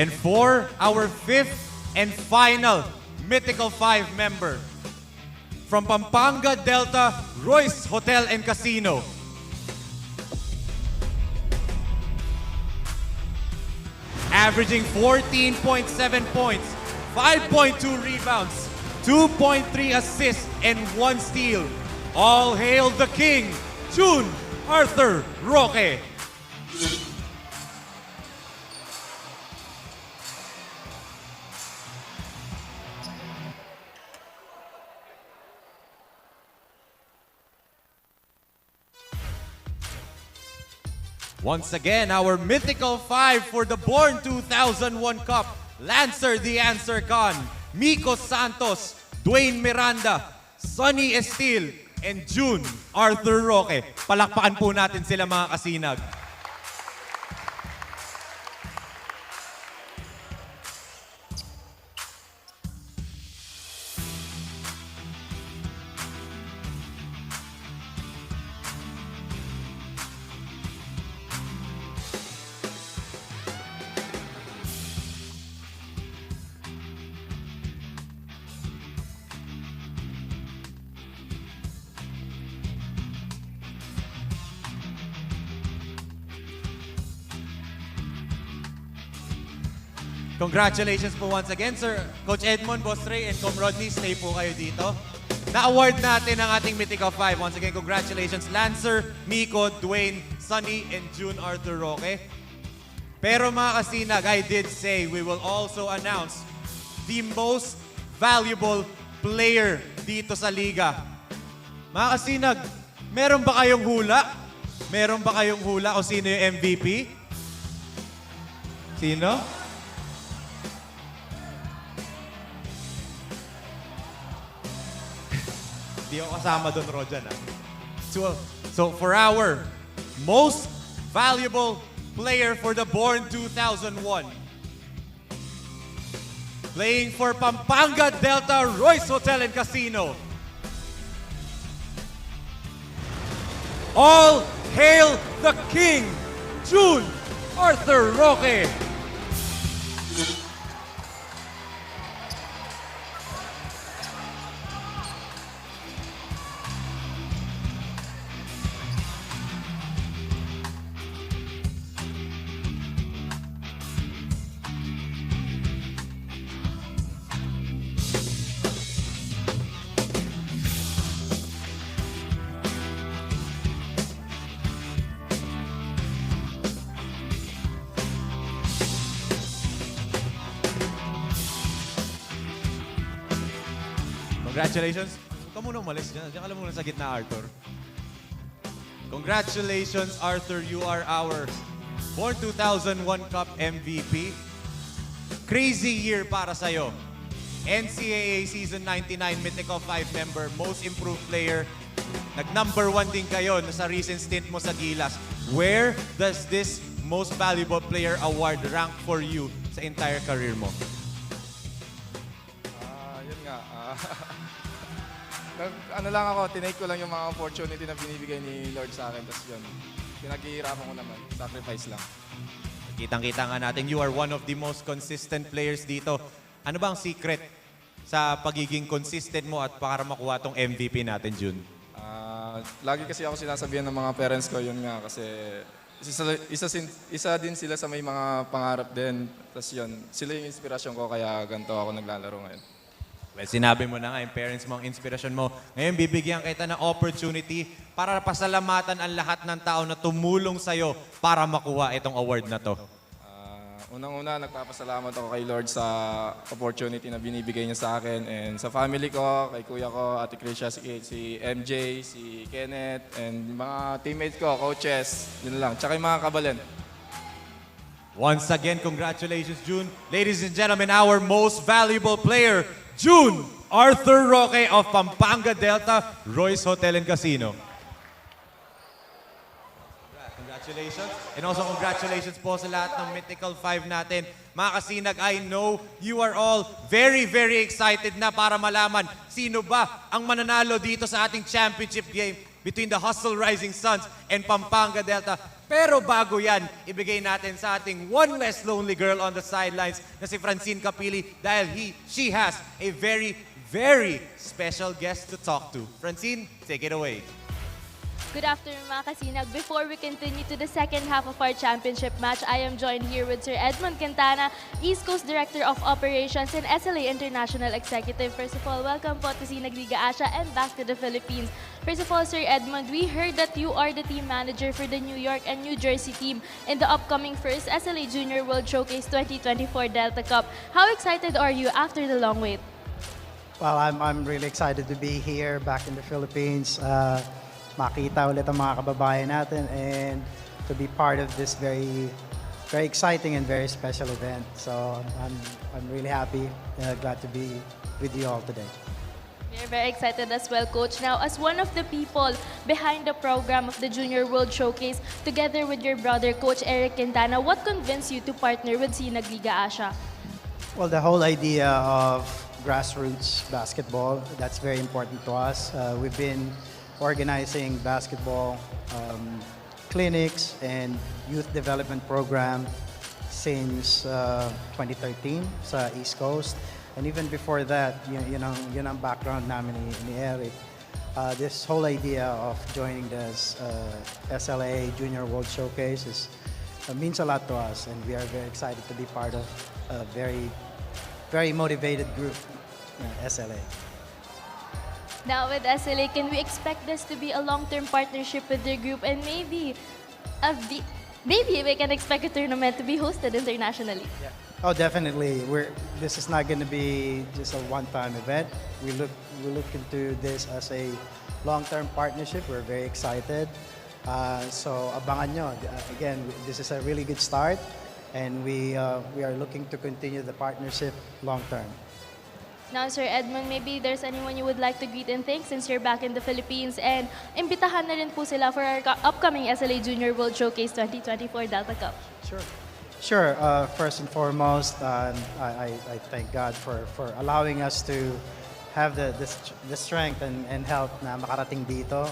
And for our fifth and final Mythical 5 member, from Pampanga Delta Royce Hotel and Casino, averaging 14.7 points, 5.2 rebounds, 2.3 assists, and 1 steal. All hail the King, June Arthur Roque. Once again, our Mythical 5 for the Born 2001 Cup, Lancer the Answer Khan, Miko Santos, Dwayne Miranda, Sonny Estil, and June Arthur Roque. Palakpakan po natin sila, mga kasinag. Congratulations po once again, Sir Coach Edmond, Boss Ray, and Com Rodney. Stay po kayo dito. Na-award natin ang ating Mythical 5. Once again, congratulations, Lancer, Miko, Dwayne, Sonny, and June Arthur Roque. Pero mga kasinag, I did say we will also announce the most valuable player dito sa liga. Mga kasinag, meron ba kayong hula? Meron ba kayong hula o sino yung MVP? Sino? Di ako kasama doon, Rojan. So for our most valuable player for the Born 2001, playing for Pampanga Delta Royce Hotel and Casino, all hail the King, June Arthur Roque. Congratulations. Huwag ka muna umalis dyan. Diyan ka lang muna sa gitna, Arthur. Congratulations, Arthur. You are our Born 2001 Cup MVP. Crazy year para sa'yo. NCAA Season 99 Mythical 5 member, Most Improved Player. Nag-number 1 din kayo sa recent stint mo sa Gilas. Where does this Most Valuable Player Award rank for you sa entire career mo? Yun nga. Ano lang ako, tinake ko lang yung mga opportunity na binibigay ni Lord sa akin. Tapos yun, pinaghihirapan ko naman. Sacrifice lang. Kitang-kita nga natin, you are one of the most consistent players dito. Ano ba ang secret sa pagiging consistent mo at para makuha tong MVP natin, June? Lagi kasi ako sinasabihan ng mga parents ko, yun nga, kasi isa din sila sa may mga pangarap din. Tapos yun, sila yung inspirasyon ko, kaya ganito ako naglalaro ngayon. Well, sinabi mo na nga, yung parents mo ang inspirasyon mo. Ngayon, bibigyan kita ng opportunity para pasalamatan ang lahat ng tao na tumulong sa'yo para makuha itong award na to. Unang-una, nagpapasalamat ako kay Lord sa opportunity na binibigay niya sa akin and sa family ko, kay kuya ko, Ate Krisha, si MJ, si Kenneth, and mga teammates ko, coaches, yun lang. Tsaka yung mga kabalin. Once again, congratulations, June. Ladies and gentlemen, our most valuable player, June Arthur Roque of Pampanga Delta, Royce Hotel and Casino. Congratulations. And also congratulations po sa lahat ng Mythical 5 natin. Mga kasinag, I know you are all very, very excited na para malaman sino ba ang mananalo dito sa ating championship game between the Hustle Rising Suns and Pampanga Delta. Pero bago yan, ibigay natin sa ating one less lonely girl on the sidelines na si Francine Capili dahil she has a very, very special guest to talk to. Francine, take it away. Good afternoon mga kasinag. Before we continue to the second half of our championship match, I am joined here with Sir Edmond Quintana, East Coast Director of Operations and SLA International Executive. First of all, welcome po to Sinag Liga Asia and back to the Philippines. First of all, Sir Edmond, we heard that you are the team manager for the New York and New Jersey team in the upcoming first SLA Junior World Showcase 2024 Delta Cup. How excited are you after the long wait? Well, I'm really excited to be here back in the Philippines. Makita ulit ang mga kababayan natin and to be part of this very exciting and very special event. So I'm really happy, glad to be with you all today. We're very excited as well, Coach. Now, as one of the people behind the program of the Junior World Showcase, together with your brother, Coach Eric Quintana, what convinced you to partner with Sinag Liga Asia? Well, the whole idea of grassroots basketball, that's very important to us. We've been organizing basketball clinics and youth development program since 2013 sa East Coast. And even before that, yun ang background namin ni Eric. This whole idea of joining this SLA Junior World Showcase means a lot to us, and we are very excited to be part of a very, very motivated group, SLA. Now with SLA, can we expect this to be a long-term partnership with their group, and maybe we can expect a tournament to be hosted internationally? Yeah. Oh, definitely. This is not going to be just a one-time event. We look into this as a long-term partnership. We're very excited. So abangan nyo. Again, this is a really good start, and we are looking to continue the partnership long-term. Now, Sir Edmond, maybe there's anyone you would like to greet and thank since you're back in the Philippines, and imbitahan na rin po sila for our upcoming SLA Junior World Showcase 2024 Delta Cup. Sure. First and foremost, I thank God for allowing us to have the strength and health na makarating dito.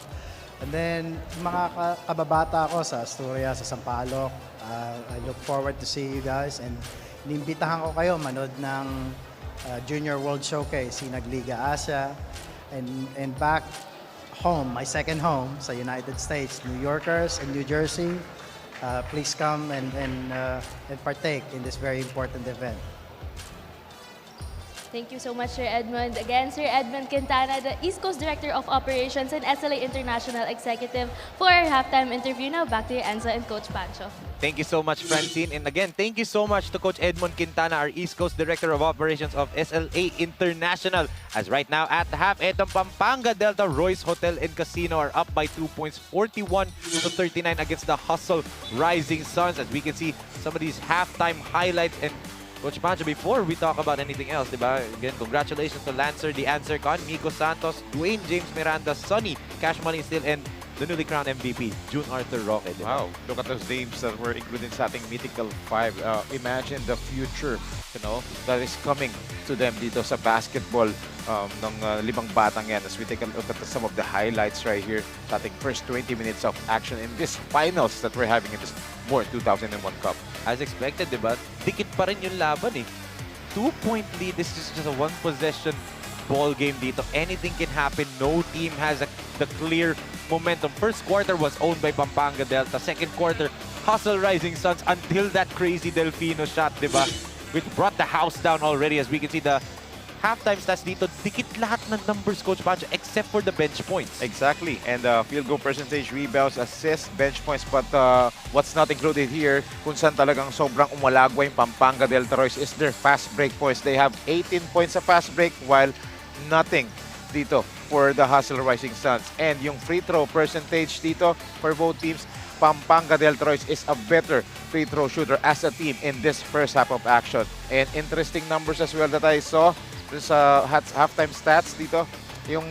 And then, mga kababata ko sa Asturias, sa Sampaloc, I look forward to see you guys, and inimbitahan ko kayo manood ng Junior World Showcase, Sinag Liga Asia, and back home, my second home sa United States, New Yorkers and New Jersey, please come and partake in this very important event. Thank you so much, Sir Edmund. Again, Sir Edmund Quintana, the East Coast Director of Operations and SLA International Executive, for our halftime interview. Now, back to you, Enzo and Coach Pancho. Thank you so much, Francine. And again, thank you so much to Coach Edmond Quintana, our East Coast Director of Operations of SLA International. As right now at the half, etong Pampanga Delta Royce Hotel and Casino are up by 2 points, 41-39 against the Hustle Rising Suns. As we can see some of these halftime highlights. And Coach Pancho, before we talk about anything else, diba? Again, congratulations to Lancer, the Answer Con, Miko Santos, Dwayne James Miranda, Sonny, Cash Money Still, and the newly crowned MVP, June Arthur Roque. Diba? Wow, look at those names that were included sa ating Mythical 5. Imagine the future, that is coming to them dito sa basketball ng limang batang yan. As we take a look at some of the highlights right here sa ating first 20 minutes of action in this finals that we're having in this More 2001 Cup. As expected, diba? Dikit pa rin yung laban eh. 2-point lead. This is just a one-possession ball game dito. Anything can happen. No team has the clear momentum. First quarter was owned by Pampanga Delta. Second quarter, Hustle Rising Suns until that crazy Delfino shot, diba? Which brought the house down already. As we can see the halftime stats dito, dikit lahat ng numbers, Coach Pancho, except for the bench points. Exactly. And field goal percentage, rebounds, assists, bench points. But what's not included here, kung saan talagang sobrang umalagwa yung Pampanga Delta Royce, is their fast break points. They have 18 points sa fast break while nothing dito for the Hustle Rising Suns. And yung free throw percentage dito for both teams, Pampanga Delta Royce is a better free throw shooter as a team in this first half of action. And interesting numbers as well that I saw sa halftime stats dito, yung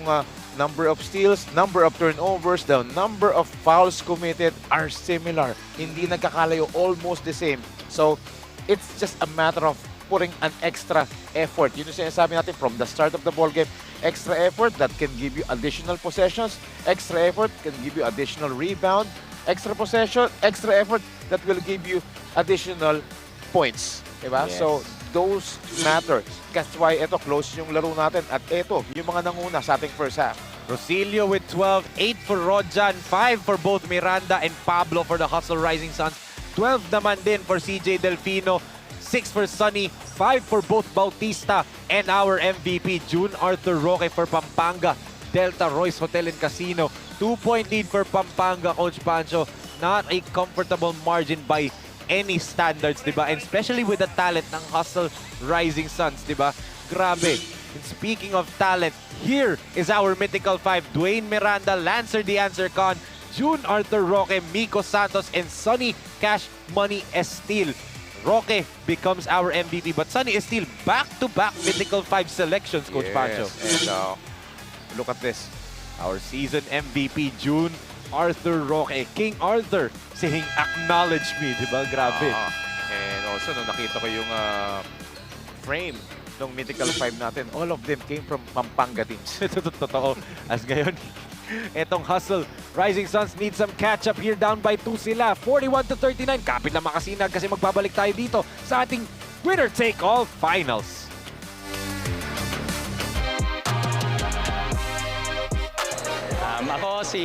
number of steals, number of turnovers, the number of fouls committed are similar. Hindi nagkakalayo, almost the same. So, it's just a matter of putting an extra effort. Yun yung sinasabi natin from the start of the ball game. Extra effort that can give you additional possessions. Extra effort can give you additional rebound. Extra possession, extra effort that will give you additional points. Diba? Yes. So, those matter. That's why ito, close yung laro natin. At ito, yung mga nanguna sa ating first half. Rosilio with 12, 8 for Rojan, 5 for both Miranda and Pablo for the Hustle Rising Suns, 12 naman din for CJ Delfino, 6 for Sonny, 5 for both Bautista, and our MVP, June Arthur Roque for Pampanga Delta Royce Hotel and Casino. 2-point lead for Pampanga, Coach Pancho. Not a comfortable margin by any standards, diba? And especially with the talent ng Hustle Rising Suns, diba? Grabe. And speaking of talent, here is our Mythical 5. Dwayne Miranda, Lancer the Answer Con, June Arthur Roque, Miko Santos, and Sonny Cash Money Estil. Roque becomes our MVP, but Sonny is still back-to-back Mythical 5 selections, Coach Pancho. And look at this. Our season MVP, June Arthur Roque. King Arthur saying, acknowledge me, di ba? Grabe. And also, nung nakita ko yung frame ng Mythical 5 natin, all of them came from Pampanga teams. Totoo. As ngayon, etong Hustle Rising Suns need some catch-up here. Down by 2 sila. 41-39. Kapit na makasinag kasi magbabalik tayo dito sa ating Winner Take All Finals. Ako si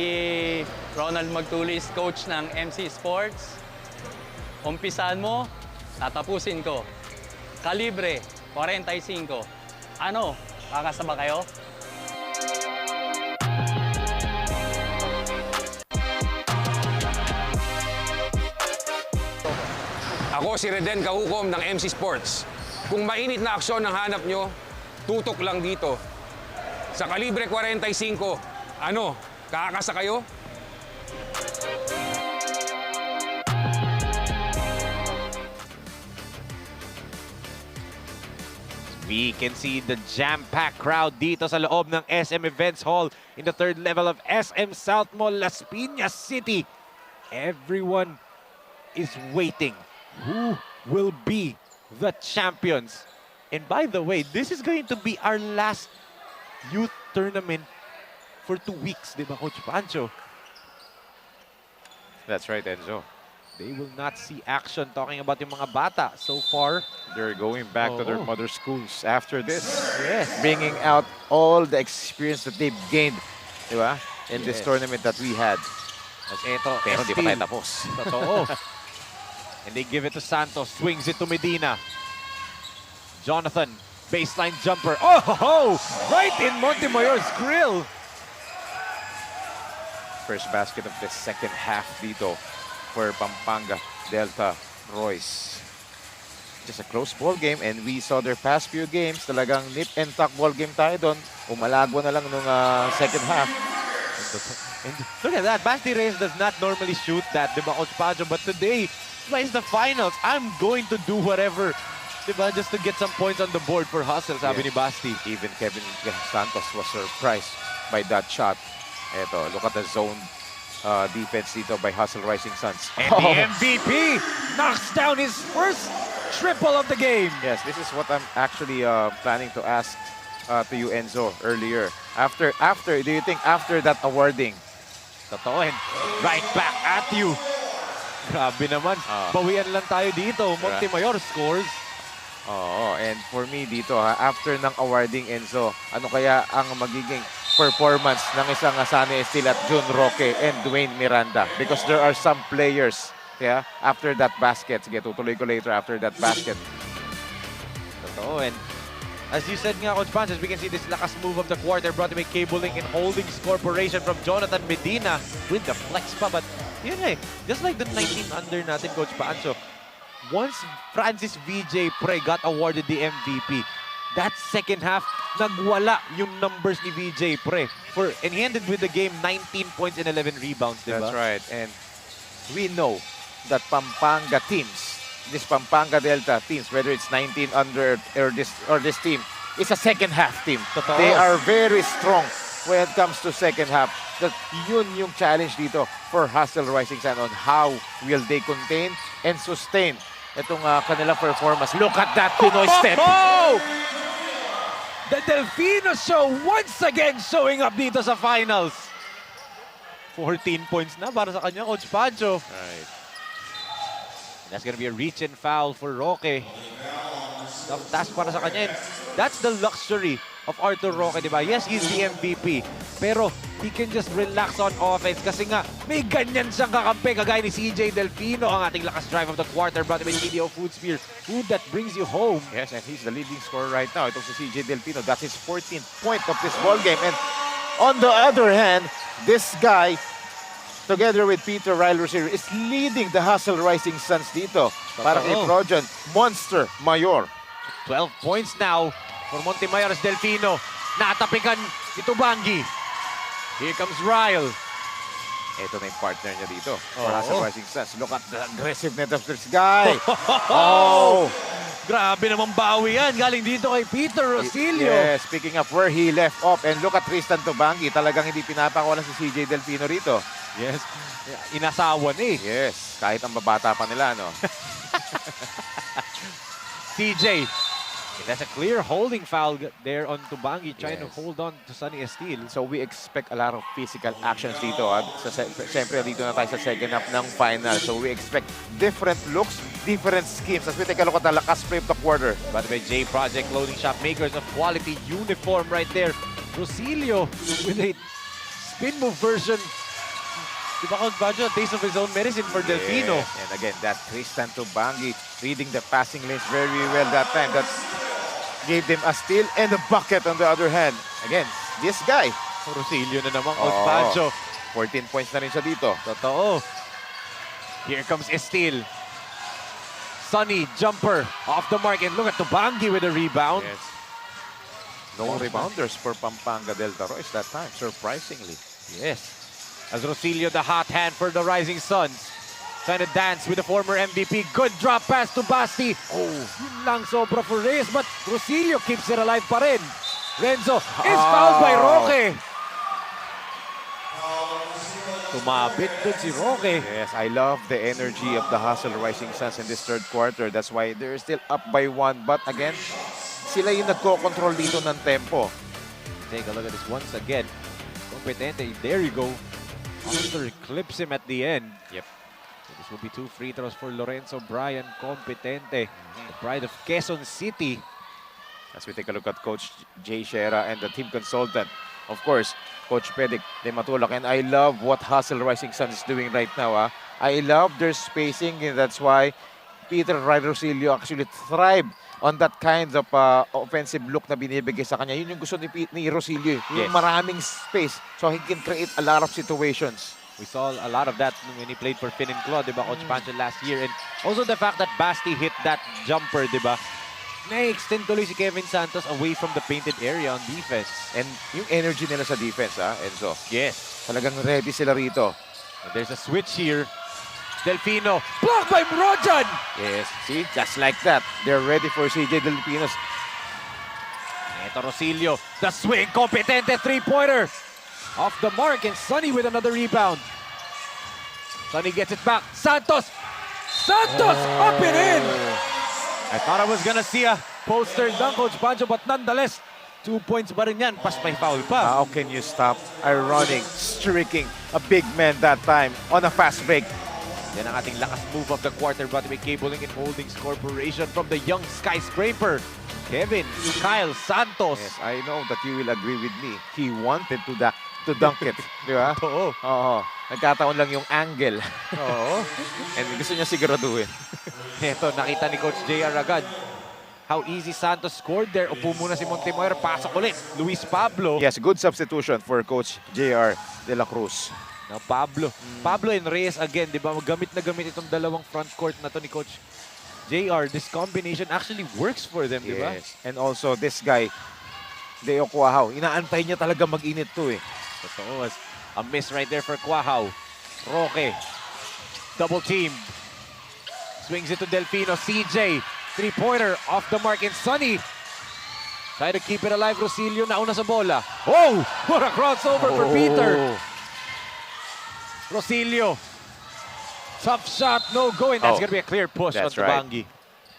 Ronald Magtulis, coach ng MC Sports. Umpisan mo, tatapusin ko. Kalibre, 45. Ano, kakasaba kayo? Ako si Reden Kahukom ng MC Sports. Kung mainit na aksyon ang hanap nyo, tutok lang dito. Sa Kalibre 45, ano, kakasa kayo? We can see the jam-packed crowd dito sa loob ng SM Events Hall in the third level of SM South Mall, Las Piñas City. Everyone is waiting. Who will be the champions? And by the way, this is going to be our last youth tournament for 2 weeks, di ba, Coach Pancho? That's right, Enzo. They will not see action. Talking about yung mga bata so far. They're going back to their mother schools after this. Yes. Bringing out all the experience that they've gained, di ba? In this tournament that we had. Pero di pa tayo tapos. Totoo. And they give it to Santos. Swings it to Medina. Jonathan Baseline jumper. Oh, ho, ho! Right in Montemayor's grill. First basket of the second half dito for Pampanga Delta Royce. Just a close ball game, and we saw their past few games. Talagang nip and tuck ball game tayo doon. Umalagwa na lang nung second half. And look at that. Basti Reyes does not normally shoot that, diba, Coach Pacho? But today, it's the finals. I'm going to do whatever, diba, just to get some points on the board for Hustle, sabi ni Basti. Even Kevin Santos was surprised by that shot. Eto, look at the zone defense dito by Hustle Rising Suns. And the MVP knocks down his first triple of the game. Yes, this is what I'm actually planning to ask to you, Enzo, earlier. After, do you think after that awarding? Totoo, and right back at you. Grabe naman. Bawian lang tayo dito. Montemayor scores. Oo, and for me dito, after ng awarding, Enzo, ano kaya ang magiging performance ng isang Sunny Esteel at Jun Roque and Dwayne Miranda? Because there are some players, after that basket. Sige, tutuloy ko later after that basket. Totoo, and as you said nga, Coach Pancho, we can see this lakas move of the quarter brought to by Cabling and Holdings Corporation from Jonathan Medina with the flex pa. But yun just like the 19 under natin, Coach Pancho, once Francis VJ Pre got awarded the MVP, that second half, nagwala yung numbers ni VJ Pre. And he ended with the game 19 points and 11 rebounds, diba? That's right. And we know that Pampanga teams, this Pampanga Delta teams, whether it's 19 under or this team, is a second half team. Totoo. They are very strong when it comes to second half. That yun yung challenge dito for Hustle Rising Sun on how will they contain and sustain itong kanilang performance. Look at that Pinoy step. Oh! The Delfino show once again showing up dito sa finals. 14 points na para sa kanya, Coach Pancho. Right. That's gonna be a reach and foul for Roque. Tough task para sa kanya. And that's the luxury of Arthur Roque, di ba? Yes, he's the MVP. Pero he can just relax on offense kasi nga may ganyan siyang kakampi kagaya ni CJ Delfino, ang ating lakas drive of the quarter brought by TDO Food Sphere. Food that brings you home. Yes, and he's the leading scorer right now. Itong si CJ Delfino. That's his 14th point of this ball game. And on the other hand, this guy, together with Peter Ryler, is leading the Hustle Rising Suns dito. Para kay Trojan, Monster Mayor. 12 points now for Montemayor's Delfino. Natapikan ito Bangi. Here comes Ryle. Ito na yung partner niya dito for Hustle Rising Suns. Look at the aggressiveness of this guy. Oh! Grabe namang bawi yan. Galing dito kay Peter Rosilio. Yes, picking up where he left off. And look at Tristan Tubangi. Talagang hindi pinapakawalan si CJ Delfino rito. Yes. Inasawan Yes, kahit ang babata pa nila, no? CJ. That's a clear holding foul there on Tubangi, trying to hold on to Sunny Esteel. So we expect a lot of physical actions dito. Siyempre, dito na tayo sa second half ng final. So we expect different looks, different schemes. As we take a look at the lakas play of the quarter. By the way, J Project Clothing Shop, makers of quality uniform right there. Rosilio with a spin move version. Diba, Coach Bajo, a taste of his own medicine for Delfino. Yes. And again, that Tristan Tubangi reading the passing lanes very well that time. That gave them a steal and a bucket on the other hand. Again, this guy. Rosilio na naman, Coach Bajo. 14 points na rin siya dito. Totoo. Here comes Esteel. Sunny, jumper, off the mark. And look at Tubangi with a rebound. Yes. No rebounders for Pampanga Delta Royce that time, surprisingly. Yes. As Rosilio, the hot hand for the Rising Suns. Trying to dance with the former MVP. Good drop pass to Basti. Yun lang sobra for Reyes, but Rosilio keeps it alive pa rin. Renzo is fouled by Roque. Tumabit dun si Roque. Yes, I love the energy of the Hustle Rising Suns in this third quarter. That's why they're still up by 1. But again, sila yung nagko-control dito ng tempo. Take a look at this once again. Competente, there you go. Hunter clips him at the end. Yep. So this will be 2 free throws for Lorenzo Brian Competente, the pride of Quezon City. As we take a look at Coach Jay Shera and the team consultant. Of course, Coach Pedic de Matulak. And I love what Hustle Rising Sun is doing right now. I love their spacing, and that's why Peter Rosillo actually thrive on that kind of offensive look na binibigay sa kanya. Yun yung gusto ni Rosillo. Yung maraming space so he can create a lot of situations. We saw a lot of that when he played for Finn and Claw, diba, Coach Pancho last year. And also the fact that Basti hit that jumper, diba, na-extend tuloy si Kevin Santos away from the painted area on defense. And yung energy nila sa defense, Enzo. Yes. Talagang ready sila rito. And there's a switch here. Delfino, blocked by Rojan! Yes, see? Just like that. They're ready for CJ Delfino's. Ito Rosillo, the swing, competente three-pointer. Off the mark, and Sonny with another rebound. Sonny gets it back. Santos! Santos! Up and in! I thought I was gonna see a poster dunk, Coach Pancho, but nonetheless, 2 points pa rin yan, pas may foul pa. How can you stop a running, streaking, a big man that time on a fast break? Yan ang ating lakas move of the quarter brought by Cabling and Holdings Corporation from the young skyscraper. Kevin, Kyle Santos. Yes, I know that you will agree with me. He wanted to dunk it. Di ba? Oo. Oo. Nagkataon lang yung angle. Oo. And gusto niya siguraduhin. Ito, nakita ni Coach JR agad. How easy Santos scored there. Upo muna si Montemoyer. Pasok ulit. Luis Pablo. Yes, good substitution for Coach JR De La Cruz. Now Pablo. Pablo and Reyes again, di ba? Gamit na gamit itong dalawang front court na to ni Coach JR. This combination actually works for them, di ba? Yes. And also, this guy, Deo Cuajao, inaantay niya talaga mag-init to eh. Totoo. A miss right there for Cuajao. Roque. Double team. Swings it to Delfino. CJ. Three-pointer off the mark. And Sonny. Try to keep it alive. Rosillo nauna sa bola. Oh! What a crossover for Peter. Rosillo. Tough shot. No go. And that's going to be a clear push on Tabangi.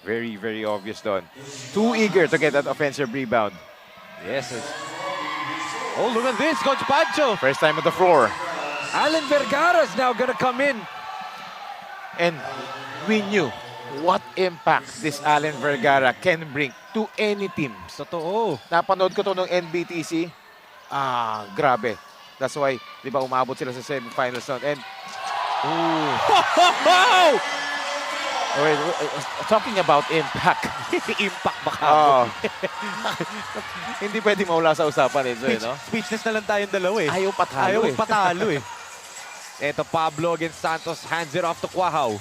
Very, very obvious doon. Too eager to get that offensive rebound. Yes. Oh, look at this, Coach Pancho. First time on the floor. Alan Vergara's now gonna come in. And we knew what impact this Alan Vergara can bring to any team. Totoo. Napanood ko to nung NBTC. Grabe. That's why, di ba, umabot sila sa semifinals round. And, wait, talking about impact. Impact baka. Hindi pwede mawala sa usapan eh, no? Speechless na lang tayong dalawa eh. Ayaw patalo Ayaw eh. patalo eh. Ito Pablo against Santos, hands it off to Cuajao.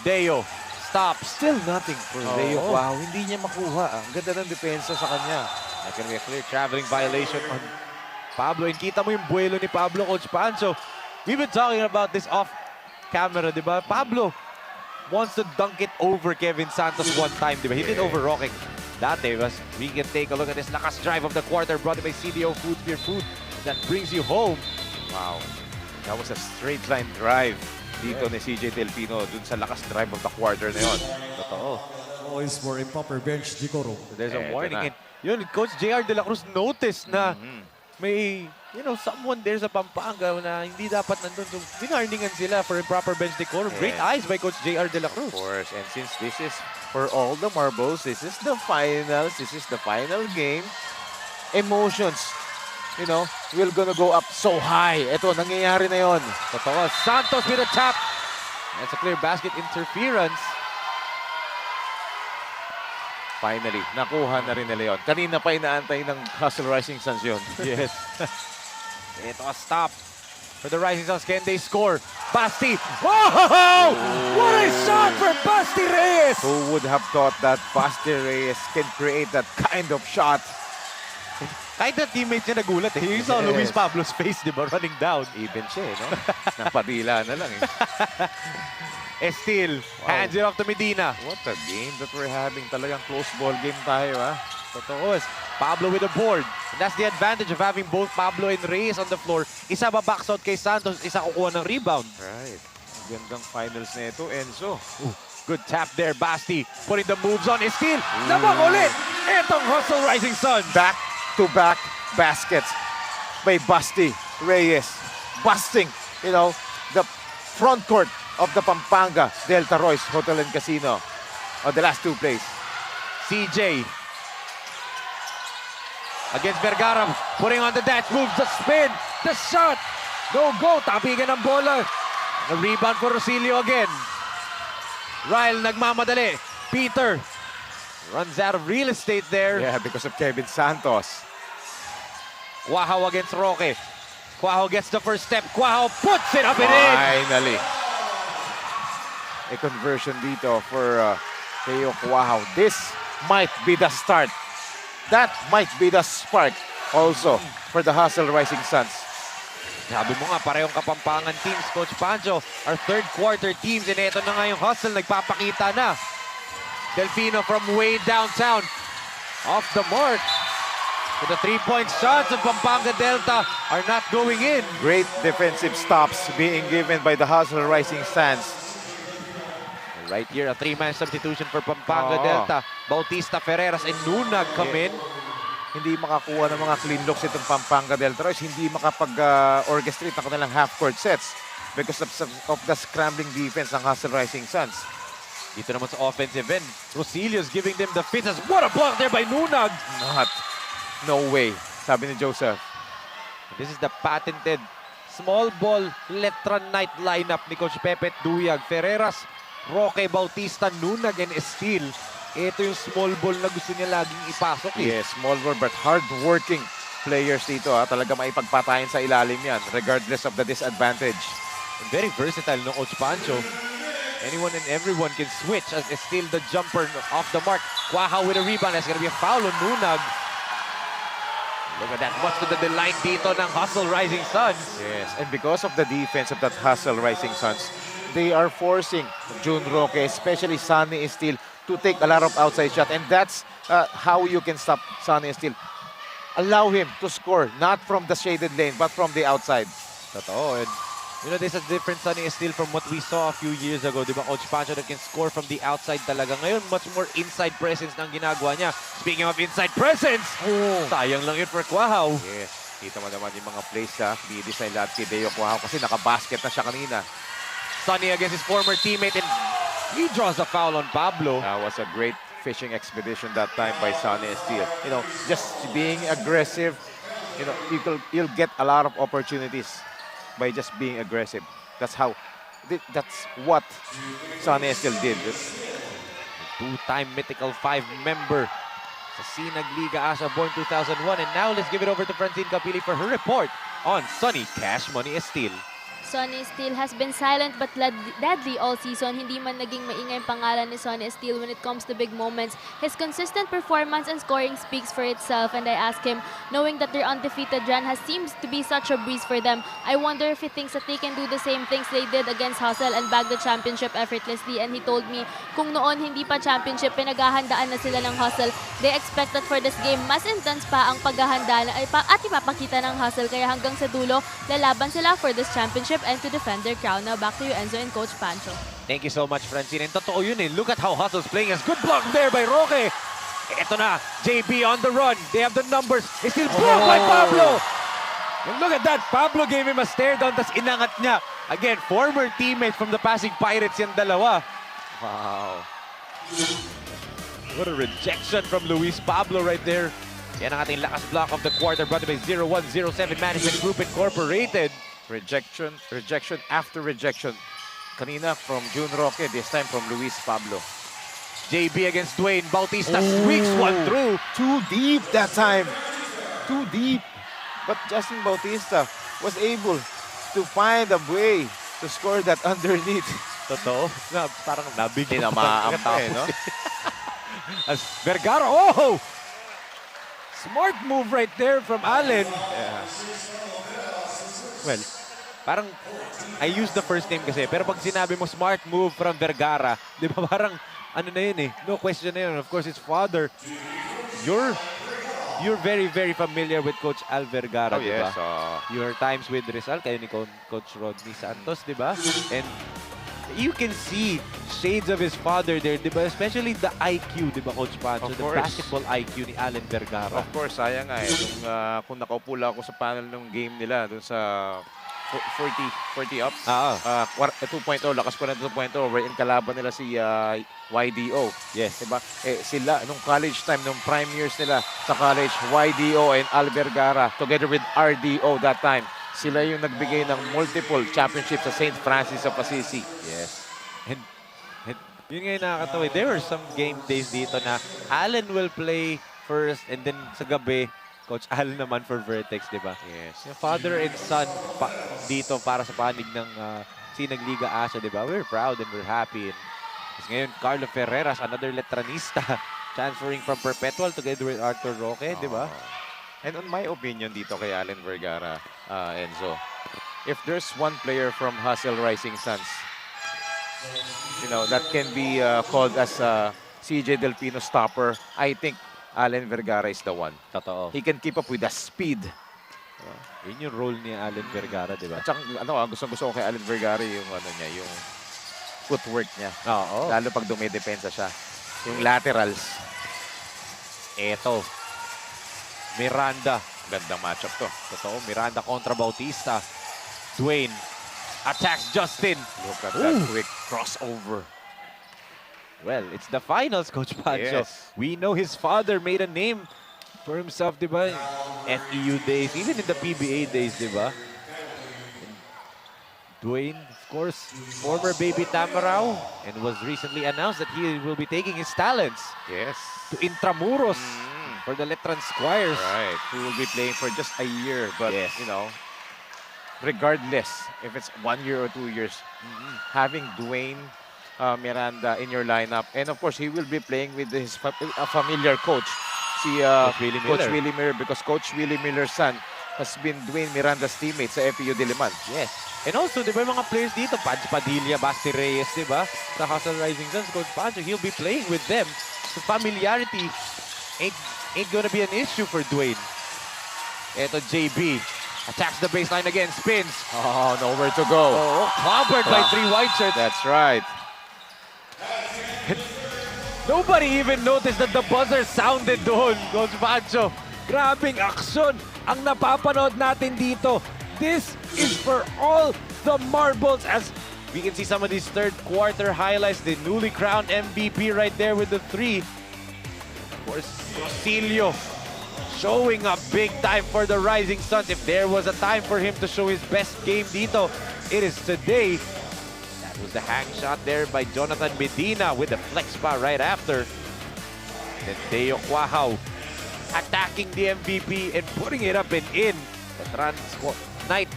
Deo, stops. Still nothing for Deo Cuajao. Hindi niya makuha. Ang ganda ng depensa sa kanya. That can be a clear traveling violation on Pablo. And kita mo yung buwelo ni Pablo, Coach Pancho. We've been talking about this off camera, di ba? Pablo wants to dunk it over Kevin Santos one time, di ba? He did over Roque. Dati, we can take a look at this lakas drive of the quarter brought by CDO Food, Beer Food that brings you home. Wow. That was a straight line drive dito ni CJ Delfino dun sa lakas drive of the quarter na yun. Totoo. Always for improper bench decorum. So there's a warning. And yun, Coach JR De La Cruz noticed na may, someone there sa Pampanga na hindi dapat nandun. So, binarningan sila for improper bench decorum. Great eyes by Coach JR De La Cruz. Of course. And since this is for all the marbles, this is the finals, this is the final game, emotions, will gonna go up so high. Ito, nangyayari na yon. Totoo. Santos with a tap. That's a clear basket interference. Finally, nakuha na rin nila yun. Kanina pa inaantay ng Hustle Rising Suns yun. Yes. Ito a stop for the Rising Suns. Can they score? Basti! Whoa! What a shot for Basti Reyes! Who would have thought that Basti Reyes can create that kind of shot? Kahit na teammates niya nagulat eh. You saw Luis Pablo's face, di ba? Running down. Even siya, no? Napadila na lang eh. Still, hands it off to Medina. What a game that we're having. Talagang close ball game tayo, ha? Totoo. Pablo with a board. And that's the advantage of having both Pablo and Reyes on the floor. Isa ba-box out kay Santos, isa kukuha ng rebound. Right. Gandang finals na ito, Enzo. Good tap there, Basti. Putting the moves on. Still, nabang ulit. Etong Hustle Rising Sun. Back-to-back baskets by Basti Reyes. Busting, the front court of the Pampanga Delta Royce Hotel and Casino on the last two plays. CJ against Vergara, putting on the dash moves, the spin, the shot. No go, tapigan ng bola. The rebound for Rosillo again. Ryle nagmamadali. Peter runs out of real estate there. Yeah, because of Kevin Santos. Quahaw against Roque. Quahaw gets the first step. Quahaw puts it up and in. Finally. A conversion dito for Teo Quahaw. This might be the start. That might be the spark also for the Hustle Rising Suns. Sabi mo nga, parehong Kapampangan teams, Coach Pancho. Our third quarter teams, and ito na nga yung Hustle, nagpapakita na. Delfino from way downtown. Off the mark. So the three-point shots of Pampanga Delta are not going in. Great defensive stops being given by the Hustle Rising Suns. Right here, a three-man substitution for Pampanga Oo. Delta. Bautista, Ferreras, and Nunag come in. Hindi makakuha ng mga clean looks itong Pampanga Delta Royce. Hindi makapag-orchestrate ng kanilang half-court sets because of the scrambling defense ng Hustle Rising Suns. Dito naman sa offensive end, Rosilio's giving them the fitness. What a block there by Nunag! No way, sabi ni Joseph. This is the patented small ball Letra Night lineup ni Coach Pepe Duyag. Ferreras, Roque, Bautista, Nunag, and Estil. Ito yung small ball na gusto niya laging ipasok. Yes, small ball but hard-working players dito. Talaga maipagpatayin sa ilalim yan regardless of the disadvantage. And very versatile no Coach Pancho. Anyone and everyone can switch as Estil the jumper off the mark. Quahaw with a rebound. That's gonna be a foul on Nunag. Look at that, much to the delight dito ng Hustle Rising Suns. Yes, and because of the defense of that Hustle Rising Suns, they are forcing June Roque, especially Sonny Estil, to take a lot of outside shot. And that's how you can stop Sonny Estil. Allow him to score, not from the shaded lane, but from the outside. Totoo. And you know, there's a difference Sonny Estil from what we saw a few years ago. Di ba, Coach Pancho, that can score from the outside talaga. Ngayon, much more inside presence ng ginagawa niya. Speaking of inside presence, sayang lang yun for Quahaw. Yes, kita mo naman yung mga plays di-design lahat si Deo Quahaw kasi nakabasket na siya kanina. Sonny against his former teammate, and he draws a foul on Pablo. That was a great fishing expedition that time by Sonny Estil. You know, just being aggressive, you know, you'll get a lot of opportunities by just being aggressive. That's what Sonny Estil did. Two-time Mythical 5 member sa Sinag Liga Asia, born 2001. And now let's give it over to Francine Capili for her report on Sonny Cash Money Estil. Sonny Estil has been silent but deadly all season. Hindi man naging maingay ang pangalan ni Sonny Estil when it comes to big moments. His consistent performance and scoring speaks for itself, and I asked him, knowing that their undefeated run seems to be such a breeze for them, I wonder if he thinks that they can do the same things they did against Hustle and bag the championship effortlessly. And he told me, kung noon hindi pa championship, pinaghahandaan na sila ng Hustle. They expect that for this game, mas intense pa ang paghahanda at ipapakita ng Hustle. Kaya hanggang sa dulo, lalaban sila for this championship and to defend their crown. Now back to you, Enzo and Coach Pancho. Thank you so much, Francine. And totoo yun eh. Look at how Hustle's playing. As good block there by Roque. Ito na, JB on the run. They have the numbers. It's still blocked by Pablo. And look at that. Pablo gave him a stare down, tas inangat niya. Again, former teammate from the Pasig Pirates yung dalawa. Wow. What a rejection from Luis Pablo right there. Yan ang ating lakas block of the quarter, brought to by 0107 Management Group Incorporated. Rejection after rejection. Kanina from June Roque, this time from Luis Pablo. JB against Dwayne. Bautista squeaks one through. Too deep that time. Too deep. But Justin Bautista was able to find a way to score that underneath. Totoo. Parang nabigyan na maampa eh, no? As Vergara, oh! Smart move right there from Allen. Yeah. Well, parang I use the first name kasi, pero pag sinabi mo smart move from Vergara, di ba parang ano na yun eh, no question na yun. Of course, his father, you're very, very familiar with Coach Al Vergara, di ba? Yes. Your times with Rizal, kayo ni Coach Rodney Santos, di ba? And you can see shades of his father there, di ba? Especially the IQ, di ba, Coach Pancho? The basketball IQ ni Allen Vergara. Of course, sayang nga eh. Kung nakaupo lang ako sa panel ng game nila, dun sa 40 up. 2.0, lakas ko na 2.0, wherein kalaban nila si YDO. Yes. Diba? Sila, nung college time, nung prime years nila sa college, YDO and Al Vergara, together with RDO that time, sila yung nagbigay ng multiple championships sa St. Francis of Assisi. Yes. And Yun nga yung nakakatawa. There were some game days dito na Allen will play first and then sa gabi, Coach Allen naman for Vertex, di ba? Yes. Yung father and son dito para sa panig ng Sinag Liga Asia, di ba? We're proud and we're happy. And ngayon, Carlo Ferreras, another Letranista, transferring from Perpetual together with Arthur Roque, di ba? And on my opinion dito kay Allen Vergara, Enzo, if there's one player from Hustle Rising Suns, you know, that can be called as CJ Del Pino stopper, I think Allen Vergara is the one. Totoo. He can keep up with the speed. Yun yung role ni Allen Vergara, di ba? At saka, gusto ko kay Allen Vergara yung yung footwork niya. Oo. Lalo pag dumidepensa siya. Yung laterals. Eto. Miranda. Gandang matchup to. Totoo. Miranda kontra Bautista. Dwayne attacks Justin. Look at that quick crossover. Well, it's the finals, Coach Pancho. Yes. We know his father made a name for himself, di ba? FEU days, even in the PBA days, di ba? Dwayne, of course, former Baby Tamarao, and was recently announced that he will be taking his talents to Intramuros for the Letran Squires. Right. He will be playing for just a year, but you know, regardless if it's 1 year or 2 years, having Dwayne Miranda in your lineup, and of course he will be playing with his familiar coach, Coach Willie Miller, because Coach Willie Miller's son has been Dwayne Miranda's teammate sa FEU Diliman. Yes. And also, di ba yung mga players dito, Pads Padilla, Basti Reyes, di ba? Sa Hustle Rising Suns, Coach Pancho, he'll be playing with them. So familiarity ain't gonna be an issue for Dwayne. Eto, JB. Attacks the baseline again, spins. Oh, nowhere to go. Oh, covered by 3 white shirts. That's right. Nobody even noticed that the buzzer sounded doon, Coach Pancho. Grabing aksyon ang napapanood natin dito. This is for all the marbles, as we can see some of these third quarter highlights. The newly crowned MVP right there with the 3. Of course, Rosilio showing up big time for the Rising Suns. If there was a time for him to show his best game dito, it is today. That was the hang shot there by Jonathan Medina with the flex pa right after. Then Teo Quahao attacking the MVP and putting it up and in. The night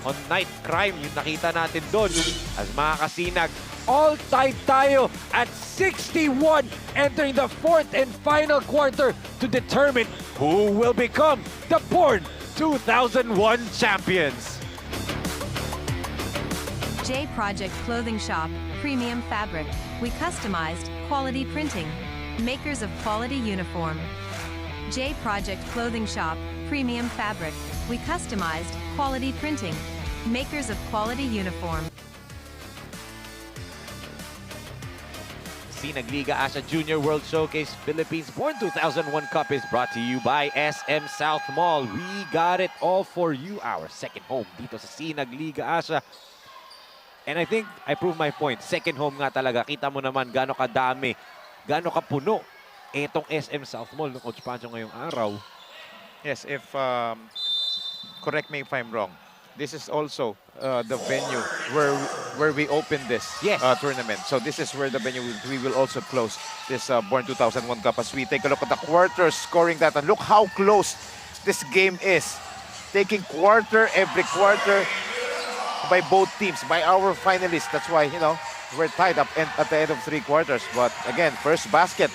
on night crime yung nakita natin doon as mga kasinag. All tied tayo at 61 entering the 4th and final quarter to determine who will become the Born 2001 champions. J Project Clothing Shop, premium fabric. We customized quality printing. Makers of quality uniform. J Project Clothing Shop, premium fabric. We customized quality printing. Makers of quality uniform. Sinag Liga Asia Junior World Showcase Philippines Born 2001 Cup is brought to you by SM South Mall. We got it all for you. Our second home dito sa Sinag Liga Asia. And I think I proved my point. Second home nga talaga. Kita mo naman gaano kadami, gaano kapuno etong SM South Mall ng Coach Pancho ngayong araw. Yes, if correct me if I'm wrong, this is also the venue where we open this tournament. So this is where the venue we will also close this Born 2001 Cup as we take a look at the quarter scoring data. Look how close this game is. Taking every quarter by both teams, by our finalists. That's why, you know, we're tied up at the end of 3 quarters. But again, first basket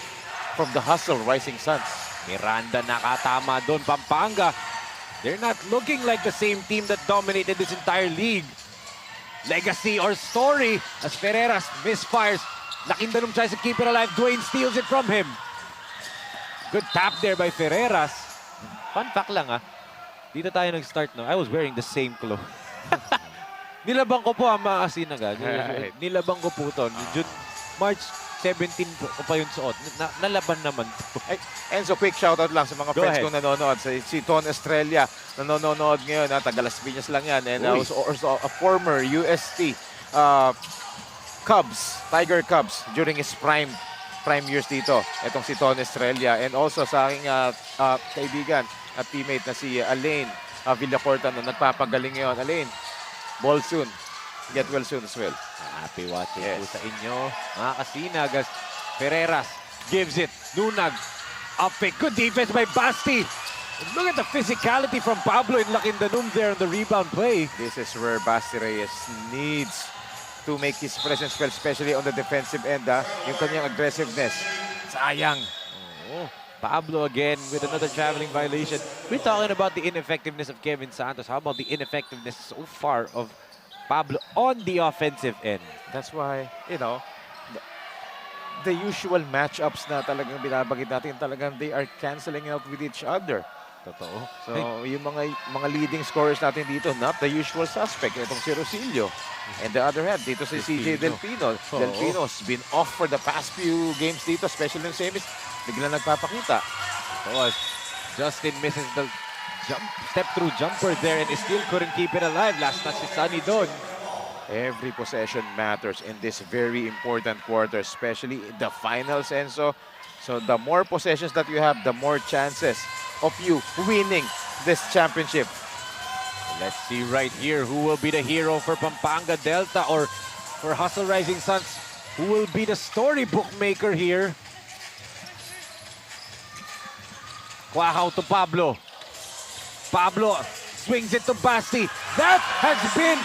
from the Hustle Rising Suns. Miranda nakatama doon, Pampanga. They're not looking like the same team that dominated this entire league. Legacy or story as Ferreras misfires. Laking danong tries to keep it alive. Dwayne steals it from him. Good tap there by Ferreras. Fun fact lang dito tayo nag-start, no? I was wearing the same clothes. Nilabang ko po ang mga kasinag. Right. Nilabang ko po ito. March 17 ko pa yung suot. Nalaban naman to. Enzo, quick shoutout lang sa mga Go friends ahead. kong nanonood. Si Ton Estrella, nanonood ngayon. Taga Las Piñas lang yan. And also a former UST Cubs, Tiger Cubs, during his prime years dito. Itong si Ton Estrella. And also sa aking kaibigan at teammate na si Alain Villacorta na nagpapagaling ngayon. Alain, ball soon. get well soon as well. Happy watching po sa inyo, mga kasinag, as Ferreras gives it. Nunag, up pick. Good defense by Basti. Look at the physicality from Pablo in Lakindanum there on the rebound play. This is where Basti Reyes needs to make his presence felt, especially on the defensive end. Yung kanyang aggressiveness. Sayang. Oh, Pablo again with another traveling violation. We're talking about the ineffectiveness of Kevin Santos. How about the ineffectiveness so far of Pablo on the offensive end? That's why, you know, the usual matchups na talagang binabagit natin, talagang they are canceling out with each other. Totoo. So, yung mga leading scorers natin dito, not the usual suspect. Itong si Rosilio. And the other hand, dito si CJ Delpino. Delpino's been off for the past few games dito, especially in semis. Bigla nagpapakita. Justin misses the step-through jumper there and still couldn't keep it alive. Last touch si Sunny doon. Every possession matters in this very important quarter, especially in the finals, Enzo. So the more possessions that you have, the more chances of you winning this championship. Let's see right here who will be the hero for Pampanga Delta, or for Hustle Rising Suns, who will be the storybook maker here. Quahaw to Pablo. Pablo swings it to Basti. That has been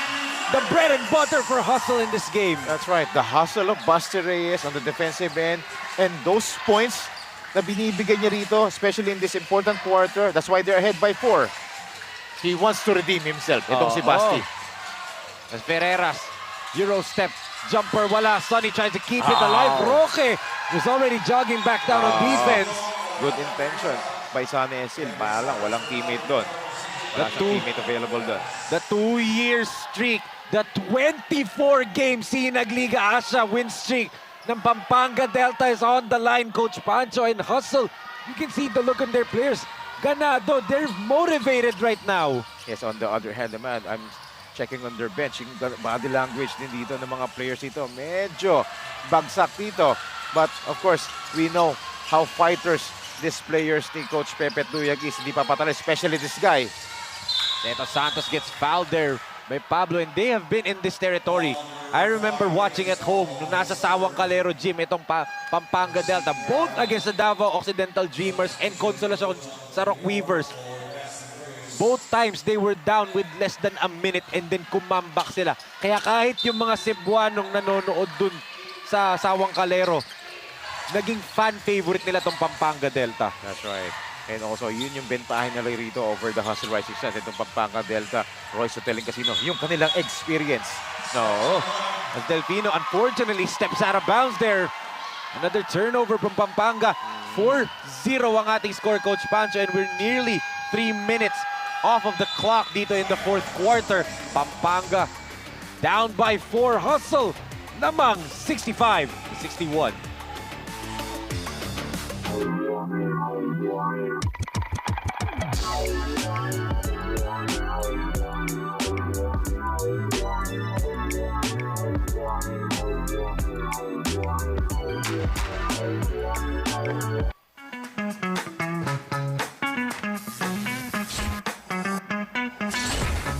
the bread and butter for Hustle in this game. That's right. The hustle of Basti Reyes on the defensive end, and those points na binibigay niya rito, especially in this important quarter. That's why they're ahead by 4. He wants to redeem himself. Itong si Basti. As Ferreras, Euro step, jumper, wala. Sonny trying to keep it alive. Roque is already jogging back down on defense. Good intention by Sonny Esil. Balang, walang teammate doon. Wala siyang teammate available doon. The 2-year streak, the 24-game Sinag Liga Asia win streak ng Pampanga Delta is on the line. Coach Pancho and Hustle, you can see the look on their players. Ganado, they're motivated right now. Yes, on the other hand naman, I'm checking on their bench. Yung body language din dito ng mga players dito, medyo bagsak dito. But of course, we know how fighters these players ni Coach Pepe Tuyag is. Hindi papatalo, especially this guy. Teto Santos gets fouled there by Pablo, and they have been in this territory. I remember watching at home nung nasa Sawang Calero Gym itong Pampanga Delta, both against the Davao Occidental Dreamers and Consolacion sa Rock Weavers. Both times they were down with less than a minute and then kumambak sila. Kaya kahit yung mga Cebuanong nanonood dun sa Sawang Calero, naging fan favorite nila tong Pampanga Delta. That's right. And also, yun yung bentahin nila rito over the Hustle Rising Suns. Itong Pampanga Delta, Royce Hotel Casino, yung kanilang experience. No. As Delfino unfortunately steps out of bounds there. Another turnover from Pampanga. 4-0 ang ating score, Coach Pancho, and we're nearly 3 minutes off of the clock dito in the fourth quarter. Pampanga down by 4. Hustle namang 65-61.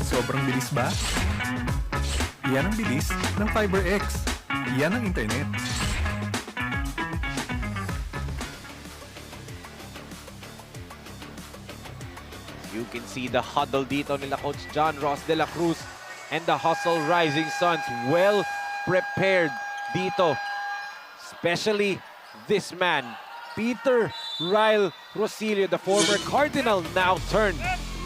Sobrang bilis ba? Yan ang bilis ng FiberX. Yan ang internet. You can see the huddle dito nila Coach John Ross de la Cruz and the Hustle Rising Suns, well prepared dito. Especially this man, Peter Ryle Rosilio, the former Cardinal, now turned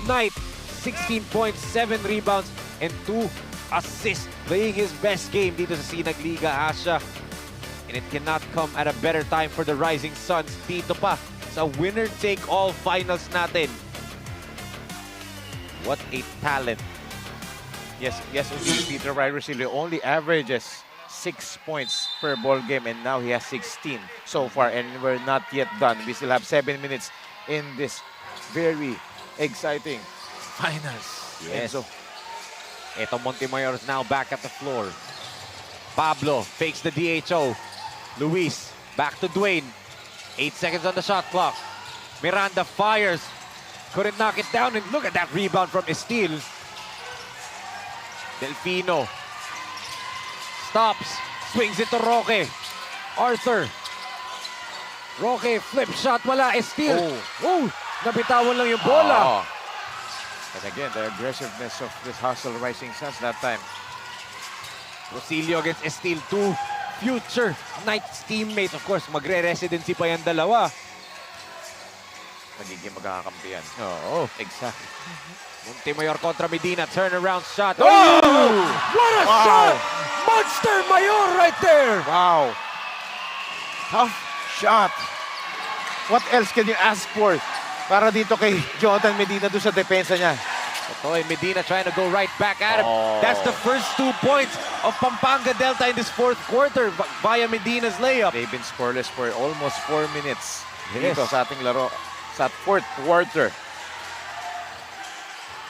Knight. 16 points, 7 rebounds, and 2 assists. Playing his best game dito sa Sinag Liga Asia. And it cannot come at a better time for the Rising Suns. Dito pa sa winner-take-all finals natin. What a talent. Yes, indeed, Peter Ryle Rosilio only averages 6 points per ball game, and now he has 16 so far, and we're not yet done. We still have 7 minutes in this very exciting finals. Yes. Eto Montemayor is now back at the floor. Pablo fakes the DHO. Luis back to Dwayne. 8 seconds on the shot clock. Miranda fires. Couldn't knock it down, and look at that rebound from Estil. Delfino stops. Swings it to Roque. Arthur. Roque, flip shot, wala. Steal. Oh, nabitawan lang yung bola. And again, the aggressiveness of this Hustle Rising Suns that time. Rosilio against Estil, two future Knights teammates. Of course, magre-residency pa yan dalawa. Nagiging magkakakampiyan. Oo. Exactly. Montemayor kontra Medina, turnaround shot. Oh! What a shot! Monster Mayor right there! Wow. Tough shot. What else can you ask for para dito kay Jonathan Medina doon sa depensa niya? Totoy Medina trying to go right back at him. Oh. That's the first 2 points of Pampanga Delta in this fourth quarter via Medina's layup. They've been scoreless for almost 4 minutes Yes. dito sa ating laro sa fourth quarter.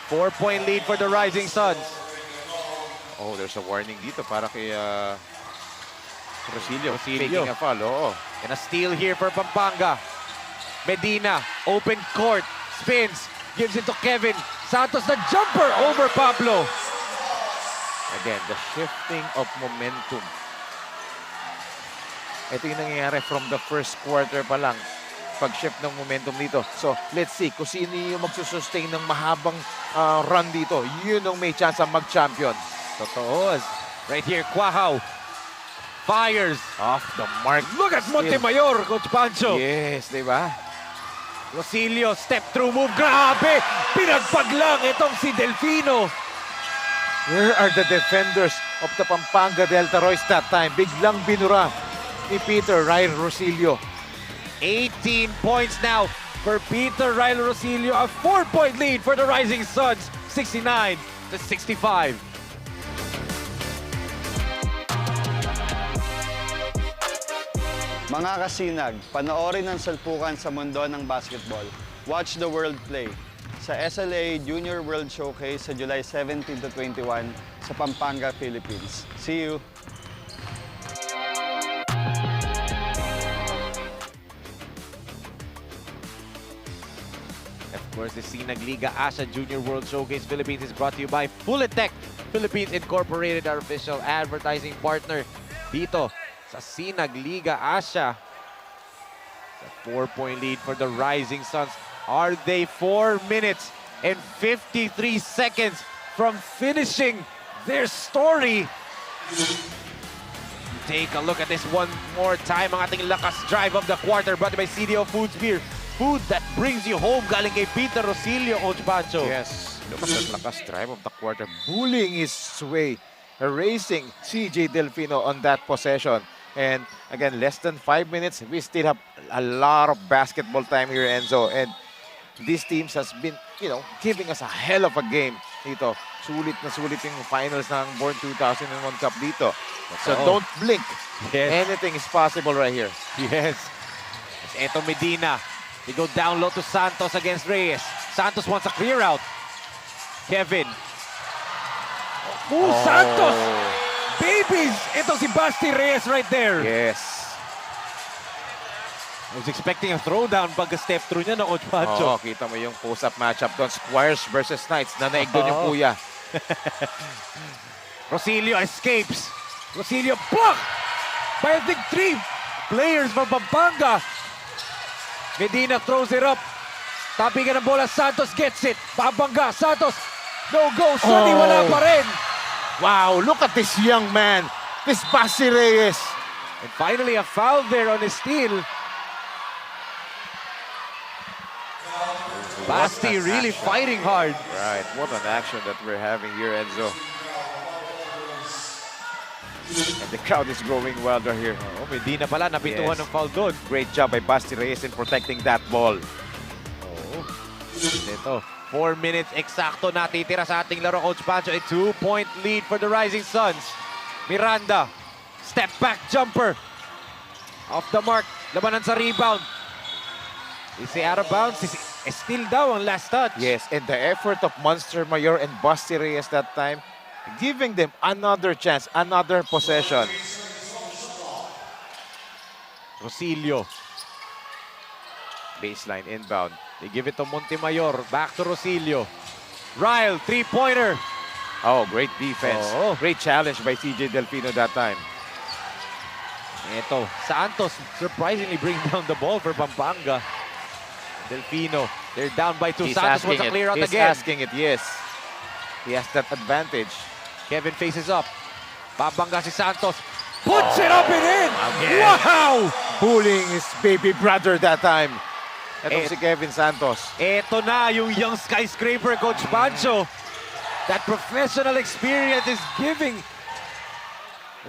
4-point lead for the Rising Suns. Oh, there's a warning dito para kay Rosilio. Rosilio. Faking a foul, oo. And a steal here for Pampanga. Medina, open court, spins, gives it to Kevin. Santos, the jumper over Pablo. Again, the shifting of momentum. Ito yung nangyayari from the first quarter pa lang. Pag-shift ng momentum dito. So, let's see kung sino yung magsusustain ng mahabang run dito. Yun ang may chance ang mag-champion. Totoo. Right here, Quahaw. Fires. Off the mark. Look at Montemayor, Coach Pancho. Yes, di ba? Rosilio, step through move. Grabe! Pinagpag lang itong si Delfino. Where are the defenders of the Pampanga Delta Royce that time? Biglang binura ni Peter Ryan Rosilio. 18 points now for Peter Ryle Rosilio. A 4-point lead for the Rising Suns. 69-65. Mga kasinag, panoorin ang salpukan sa mundo ng basketball. Watch the world play sa SLA Junior World Showcase sa July 17 to 21 sa Pampanga, Philippines. See you! Of course, the Sinag Liga Asia Junior World Showcase Philippines is brought to you by Fullitech Philippines Incorporated, our official advertising partner dito sa Sinag Liga Asia. A 4-point lead for the Rising Suns. Are they 4 minutes and 53 seconds from finishing their story? Take a look at this one more time. Ang ating lakas drive of the quarter brought to you by CDO Foods Beer. Food that brings you home galing kay Peter Rosilio, Coach Pancho. Yes, look at that lakas drive of the quarter. Bullying his way, erasing CJ Delfino on that possession. And again, less than 5 minutes, we still have a lot of basketball time here, Enzo. And these teams has been, giving us a hell of a game dito. Sulit na sulit yung finals ng Born 2001 Cup dito. So don't blink. Yes. Anything is possible right here. Yes. Eto Medina. They go down low to Santos against Reyes. Santos wants a clear out. Kevin. Oh, Santos! Babies! Ito si Basti Reyes right there. Yes. I was expecting a throwdown pagka-step through niya, no, Coach Pancho. Oo, kita mo yung post-up matchup doon. Squires versus Knights. Nanaig doon yung kuya. Rosilio escapes. Rosilio block by I think 3 players from Pampanga. Medina throws it up. Tapingan ng bola. Santos gets it. Pampanga. Santos. No go. Sonny wala pa rin. Wow, look at this young man. This Basti Reyes. And finally a foul there on his steal. Basti really fighting hard. Right, what an action that we're having here, Enzo. And the crowd is growing wild right here. Oh, Medina pala, napituhan ng foul doon. Great job by Basti Reyes in protecting that ball. Oh. Ito, 4 minutes eksakto natitira sa ating laro, Coach Pancho. A 2-point lead for the Rising Suns. Miranda, step back jumper. Off the mark, labanan sa rebound. Is he out of bounds? Still daw ang last touch. Yes, and the effort of Monster Mayor and Basti Reyes that time, giving them another chance, another possession. Rosilio. Baseline inbound. They give it to Montemayor. Back to Rosilio. Ryle, 3-pointer. Oh, great defense. Oo. Great challenge by CJ Delfino that time. Ito, Santos surprisingly bring down the ball for Pampanga. Delfino, they're down by 2. He's Santos asking wants to it. clear out He's again. asking it, yes. He has that advantage. Kevin faces up. Pampanga si Santos. Puts it up and in! Again. Wow! Bullying his baby brother that time. Ito Eh, si Kevin Santos. Ito na yung young skyscraper, Coach Pancho. That professional experience is giving.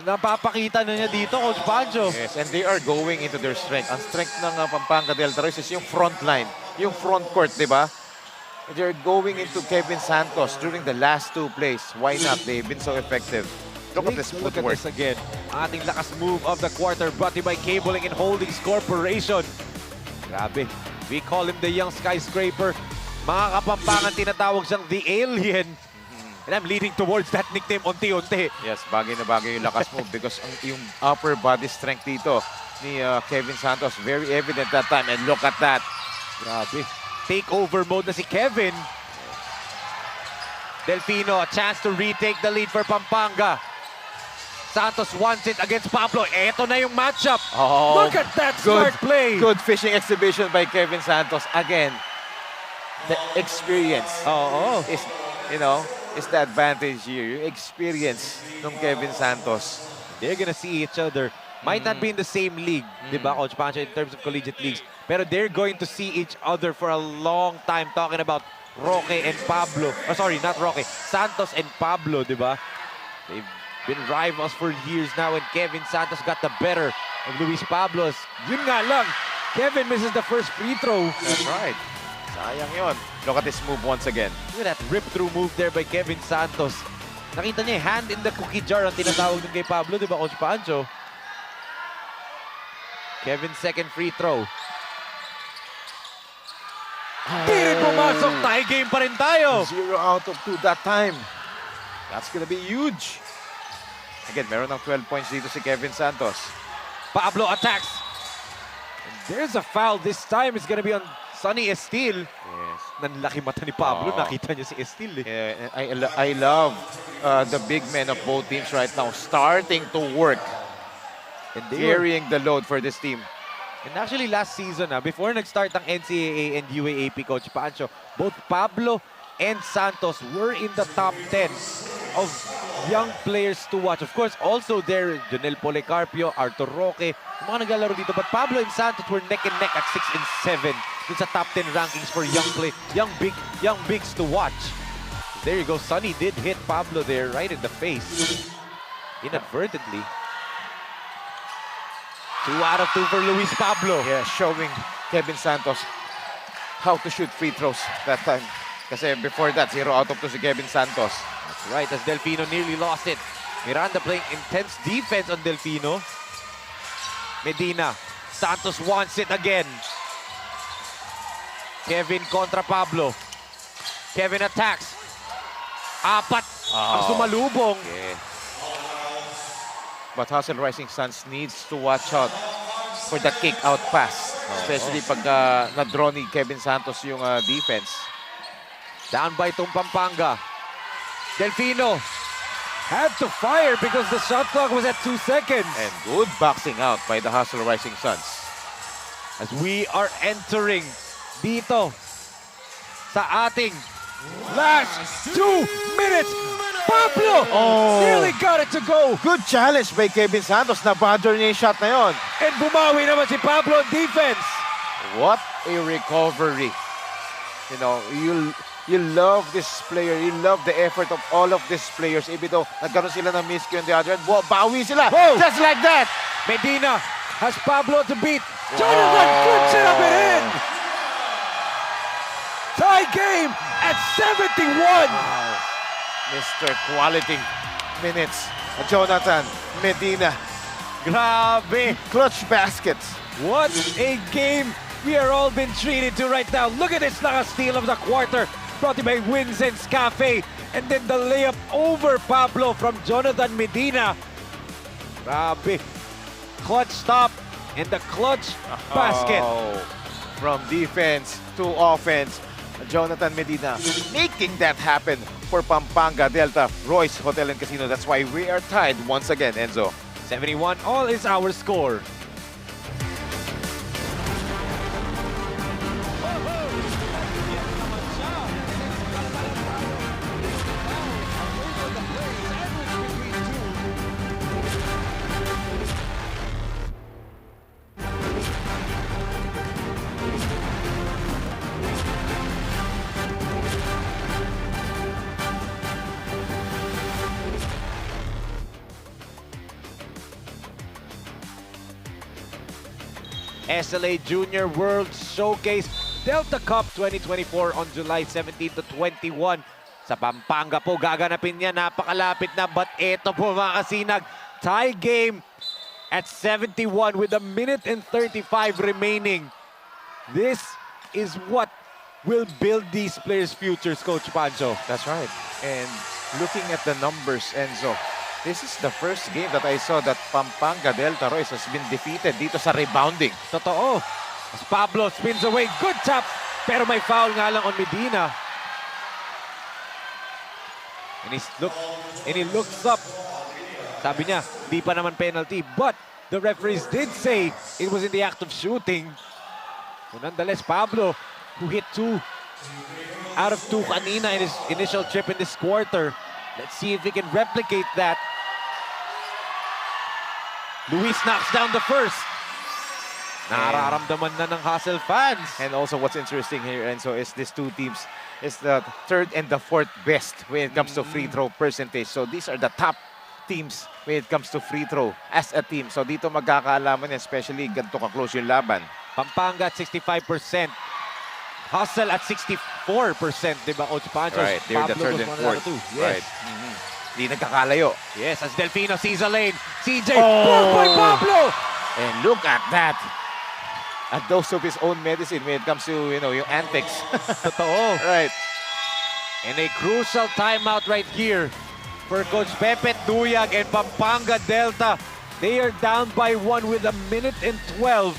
Napapakita na niya dito, Coach Pancho. Yes, and they are going into their strength. Ang strength ng Pampanga Delta Royce is yung front line, yung front court, di ba? They're going into Kevin Santos during the last 2 plays. Why not? They've been so effective. Look at this Look at footwork. this again. Ating lakas move of the quarter brought to you by Cabling and Holdings Corporation. Grabe. We call him the young skyscraper. Mga Kapampangan, tinatawag siyang the alien. And I'm leading towards that nickname unti-unti. Yes, bagay na bagay yung lakas move because yung upper body strength dito ni Kevin Santos, very evident that time. And look at that. Grabe. Takeover mode na si Kevin. Delfino, a chance to retake the lead for Pampanga. Santos wants it against Pablo. Eto na yung matchup. Oh, Look at that smart play. Good fishing exhibition by Kevin Santos. Again, the experience is, is the advantage here. Yung experience ng Kevin Santos. They're gonna see each other. Might not be in the same league, di ba, Coach Pancho, in terms of collegiate leagues. Pero they're going to see each other for a long time, talking about Roque and Pablo. Oh, sorry, not Roque. Santos and Pablo, di ba? They've been rivals for years now, and Kevin Santos got the better of Luis Pablo. Yun nga lang, Kevin misses the first free throw. That's right. Sayang yun. Look at this move once again. Look at that rip-through move there by Kevin Santos. Nakita niya, hand in the cookie jar ang tinatawag din kay Pablo, di ba, Coach Pancho? Kevin's second free throw. Di rin pumasok. Tie game pa rin tayo. 0 out of 2 that time. That's gonna be huge. Again, meron ng 12 points dito si Kevin Santos. Pablo attacks. And there's a foul. This time it's gonna be on Sonny Estil. Yes. Nanlaki mata ni Pablo. Oh. Nakita niya si Estil. Yeah, I love the big men of both teams right now starting to work and carrying the load for this team. And actually last season, before nag-start ang NCAA and UAAP, Coach Pancho, both Pablo and Santos were in the top 10 of young players to watch. Of course, also there, Jonel Policarpio, Arthur Roque, yung mga naglalaro dito. But Pablo and Santos were neck and neck at 6 and 7 dun sa top 10 rankings for young bigs to watch. There you go, Sonny did hit Pablo there right in the face. Inadvertently. 2 out of 2 for Luis Pablo. Yeah, showing Kevin Santos how to shoot free throws that time. Kasi before that, 0 out of 2 si Kevin Santos. That's right, as Delfino nearly lost it. Miranda playing intense defense on Delfino. Medina. Santos wants it again. Kevin kontra Pablo. Kevin attacks. Apat ang sumalubong. Yeah. But Hustle Rising Suns needs to watch out for the kick-out pass. Especially pag na-draw ni Kevin Santos yung defense. Down by itong Pampanga. Delfino had to fire because the shot clock was at 2 seconds. And good boxing out by the Hustle Rising Suns. As we are entering dito sa ating last 2 minutes. Pablo nearly got it to go. Good challenge by Kevin Santos. Na-bother niya yung shot na yun. And bumawi naman si Pablo on defense. What a recovery. You know, you love this player. You love the effort of all of these players. Even though nagkaroon sila ng miscue on the other end, bawi sila. Whoa. Just like that. Medina has Pablo to beat. Jonathan could set up and in. Tie game at 71. Wow. Mr. Quality minutes. Jonathan Medina. Grabe. Clutch baskets. What a game we are all been treated to right now. Look at this steal of the quarter. Brought to you by Winston's Cafe. And then the layup over Pablo from Jonathan Medina. Grabe. Clutch stop and the clutch basket. From defense to offense. Jonathan Medina making that happen for Pampanga Delta Royce Hotel and Casino. That's why we are tied once again, Enzo. 71 all is our score. SLA Junior World Showcase Delta Cup 2024 on July 17 to 21. Sa Pampanga po gaganapin niya. Napakalapit na, but eto po mga kasinag, tie game at 71 with a minute and 35 remaining. This is what will build these players' futures, Coach Pancho. That's right. And looking at the numbers, Enzo, this is the first game that I saw that Pampanga Delta Royce has been defeated dito sa rebounding. Totoo. As Pablo spins away, good tap, pero may foul nga lang on Medina. And he looks up. Sabi niya, di pa naman penalty, but the referees did say it was in the act of shooting. So nonetheless, Pablo, who hit 2 out of 2 kanina in his initial trip in this quarter. Let's see if he can replicate that. Luis knocks down the first. Nararamdaman na ng Hustle fans. And also what's interesting here, Enzo, is these two teams is the 3rd and the 4th best when it comes to free throw percentage. So these are the top teams when it comes to free throw as a team. So dito magkakaalaman, especially ganito ka-close yung laban. Pampanga at 65%. Hustle at 64%, di ba, Coach Pancho? Right, they're the 3rd and 4th. Yes. Right. Di nagkakalayo. Yes, as Delfino sees a lane. CJ, Oh! blocked by Pablo! And look at that. A dose of his own medicine when it comes to, yung antics. Totoo. Right. And a crucial timeout right here for Coach Pepe Duyag and Pampanga Delta. They are down by 1 with a minute and 12.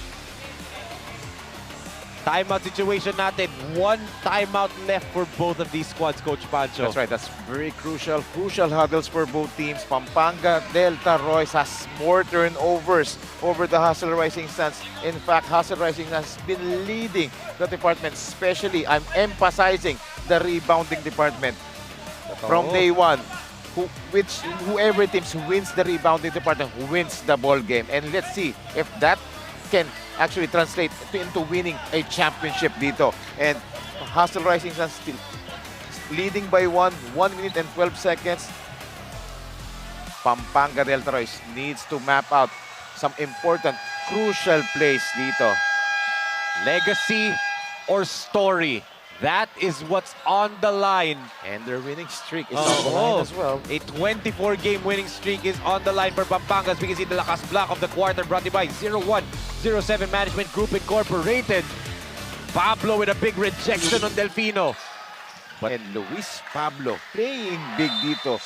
Timeout situation natin. 1 timeout left for both of these squads, Coach Pancho. That's right. That's very crucial. Crucial huddles for both teams. Pampanga Delta Royce has more turnovers over the Hustle Rising Suns. In fact, Hustle Rising Suns has been leading the department, especially, I'm emphasizing the rebounding department. From day one, whoever teams wins the rebounding department wins the ball game. And let's see if that can actually translate into winning a championship dito. And Hustle Rising Suns still leading by 1 minute and 12 seconds. Pampanga Delta Royce needs to map out some important, crucial plays dito. Legacy or story? That is what's on the line. And their winning streak is on the line as well. A 24-game winning streak is on the line for Pampanga. As we can see, the Lakas block of the quarter brought to you by 0107 Management Group Incorporated. Pablo with a big rejection on Delfino. And Luis Pablo playing big dito.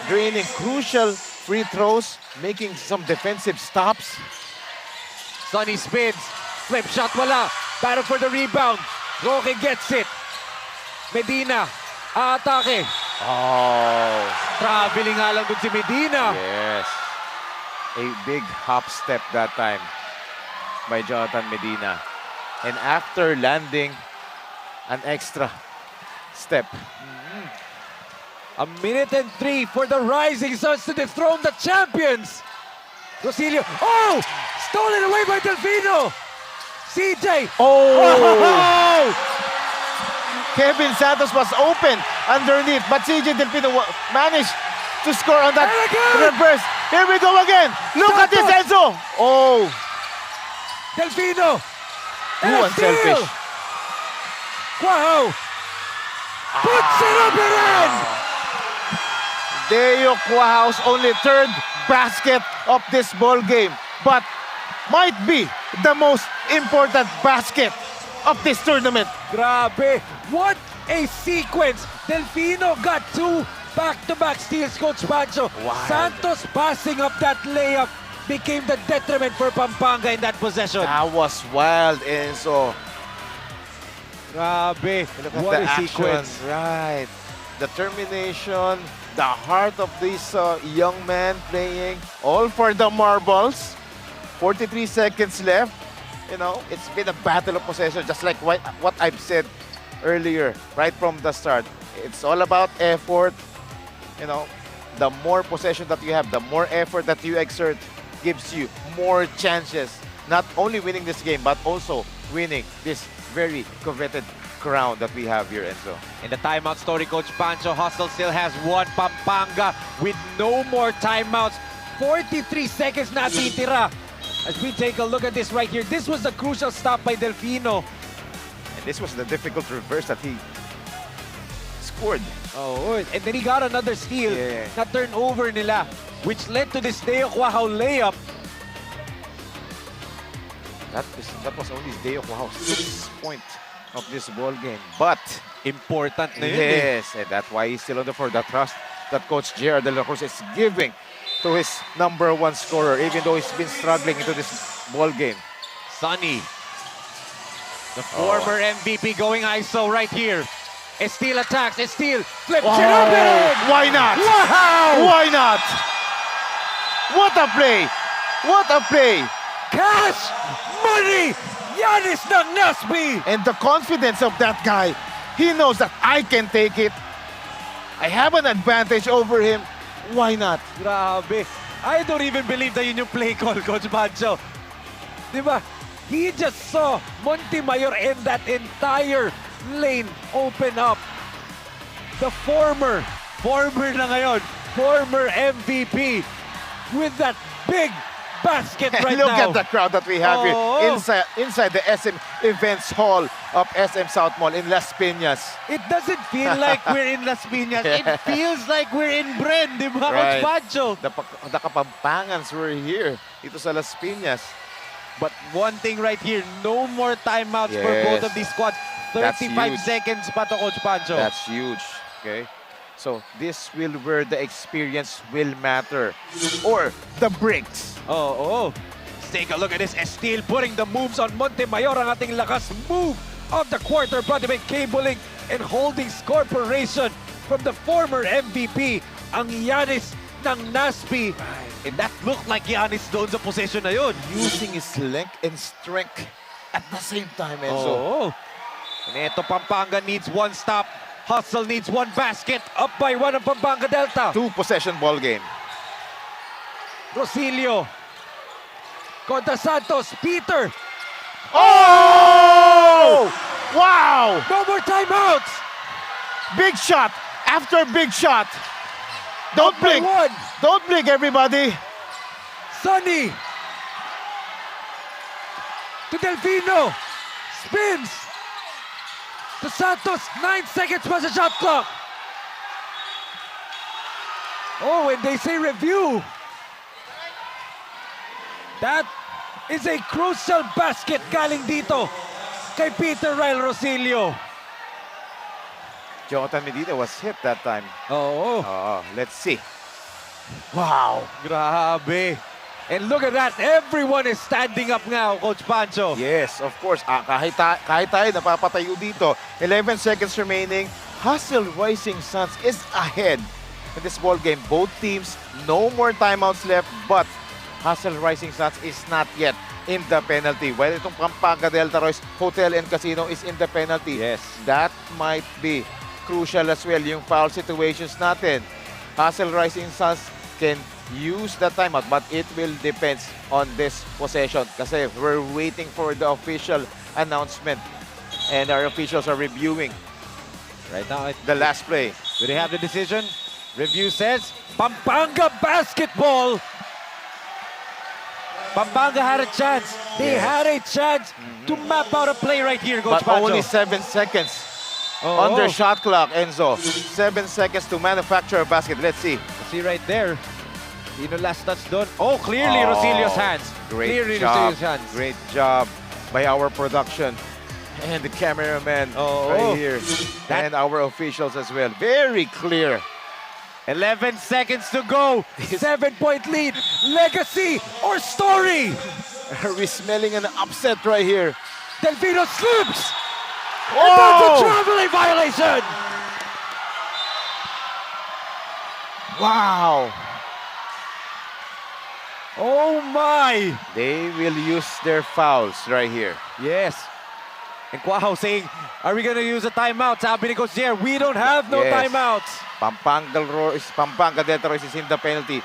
Draining crucial free throws, making some defensive stops. Sonny spins. Flip shot, wala. Battle for the rebound. Roque gets it. Medina, aatake. Oh. Traveling nga lang dun si Medina. Yes. A big hop step that time by Jonathan Medina. And after landing, an extra step. A minute and 3 for the Rising Suns to dethrone the champions. Rosilio, oh! Stolen away by Delfino. CJ! Oh! Kevin Santos was open underneath, but CJ Delfino managed to score on that reverse. Here we go again. Look at this, Enzo. Oh! Delfino! Who unselfish? Wow! Puts it up and in! Deo Cuajao's only 3rd basket of this ball game, but might be the most important basket of this tournament. Grabe! What a sequence! Delfino got 2 back-to-back steals, Coach Pancho. Wild. Santos passing up that layup became the detriment for Pampanga in that possession. That was wild, Enzo. Grabe. Look at What the a action. sequence. Right. Determination, the heart of this young man playing. All for the marbles. 43 seconds left. You know, it's been a battle of possession, just like what I've said earlier, right from the start. It's all about effort. You know, the more possession that you have, the more effort that you exert gives you more chances. Not only winning this game, but also winning this very coveted crown that we have here, Enzo. In the timeout story, Coach Pancho, Hustle still has one. Pampanga with no more timeouts. 43 seconds na titira. As we take a look at this right here, this was a crucial stop by Delfino. And this was the difficult reverse that he scored. Oh, and then he got another steal na turnover nila, which led to this Deo Quahao layup. That was only Deo Quahao's 6th point of this ball game. But important na yun. Yes, and that's why he's still on the floor. The trust that Coach J.R. De La Cruz is giving to his #1 scorer, even though he's been struggling into this ball game. Sonny, the former MVP going ISO right here. Estil attacks, Estil flips it up and in! Why not? Wow! Why not? What a play! What a play! Cash! Money! Giannis ng Nasby! And the confidence of that guy, he knows that I can take it. I have an advantage over him. Why not? Grabe. I don't even believe that yun yung play call, Coach Pancho. Diba? He just saw Montemayor and that entire lane open up. The former na ngayon, former MVP with that big basket right Look now. at the crowd that we have here Oh. inside the SM Events Hall of SM South Mall in Las Piñas. It doesn't feel like we're in Las Piñas. It feels like we're in Bren, di ba, Coach Pancho? The Kapampangans were here dito sa Las Piñas. But one thing right here, no more timeouts for Yes. both of these squads. That's 35 huge. seconds pa to, Coach Pancho. That's huge, okay? So this will where the experience will matter. Or the breaks. Oh. Let's take a look at this. Estil putting the moves on Montemayor. Ang ating lakas move of the quarter brought by Cabling and Holdings Corporation from the former MVP, ang Giannis ng Nasby. And that looked like Giannis doon sa possession na yun. Using his length and strength at the same time, Enzo. Oh. And ito, Pampanga needs one stop. Hustle needs one basket. Up by one of Pampanga Delta. 2-possession ball game. Rosilio. Contra Santos. Peter. Oh! Wow! No more timeouts. Big shot after big shot. Don't blink. Don't blink, everybody. Sonny. To Delfino. Spins. To Santos. 9 seconds was the shot clock. Oh, and they say review. That is a crucial basket galing dito kay Peter Ryle Rosilio. Jonathan Medina was hit that time. Oo. Let's see. Wow. Grabe. And look at that. Everyone is standing up now, Coach Pancho. Yes, of course. Kahit tayo napapatayo dito. 11 seconds remaining. Hustle Rising Suns is ahead in this ball game. Both teams, no more timeouts left, but Hustle Rising Suns is not yet in the penalty. While itong Pampanga Delta Royce Hotel and Casino is in the penalty. Yes. That might be crucial as well, yung foul situations natin. Hustle Rising Suns can use the timeout, but it will depend on this possession kasi we're waiting for the official announcement and our officials are reviewing right now the last play. Do they have the decision? Review says Pampanga basketball. Pampanga had a chance. They had a chance to map out a play right here, Coach But Pancho. only 7 seconds under shot clock, Enzo. 7 seconds to manufacture a basket. Let's see. See right there. Sino last touch doon? Oh, clearly Rosilio's hands. Clearly Great job. Rosilio's hands. Great job by our production and the cameraman right here. And our officials as well. Very clear. 11 seconds to go. 7-point lead. Legacy or story? Are we smelling an upset right here? Delfino slips. And that's a traveling violation! Wow! Oh my! They will use their fouls right here. Yes. And Quaho saying, are we gonna use a timeout? Sabi ni Coach Jer, we don't have no Yes. timeouts. Pampanga Delta Royce is in the penalty.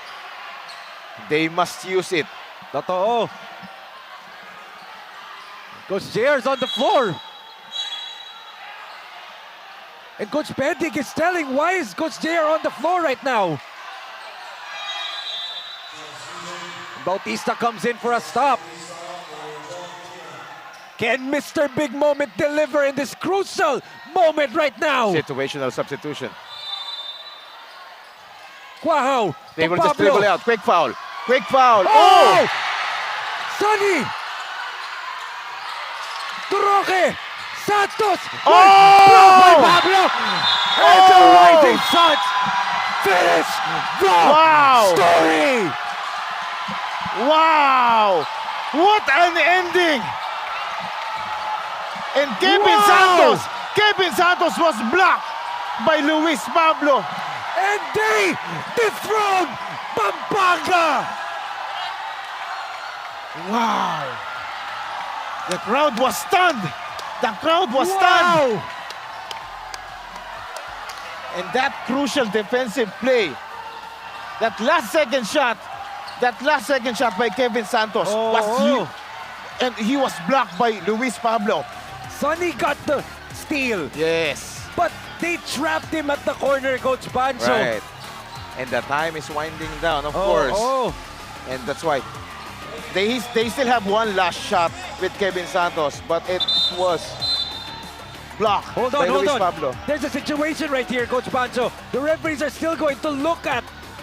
They must use it. Totoo. Coach Jer's on the floor. And Coach Bendig is telling, why is Coach Jer on the floor right now? Bautista comes in for a stop. Can Mr. Big Moment deliver in this crucial moment right now? Situational substitution. Quaho. They to will just Pablo. dribble out. Quick foul. Quick foul. Oh! Sonny! Duroque! Santos! Oh! Blocked by Pablo! And the Rising Suns finish the story! Wow! What an ending! And Kevin Santos was blocked by Luis Pablo. And they dethrone Pampanga! Wow! The crowd was stunned. The crowd was stunned. And that crucial defensive play, that last second shot by Kevin Santos and he was blocked by Luis Pablo. Sonny got the steal. Yes. But they trapped him at the corner, Coach Pancho. Right. And the time is winding down, of course. And that's why they still have one last shot with Kevin Santos, but it was blocked by Luis Pablo. There's a situation right here, Coach Pancho. The referees are still going to look at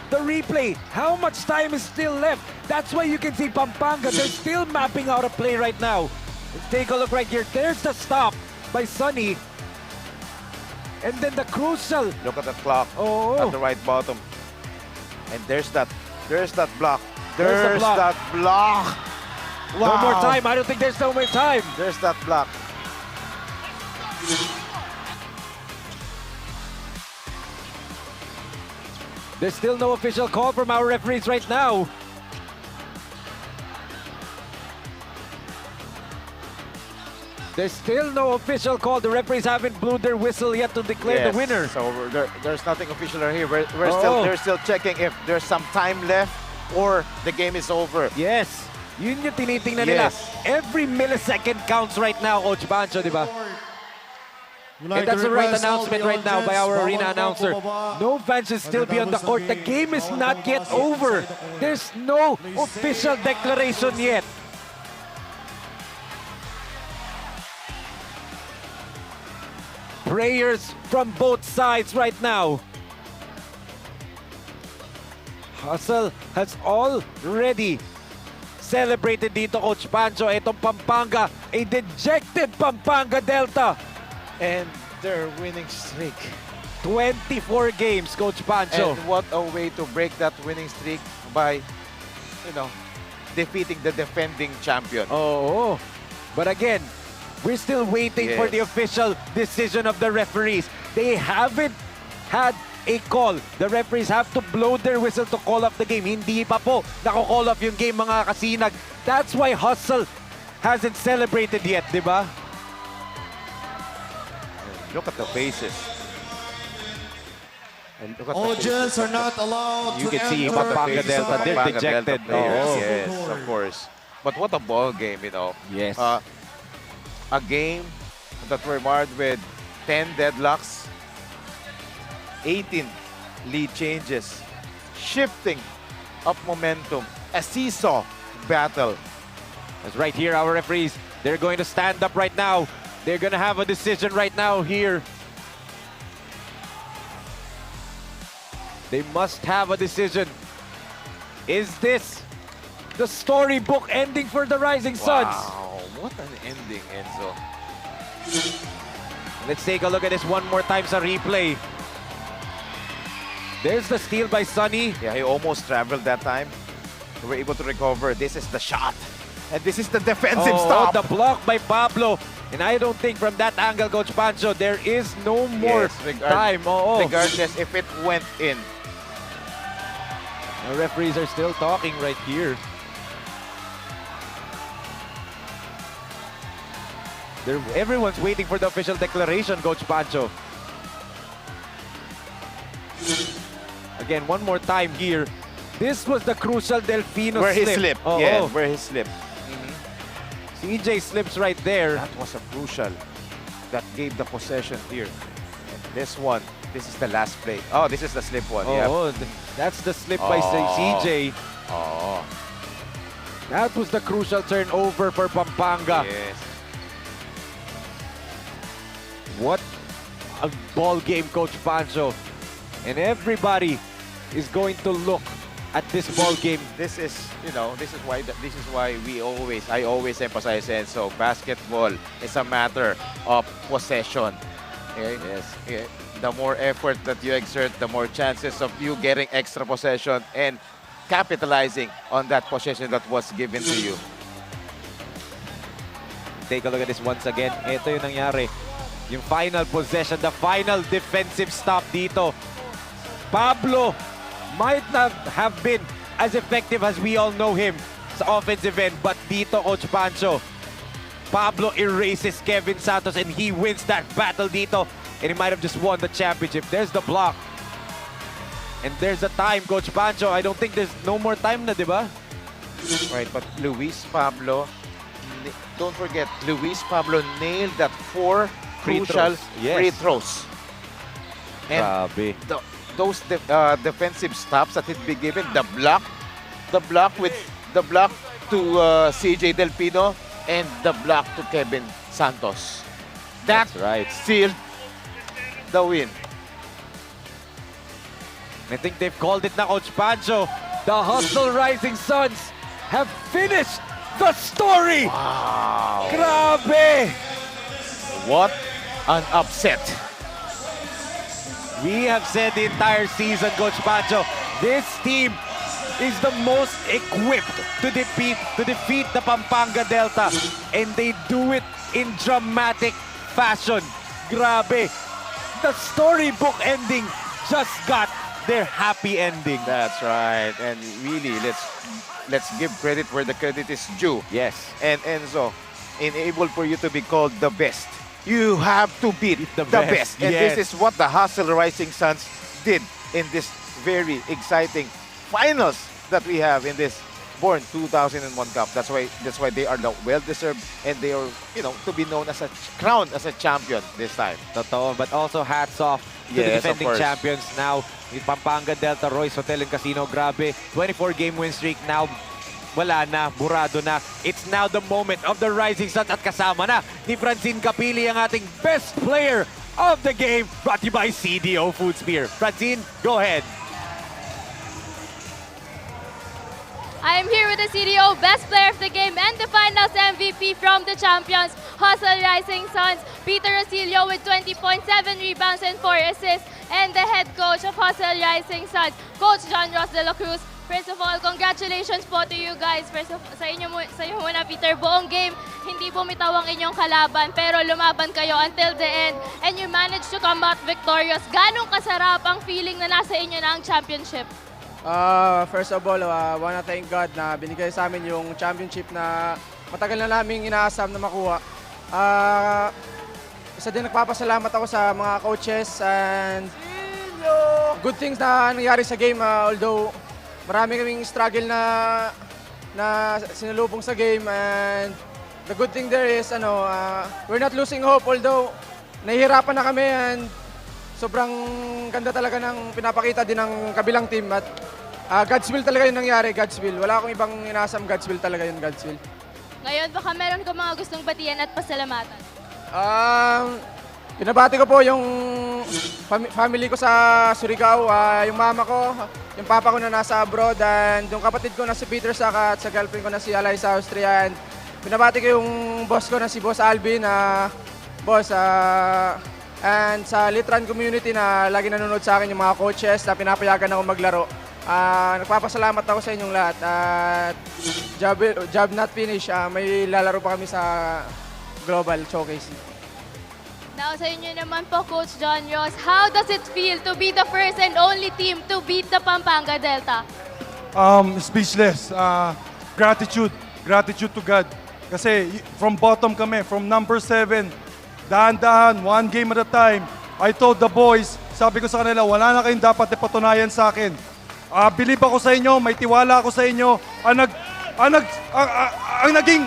the replay. How much time is still left? That's why you can see Pampanga. They're still mapping out a play right now. Let's take a look right here. There's the stop by Sonny. And then the crucial. Look at the clock at the right bottom. And there's that block. There's that block. Wow. No more time. I don't think there's no more time. There's that block. There's still no official call from our referees right now. There's still no official call. The referees haven't blew their whistle yet to declare the winner. So there's nothing official right here. They're still checking if there's some time left or the game is over. Yes. Yun yung tinitingnan nila. Every millisecond counts right now, Coach Pancho, di ba? And that's the right announcement right now by our arena announcer. No fans should still be on the court. The game is not yet over. There's no official declaration yet. Prayers from both sides right now. Hustle has already celebrated dito, Coach Pancho. Itong Pampanga, a dejected Pampanga Delta. And their winning streak. 24 games, Coach Pancho. And what a way to break that winning streak by, defeating the defending champion. Oh, but again, we're still waiting for the official decision of the referees. They haven't had a call. The referees have to blow their whistle to call off the game. Hindi pa po nako-call off yung game, mga kasinag. That's why Hustle hasn't celebrated yet, di ba? Look at the faces. And look at Audience are not allowed You to can see enter Pampanga inside. Delta, they're Pampanga dejected. Delta players. Oh. Yes, of course. But what a ball game, Yes. A game that were marred with 10 deadlocks, 18 lead changes, shifting of momentum, a seesaw battle. That's right here, our referees. They're going to stand up right now. They're going to have a decision right now here. They must have a decision. Is this the storybook ending for the Rising Suns? Wow, what an ending, Enzo. Let's take a look at this one more time sa replay. There's the steal by Sonny. Yeah, he almost traveled that time. They were able to recover. This is the shot. And this is the defensive Oh, stop. the block by Pablo. And I don't think from that angle, Coach Pancho, there is no more time. Regardless if it went in. The referees are still talking right here. Everyone's waiting for the official declaration, Coach Pancho. Again, one more time here. This was the crucial Delfino Where he slip. slipped. Yeah, where he slipped. CJ slips right there. That was a crucial. That gave the possession here. And this one, this is the last play. Oh, this is the slip one. That's the slip by CJ. Oh. That was the crucial turnover for Pampanga. Yes. What a ball game, Coach Pancho. And everybody is going to look at this ball game. This is why I always emphasize it. So basketball is a matter of possession. Okay? Yes. Okay. The more effort that you exert, the more chances of you getting extra possession and capitalizing on that possession that was given to you. Take a look at this once again. Ito yung nangyari. Yung final possession, the final defensive stop dito. Pablo might not have been as effective as we all know him sa offensive end, but dito, Coach Pancho, Pablo erases Kevin Santos and he wins that battle dito, and he might have just won the championship. There's the block. And there's the time, Coach Pancho. I don't think there's no more time na, di ba? Right, but Luis Pablo, don't forget, Luis Pablo nailed that 4 crucial free throws. And those defensive stops that he'd be given, the block to CJ Delfino, and the block to Kevin Santos. That's right. Sealed the win. I think they've called it na, Coach Pancho. The Hustle Rising Suns have finished the story. Wow. Grabe. What an upset. We have said the entire season, Coach Pancho, this team is the most equipped to defeat the Pampanga Delta, and they do it in dramatic fashion. Grabe. The storybook ending just got their happy ending. That's right. And really, let's give credit where the credit is due. Yes. And Enzo, enable for you to be called the best, you have to beat the best. And yes. this is what the Hustle Rising Suns did in this very exciting finals that we have in this Born 2001 Cup. That's why they are well-deserved, and they are, to be known as crowned as a champion this time. Totoo, but also hats off to the defending champions now with Pampanga Delta Royce Hotel and Casino. Grabe, 24-game win streak now. Wala na, burado na. It's now the moment of the Rising Suns, at kasama na ni Francine Capili, ang ating best player of the game, brought to you by CDO Food Spear. Francine, go ahead. I am here with the CDO Best Player of the Game and the Finals MVP from the champions, Hustle Rising Suns, Peter Rosillo with 20.7 rebounds and 4 assists, and the head coach of Hustle Rising Suns, Coach John Ross de la Cruz. First of all, congratulations po to you guys. Sa inyo muna, Peter, buong game, hindi bumitaw ang inyong kalaban, pero lumaban kayo until the end, and you managed to come out victorious. Ganong kasarap ang feeling na nasa inyo na ang championship? First of all, wanna thank God na binigay sa amin yung championship na matagal na naming inaasam na makuha. Isa din nagpapasalamat ako sa mga coaches and good things na nangyari sa game. Although marami kaming struggle na sinalubong sa game, and the good thing there is we're not losing hope, although nahihirapan na kami, and sobrang ganda talaga ng pinapakita din ng kabilang team. At God's will talaga yung nangyari, God's will. Wala akong ibang inaasam, God's will talaga yun, God's will. Ngayon, baka meron ka mga gustong batiyan at pasalamatan. Pinabati ko po yung family ko sa Surigao, yung mama ko, yung papa ko na nasa abroad, and yung kapatid ko na si Peter Saka at sa girlfriend ko na si Alay sa Austria. And pinabati ko yung boss ko na si Boss Alvin, boss, and sa Litran community na lagi nanonood sa akin, yung mga coaches na pinapayagan ako maglaro. Nagpapasalamat ako sa inyong lahat at job not finished. May lalaro pa kami sa Global Showcase. Now sa inyo naman po, Coach John Ross, how does it feel to be the first and only team to beat the Pampanga Delta? Speechless. Gratitude to God. Kasi from bottom kami, from number 7, dahan-dahan, one game at a time. I told the boys, sabi ko sa kanila, wala na kayong dapat ipatunayan sa akin. Believe ako sa inyo, may tiwala ako sa inyo. Ang naging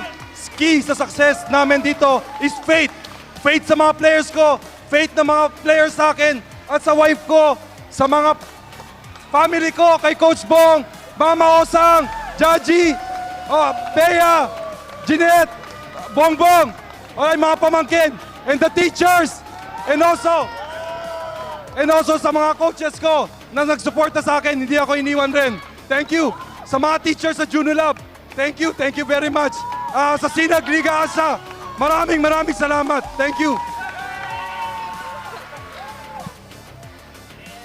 key sa success namin dito is faith. Faith sa mga players ko, faith ng mga players sa akin, at sa wife ko, sa mga family ko, kay Coach Bong, Mama Osang, Jaji, Bea, Jeanette, Bongbong, okay, mga pamangkin, and the teachers, and also sa mga coaches ko na nagsuporta sa akin, hindi ako iniwan rin. Thank you. Sa mga teachers sa Junilab, thank you very much. Sa Sinag Liga Asa, maraming salamat. Thank you.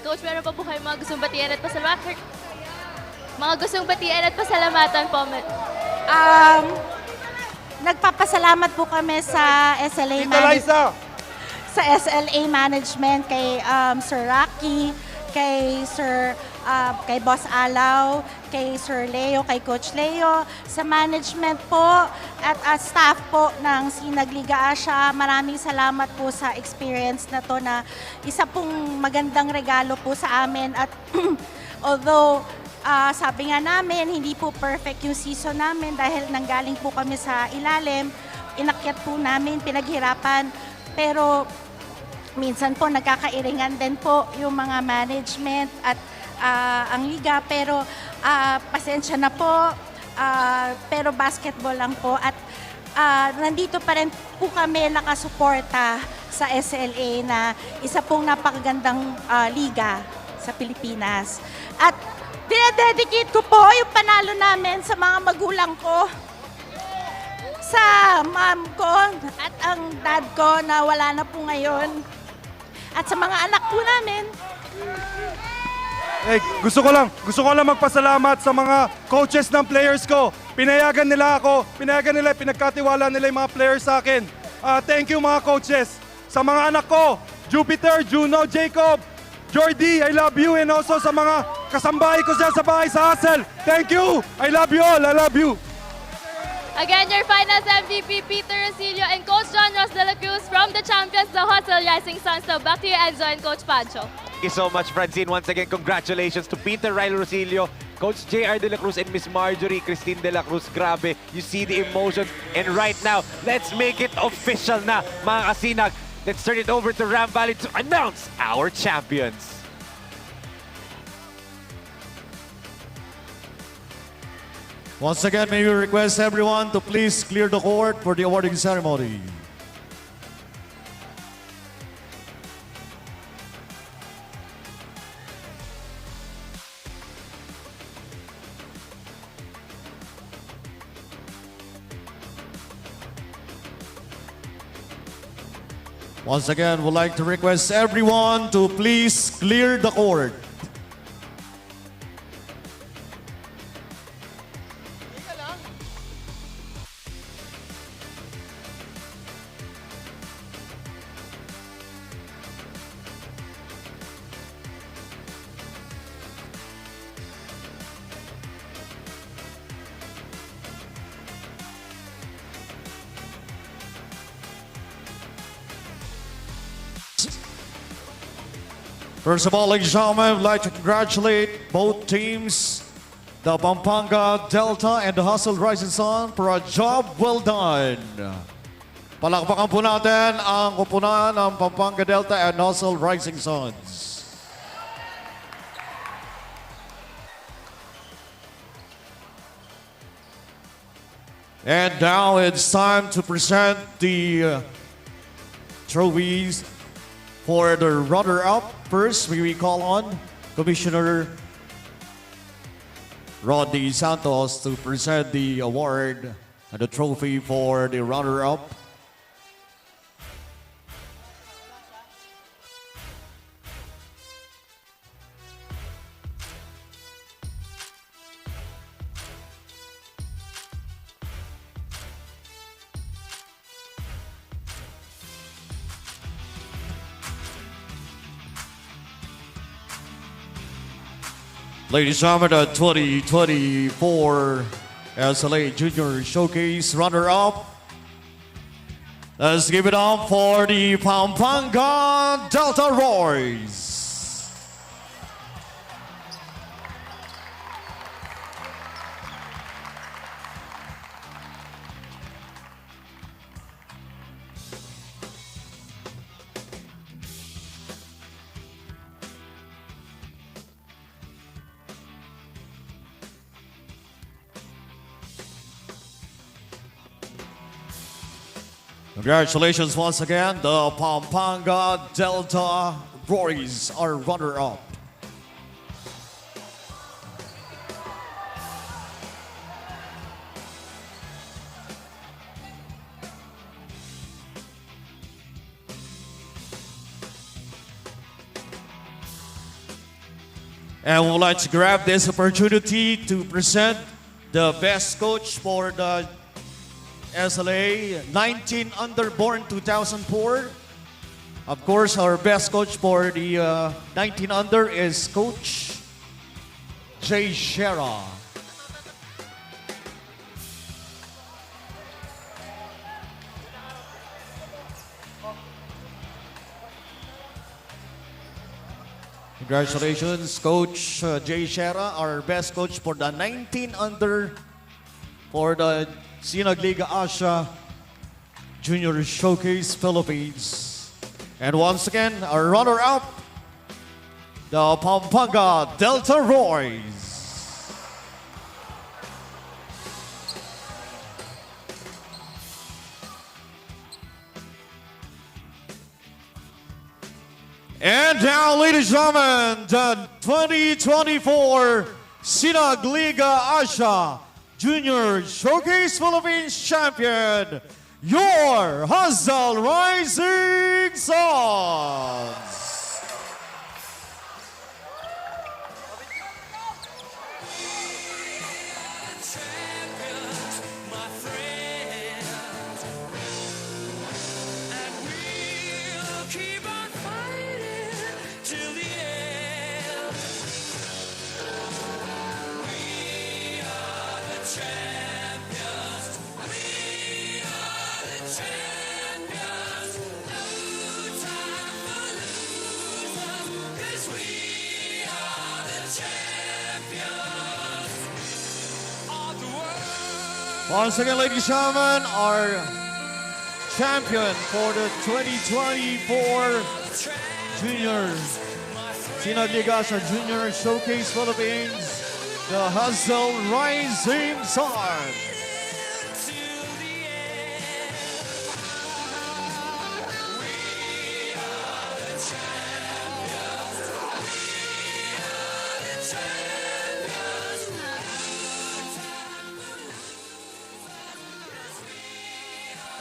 Coach, meron pa po kayo mga gustong batian at pasalamatan? Mga gustong batian at pasalamatan po. Nagpapasalamat po kami sa SLA Liza! Sa SLA management, kay Sir Rocky, kay kay Boss Alaw, kay Sir Leo, kay Coach Leo, sa management po at staff po ng Sinag Liga Asia. Maraming salamat po sa experience na to, na isa pong magandang regalo po sa amin. At although sabi nga namin, hindi po perfect yung season namin dahil nanggaling po kami sa ilalim, inakyat po namin, pinaghirapan, pero minsan po nagkakairingan din po yung mga management at ang liga, pero pasensya na po, pero basketball lang po, at nandito pa rin po kami nakasuporta sa SLA na isa pong napakagandang liga sa Pilipinas. At dinededicate ko po yung panalo namin sa mga magulang ko, sa mom ko at ang dad ko na wala na po ngayon, at sa mga anak po namin. Gusto ko lang magpasalamat sa mga coaches ng players ko. Pinayagan nila, pinagkatiwala nila yung mga players sa akin. Thank you mga coaches. Sa mga anak ko, Jupiter, Juno, Jacob, Jordy, I love you. And also sa mga kasambahay ko sa bahay sa Hassel. Thank you. I love you all. I love you. Again, your finals MVP, Peter Rosillo and Coach John Ross de la Cruz from the champions, the Hustle Rising Suns. So back to you, Enzo and Coach Pancho. Thank you so much, Francine. Once again, congratulations to Peter Ryle Rosillo, Coach JR De La Cruz, and Miss Marjorie Christine De La Cruz. Grabe, you see the emotions. And right now, let's make it official na, mga kasinag. Let's turn it over to Ram Valley to announce our champions. Once again, may we request everyone to please clear the court for the awarding ceremony. Once again, we'd like to request everyone to please clear the court. First of all, ladies and gentlemen, I'd like to congratulate both teams, the Pampanga Delta and the Hustle Rising Sun, for a job well done. Palakpakan po natin ang kupunan ng Pampanga Delta and Hustle Rising Suns. And now it's time to present the trophies for the runner-up. First, we call on Commissioner Rodney Santos to present the award and the trophy for the runner-up. Ladies and gentlemen, the 2024 SLA Junior Showcase runner-up. Let's give it up for the Pampanga Delta Roys. Congratulations once again, the Pampanga Delta Roys are runner-up. And we would like to grab this opportunity to present the best coach for the SLA 19 Underborn 2004. Of course, our best coach for the 19 Under is Coach Jay Shera. Congratulations, Coach Jay Shera, our best coach for the 19 Under for the Sinag Liga Asia Junior Showcase Philippines. And once again, our runner-up, the Pampanga Delta Roys. And now, ladies and gentlemen, the 2024 Sinag Liga Asia Junior Showcase Philippines champion, your Hustle Rising Suns. Once again, ladies and gentlemen, our champion for the 2024 Junior Sinag Liga Asia Junior Showcase Philippines, the Hustle Rising Sun.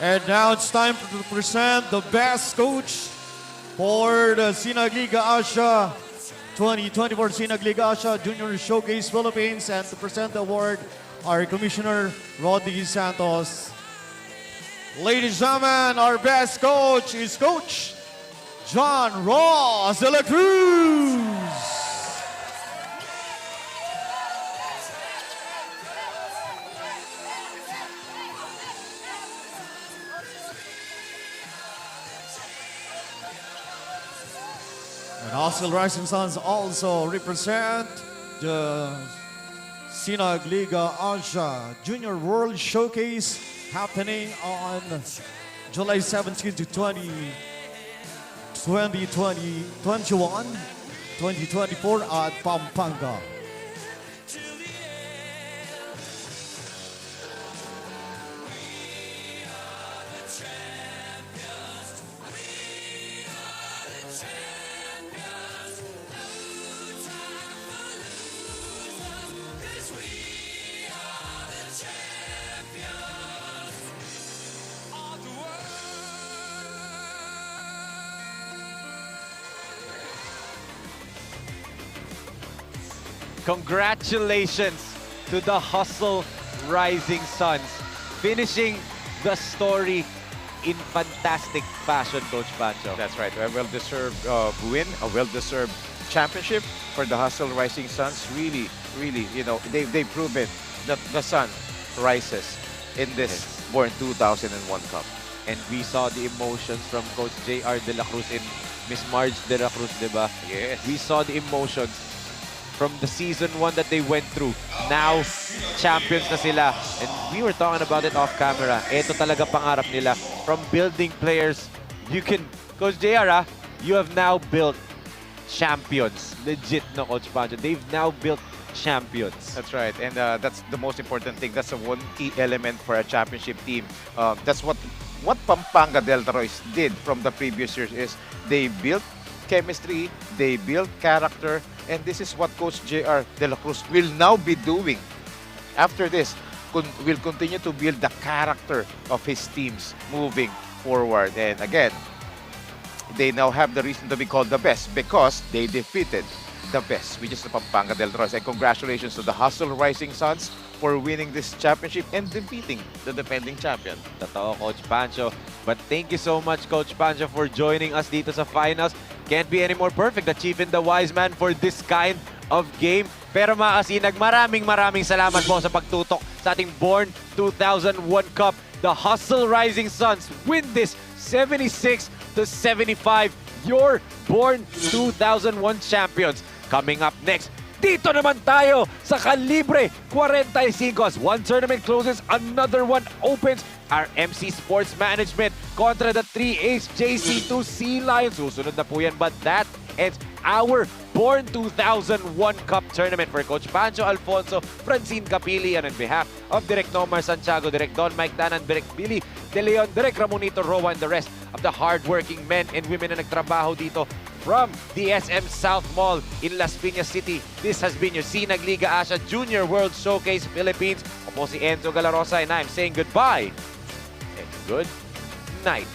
And now it's time to present the best coach for the Sinag Liga Asia 2024 Sinag Liga Asia Junior Showcase Philippines, and to present the award, our Commissioner Roddy Santos. Ladies and gentlemen, our best coach is Coach John Ross de la Cruz. And Hustle Rising Suns also represent the Sinag Liga Asia Junior World Showcase happening on July 17 to 2024 at Pampanga. Congratulations to the Hustle Rising Suns, finishing the story in fantastic fashion, Coach Pancho. That's right. A well-deserved win, a well-deserved championship for the Hustle Rising Suns, really, you know, they've proven that the sun rises in this Born 2001 Cup. And we saw the emotions from Coach J.R. De La Cruz and Miss Marge De La Cruz, diba? Yes. We saw the emotions from the season 1 that they went through. Now, champions na sila. And we were talking about it off camera. Ito talaga pangarap nila. From building players, you can, Coach JR, you have now built champions. Legit, no, Coach Pancho. They've now built champions. That's right, and that's the most important thing. That's the one key element for a championship team. That's what Pampanga Delta Roys did from the previous years is they built chemistry, they built character, and this is what Coach J.R. De La Cruz will now be doing. After this, will continue to build the character of his teams moving forward. And again, they now have the reason to be called the best because they defeated the best, which is the Pampanga Delta Roys. And congratulations to the Hustle Rising Suns for winning this championship and defeating the defending champion. Totoo, Coach Pancho. But thank you so much, Coach Pancho, for joining us dito sa finals. Can't be any more perfect, the chief and the wise man for this kind of game. Pero mga kasinag, maraming salamat po sa pagtutok sa ating Born 2001 Cup. The Hustle Rising Suns win this 76-75. Your Born 2001 champions. Coming up next, dito naman tayo sa Kalibre 45. As one tournament closes, another one opens. Our MC Sports Management kontra the 3A's JC2 Sea Lions. Susunod na po yan, but that ends our Born 2001 Cup tournament for Coach Pancho Alfonso, Francine Capili, and on behalf of Direk Nomar Santiago, Direk Don Mike Tanan, Direk Billy De Leon, Direk Ramonito Roa, and the rest of the hardworking men and women na nagtrabaho dito from the SM South Mall in Las Piñas City. This has been your Sinag Liga Asia Junior World Showcase Philippines. Ako po si Enzo Galarosa and I'm saying goodbye and good night.